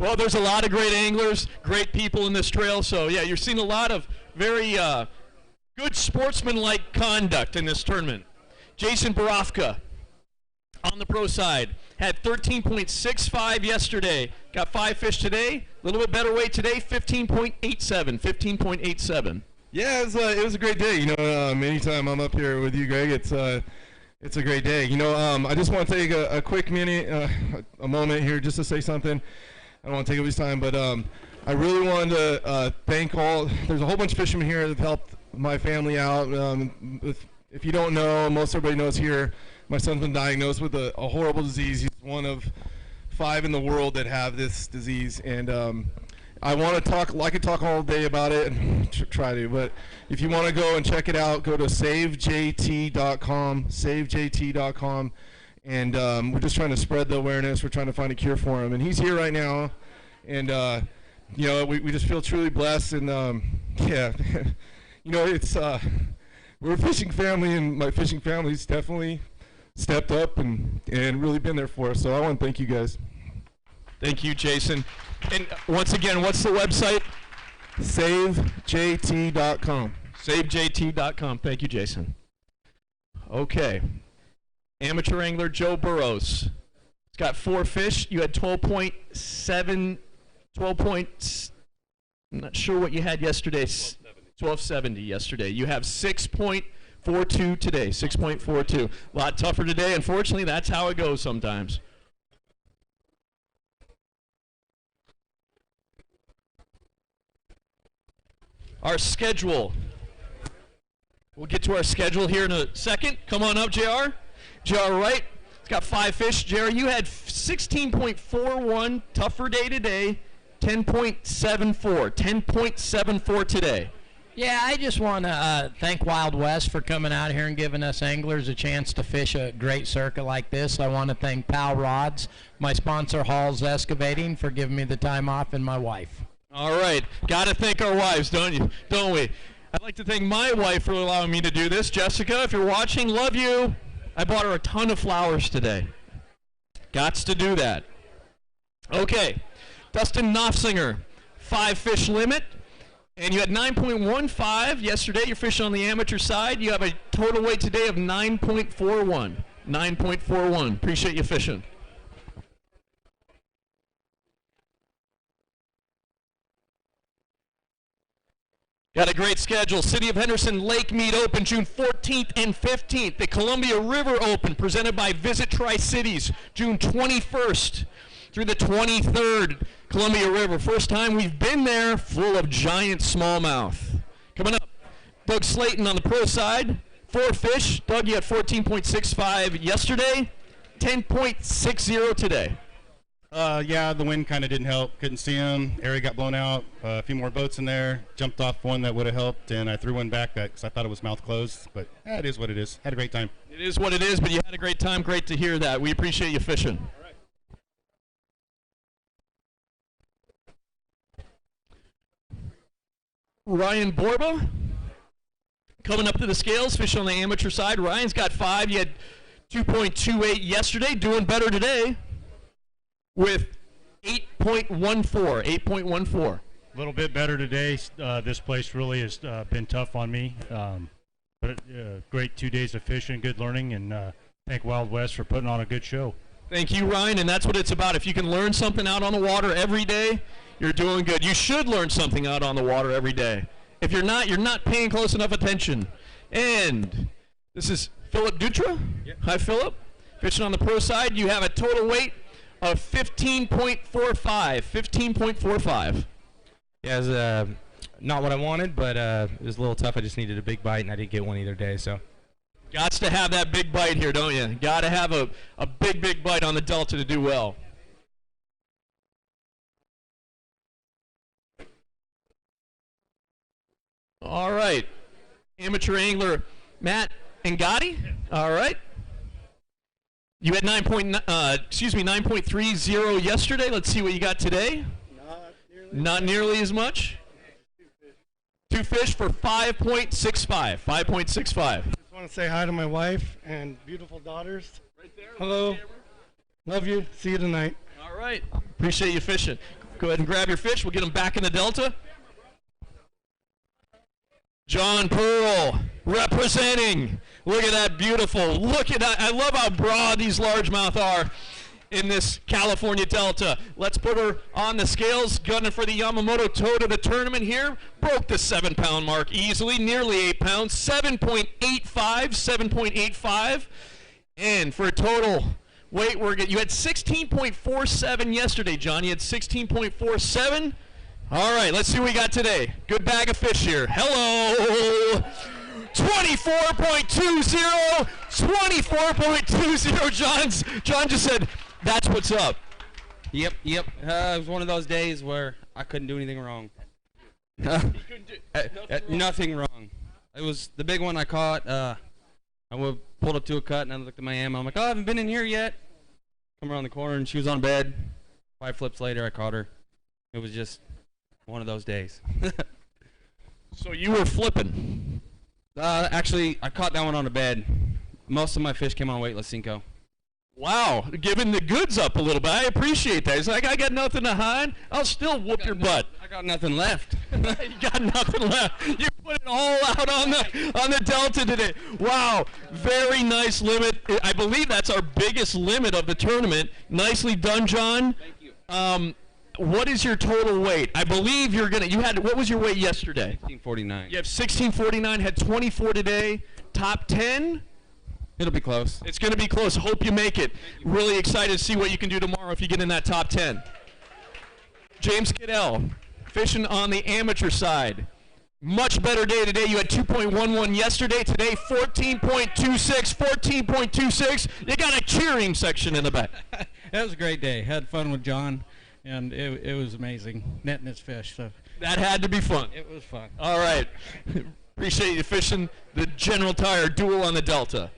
Well, there's a lot of great anglers, great people in this trail. So, yeah, you're seeing a lot of very good sportsmanlike conduct in this tournament. Jason Borofka on the pro side had 13.65 yesterday. Got 5 fish today. A little bit better weight today, 15.87. Yeah, it was a great day. You know, anytime I'm up here with you, Greg, it's a great day. You know, I just want to take a quick minute, a moment here just to say something. I don't want to take up his time, but I really wanted to thank all. There's a whole bunch of fishermen here that have helped my family out. If you don't know, most everybody knows here, my son's been diagnosed with a horrible disease. He's one of 5 in the world that have this disease, and I want to talk. I could talk all day about it and try to, but if you want to go and check it out, go to savejt.com, savejt.com, and we're just trying to spread the awareness. We're trying to find a cure for him, and he's here right now, and you know, we just feel truly blessed, and yeah, you know, it's we're a fishing family, and my fishing family's definitely stepped up and really been there for us. So I want to thank you guys. Thank you, Jason. And once again, what's the website? SaveJT.com. SaveJT.com. Thank you, Jason. Okay. Amateur angler Joe Burrows. He's got 4 fish. You had 12.7, 12 points. I'm not sure what you had yesterday. 1270 yesterday. You have 6.42 today. 6.42. A lot tougher today. Unfortunately, that's how it goes sometimes. Our schedule. We'll get to our schedule here in a second. Come on up, JR. JR Wright. It's got 5 fish. JR, you had 16.41, tougher day today. 10.74. 10.74 today. Yeah, I just want to thank Wild West for coming out here and giving us anglers a chance to fish a great circuit like this. I want to thank Pal Rods, my sponsor Hall's Excavating, for giving me the time off, and my wife. All right. Got to thank our wives, don't we? I'd like to thank my wife for allowing me to do this. Jessica, if you're watching, love you. I bought her a ton of flowers today. Gots to do that. Okay. Dustin Knopfsinger, 5 fish limit. And you had 9.15 yesterday. You're fishing on the amateur side. You have a total weight today of 9.41. 9.41. Appreciate you fishing. Got a great schedule. City of Henderson Lake Meet Open June 14th and 15th. The Columbia River Open presented by Visit Tri-Cities June 21st through the 23rd. Columbia River. First time we've been there, full of giant smallmouth. Coming up, Doug Slayton on the pro side. 4 fish. Doug, you had 14.65 yesterday. 10.60 today. Yeah, the wind kind of didn't help. Couldn't see him. Area got blown out. A few more boats in there. Jumped off one that would have helped, and I threw one back because I thought it was mouth closed. But it is what it is. Had a great time. It is what it is, but you had a great time. Great to hear that. We appreciate you fishing. All right. Ryan Borba coming up to the scales, fishing on the amateur side. Ryan's got 5. You had 2.28 yesterday. Doing better today with 8.14. 8.14. A little bit better today. This place really has been tough on me. But great 2 days of fishing, good learning, and thank Wild West for putting on a good show. Thank you, Ryan, and that's what it's about. If you can learn something out on the water every day, you're doing good. You should learn something out on the water every day. If you're not paying close enough attention. And this is Philip Dutra. Yep. Hi, Philip. Fishing on the pro side, you have a total weight of 15.45. 15.45. Yeah, it was not what I wanted, but it was a little tough. I just needed a big bite, and I didn't get one either day, so. Gots to have that big bite here, don't you? Got to have a big bite on the Delta to do well. All right. Amateur angler Matt Ngati. All right. You had 9.30 yesterday. Let's see what you got today. Not nearly as much. 2 fish for 5.65. 5.65. I want to say hi to my wife and beautiful daughters. Right there. Hello. Love you. See you tonight. All right. Appreciate you fishing. Go ahead and grab your fish. We'll get them back in the Delta. John Pearl representing. Look at that beautiful. Look at that. I love how broad these largemouth are in this California Delta. Let's put her on the scales. Gunning for the Yamamoto toe to the tournament here. Broke the 7-pound mark easily. Nearly 8 pounds. 7.85. And for a total weight, you had 16.47 yesterday, John. You had 16.47. All right, let's see what we got today. Good bag of fish here. Hello. 24.20. 24.20. John just said, that's what's up. Yep. It was one of those days where I couldn't do anything wrong. Nothing wrong. It was the big one I caught. I pulled up to a cut and I looked at my ammo. I'm like, oh, I haven't been in here yet. Come around the corner and she was on bed. 5 flips later, I caught her. It was just one of those days. So you were flipping? Actually, I caught that one on the bed. Most of my fish came on weightless Cinco. Wow, giving the goods up a little bit. I appreciate that. It's like, I got nothing to hide. I'll still whoop your butt. I got nothing left. You got nothing left. You put it all out on the Delta today. Wow, very nice limit. I believe that's our biggest limit of the tournament. Nicely done, John. Thank you. What is your total weight? I believe what was your weight yesterday? 1649. You have 1649, had 24 today. Top 10? It'll be close. It's going to be close. Hope you make it. Really excited to see what you can do tomorrow if you get in that top 10. James Cadell, fishing on the amateur side. Much better day today. You had 2.11 yesterday. Today, 14.26. 14.26. You got a cheering section in the back. That was a great day. Had fun with John, and it was amazing netting his fish. So that had to be fun. It was fun. All right. Appreciate you fishing the General Tire Duel on the Delta.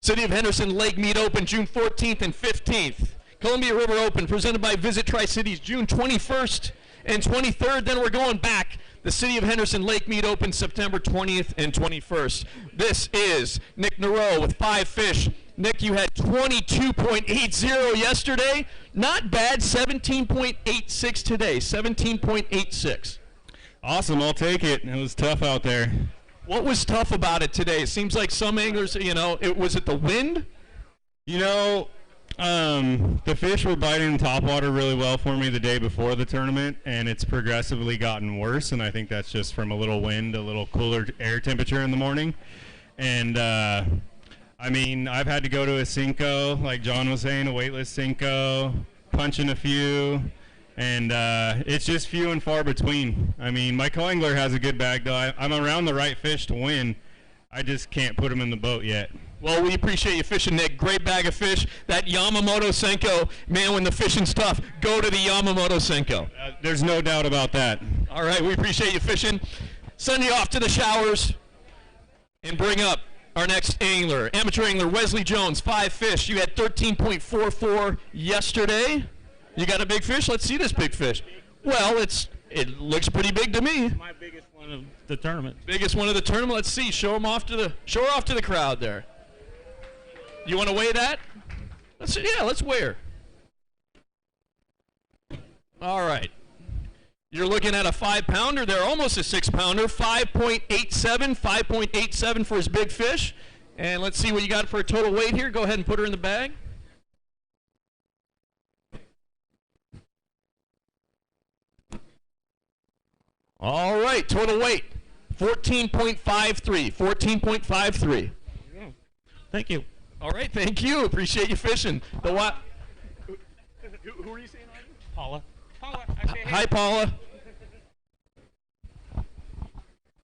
City of Henderson Lake Meet Open, June 14th and 15th. Columbia River Open, presented by Visit Tri-Cities, June 21st and 23rd. Then we're going back. The City of Henderson Lake Meet Open, September 20th and 21st. This is Nick Nero with 5 fish. Nick, you had 22.80 yesterday. Not bad, 17.86 today, 17.86. Awesome, I'll take it. It was tough out there. What was tough about it today? It seems like some anglers, was it the wind? The fish were biting topwater really well for me the day before the tournament, and it's progressively gotten worse, and I think that's just from a little wind, a little cooler air temperature in the morning. And, I've had to go to a Cinco, like John was saying, a weightless Cinco, punching a few, and it's just few and far between. My co-angler has a good bag, though. I'm around the right fish to win. I just can't put them in the boat yet. Well, we appreciate you fishing, Nick. Great bag of fish. That Yamamoto Senko, man, when the fishing's tough, go to the Yamamoto Senko. There's no doubt about that. All right, we appreciate you fishing. Send you off to the showers and bring up our next angler, amateur angler Wesley Jones, 5 fish. You had 13.44 yesterday. You got a big fish? Let's see this big fish. Well, it looks pretty big to me. My biggest one of the tournament. Biggest one of the tournament. Let's see. Show her off to the crowd there. You want to weigh that? Let's weigh her. All right. You're looking at a 5-pounder there, almost a 6-pounder, 5.87 for his big fish. And let's see what you got for a total weight here. Go ahead and put her in the bag. All right, total weight, 14.53, 14.53. Thank you. All right, thank you. Appreciate you fishing. Who are you saying? Paula. Hi, Paula.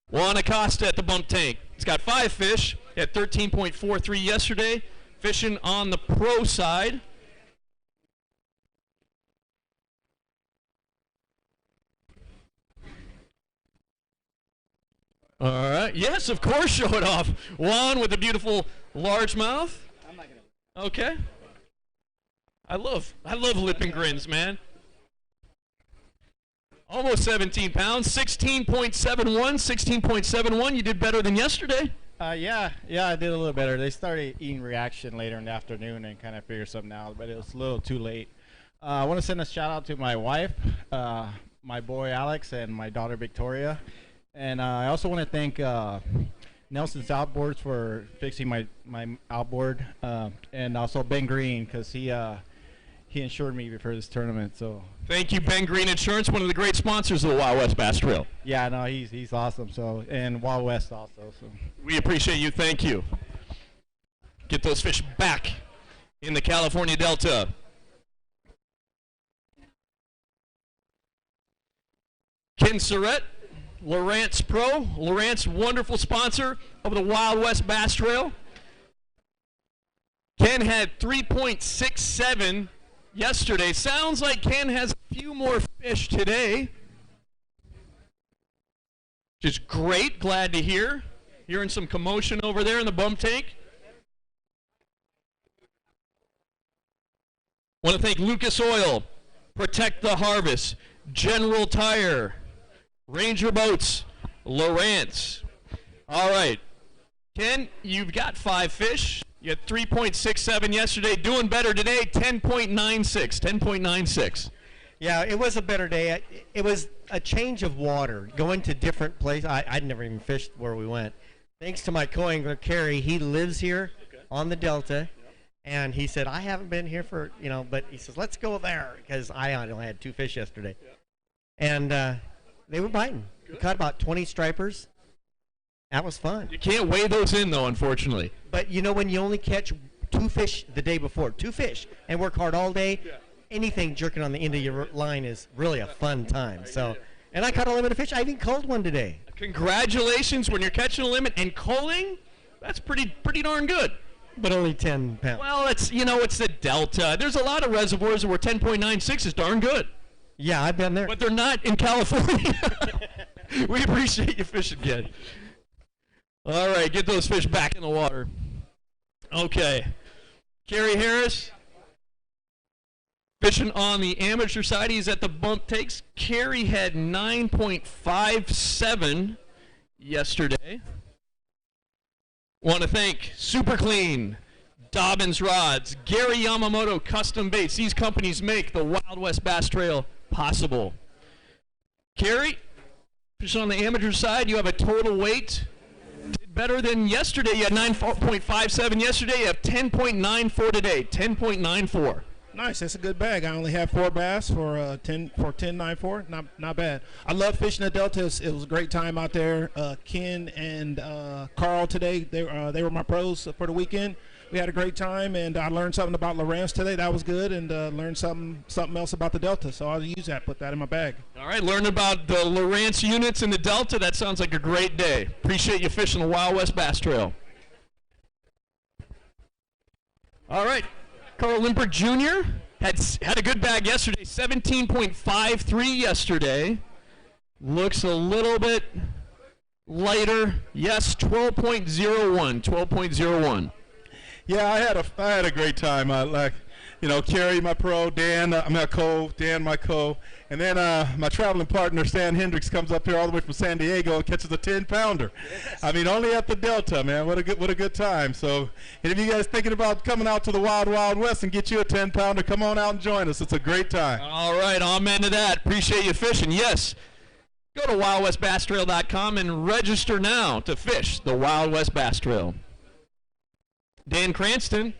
Juan Acosta at the bump tank. He's got 5 fish at 13.43 yesterday. Fishing on the pro side. All right. Yes, of course, show it off. Juan with a beautiful largemouth. Okay. I love lip and grins, man. Almost 17 pounds, 16.71, 16.71. You did better than yesterday. Yeah, I did a little better. They started eating reaction later in the afternoon and kind of figured something out, but it was a little too late. I want to send a shout out to my wife, my boy Alex, and my daughter Victoria. And I also want to thank Nelson's Outboards for fixing my outboard, and also Ben Green because he insured me before this tournament. So thank you, Ben Green Insurance, one of the great sponsors of the Wild West Bass Trail. yeah, no, he's awesome. So and Wild West also. So We appreciate you. Thank you. Get those fish back in the California Delta. Ken Surratt, Lowrance Pro. Lowrance, wonderful sponsor of the Wild West Bass Trail. Ken had 3.67 yesterday. Sounds like Ken has a few more fish today. Just great. Glad to hear. Hearing some commotion over there in the bump tank. Want to thank Lucas Oil, Protect the Harvest, General Tire, Ranger Boats, Lowrance. All right. Ken, you've got 5 fish. You had 3.67 yesterday. Doing better today, 10.96. 10.96. Yeah, it was a better day. It was a change of water, going to different places. I'd never even fished where we went. Thanks to my co-angler, Kerry. He lives here on the Delta. And he said, I haven't been here for, but he says, let's go there. Because I only had 2 fish yesterday. And they were biting. We caught about 20 stripers. That was fun. You can't weigh those in, though, unfortunately. But when you only catch 2 fish the day before, 2 fish, and work hard all day, anything jerking on the end of your line is really a fun time. So, and I caught a limit of fish. I even culled one today. Congratulations when you're catching a limit and culling. That's pretty darn good. But only 10 pounds. Well, it's the Delta. There's a lot of reservoirs where 10.96 is darn good. Yeah, I've been there. But they're not in California. We appreciate you fishing, kid. All right, get those fish back in the water. Okay. Kerry Harris, fishing on the amateur side. He's at the bump takes. Kerry had 9.57 yesterday. Want to thank Super Clean, Dobbins Rods, Gary Yamamoto Custom Baits. These companies make the Wild West Bass Trail possible. Kerry, fishing on the amateur side, you have a total weight. Did better than yesterday. You had 9.57 yesterday. You have 10.94 today. 10.94. Nice. That's a good bag. I only have 4 bass for 10.94. Not bad. I love fishing the Delta. It was a great time out there. Ken and Carl today, they were my pros for the weekend. We had a great time, and I learned something about Lowrance today. That was good, and learned something else about the Delta. So I'll use that, put that in my bag. All right, learn about the Lowrance units in the Delta. That sounds like a great day. Appreciate you fishing the Wild West Bass Trail. All right, Carl Limpert Jr. had a good bag yesterday. 17.53 yesterday. Looks a little bit lighter. Yes, 12.01. 12.01. Yeah, I had a great time. Kerry, my pro, Dan, Dan, my co, and then my traveling partner, Stan Hendricks, comes up here all the way from San Diego and catches a 10-pounder. Yes. I mean, only at the Delta, man. What a good time. So, any of you guys thinking about coming out to the Wild Wild West and get you a 10-pounder, come on out and join us. It's a great time. All right, amen to that. Appreciate you fishing. Yes, go to wildwestbasstrail.com and register now to fish the Wild West Bass Trail. Dan Cranston,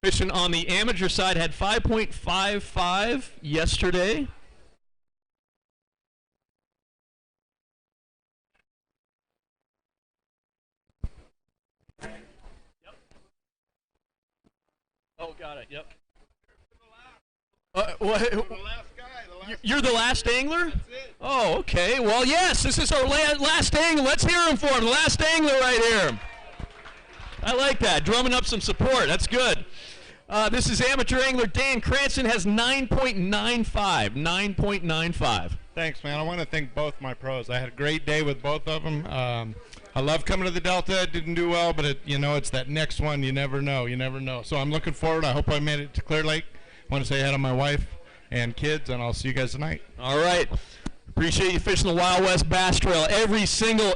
fishing on the amateur side, had 5.55 yesterday. Yep. Oh, got it. Yep. You're the last angler? That's it. Oh, okay. Well, yes, this is our last angler. Let's hear him for him. The last angler right here. I like that. Drumming up some support. That's good. This is amateur angler Dan Cranston, has 9.95. 9.95. Thanks, man. I want to thank both my pros. I had a great day with both of them. I love coming to the Delta. It didn't do well, but it's that next one. You never know. You never know. So I'm looking forward. I hope I made it to Clear Lake. I want to say hi to my wife, and kids, and I'll see you guys tonight. All right. Appreciate you fishing the Wild West Bass Trail. Every single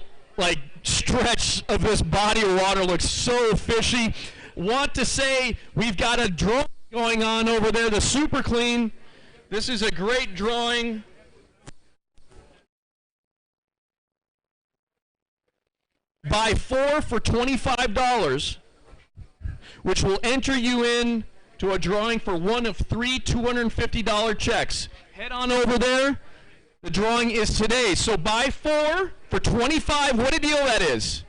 stretch of this body of water looks so fishy. Want to say we've got a drawing going on over there, the Super Clean. This is a great drawing. Buy 4 for $25, which will enter you in to a drawing for one of 3 $250 checks. Head on over there. The drawing is today. So buy 4 for $25. What a deal that is.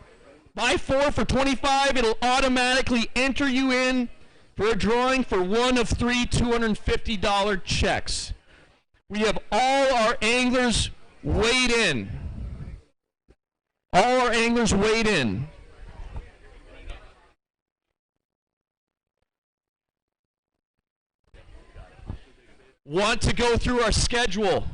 Buy 4 for $25. It'll automatically enter you in for a drawing for one of 3 $250 checks. We have all our anglers weighed in. All our anglers weighed in. Want to go through our schedule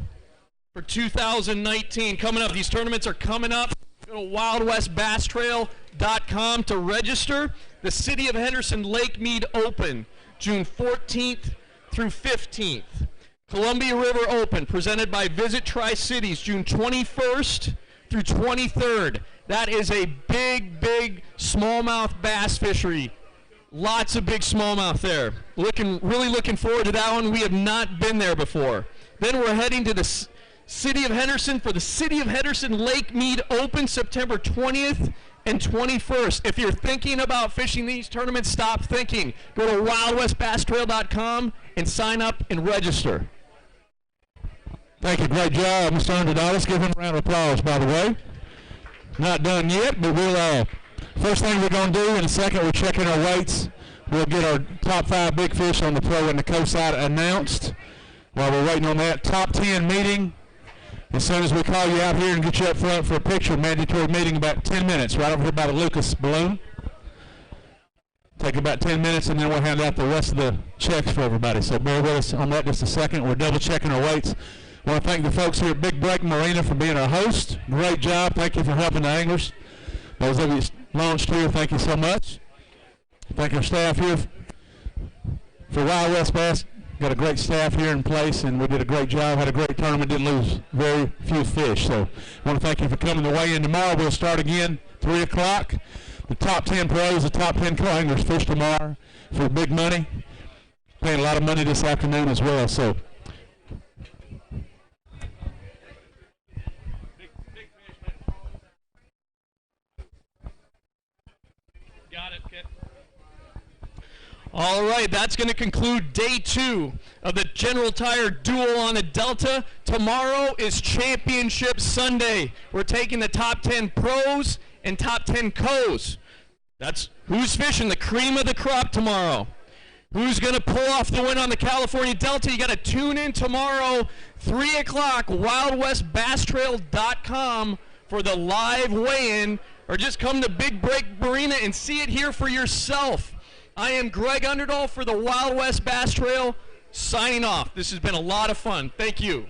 for 2019 coming up. These tournaments are coming up. Go to wildwestbasstrail.com to register. The City of Henderson Lake Mead Open, June 14th through 15th. Columbia River Open, presented by Visit Tri-Cities, June 21st through 23rd. That is a big, big smallmouth bass fishery. Lots of big smallmouth there. Really looking forward to that one. We have not been there before. Then we're heading to the City of Henderson for the City of Henderson Lake Mead Open, September 20th and 21st. If you're thinking about fishing these tournaments, stop thinking. Go to wildwestbasstrail.com and sign up and register. Thank you. Great job, Mr. Underdog. Let's give him a round of applause, by the way. Not done yet, but we'll, first thing we're going to do in a second, we're checking our weights. We'll get our top 5 big fish on the pro and the co-side announced. While we're waiting on that, top 10 meeting. As soon as we call you out here and get you up front for a picture, mandatory meeting about 10 minutes, right over here by the Lucas balloon. Take about 10 minutes, and then we'll hand out the rest of the checks for everybody. So bear with us on that just a second. We're double checking our weights. I want to thank the folks here at Big Break Marina for being our host. Great job. Thank you for helping the anglers. Those of you launched here, thank you so much. Thank our staff here for Wild West Bass. Got a great staff here in place, and we did a great job. Had a great tournament. Didn't lose very few fish. So I want to thank you for coming to weigh in tomorrow. We'll start again 3 o'clock. The top 10 pros, the top 10 co-anglers fish tomorrow for big money. Paying a lot of money this afternoon as well. So. All right, that's going to conclude day 2 of the General Tire Duel on the Delta. Tomorrow is Championship Sunday. We're taking the top 10 pros and top 10 co's. That's who's fishing the cream of the crop tomorrow. Who's going to pull off the win on the California Delta? You got to tune in tomorrow, 3 o'clock, wildwestbasstrail.com for the live weigh-in, or just come to Big Break Marina and see it here for yourself. I am Greg Underdahl for the Wild West Bass Trail, signing off. This has been a lot of fun. Thank you.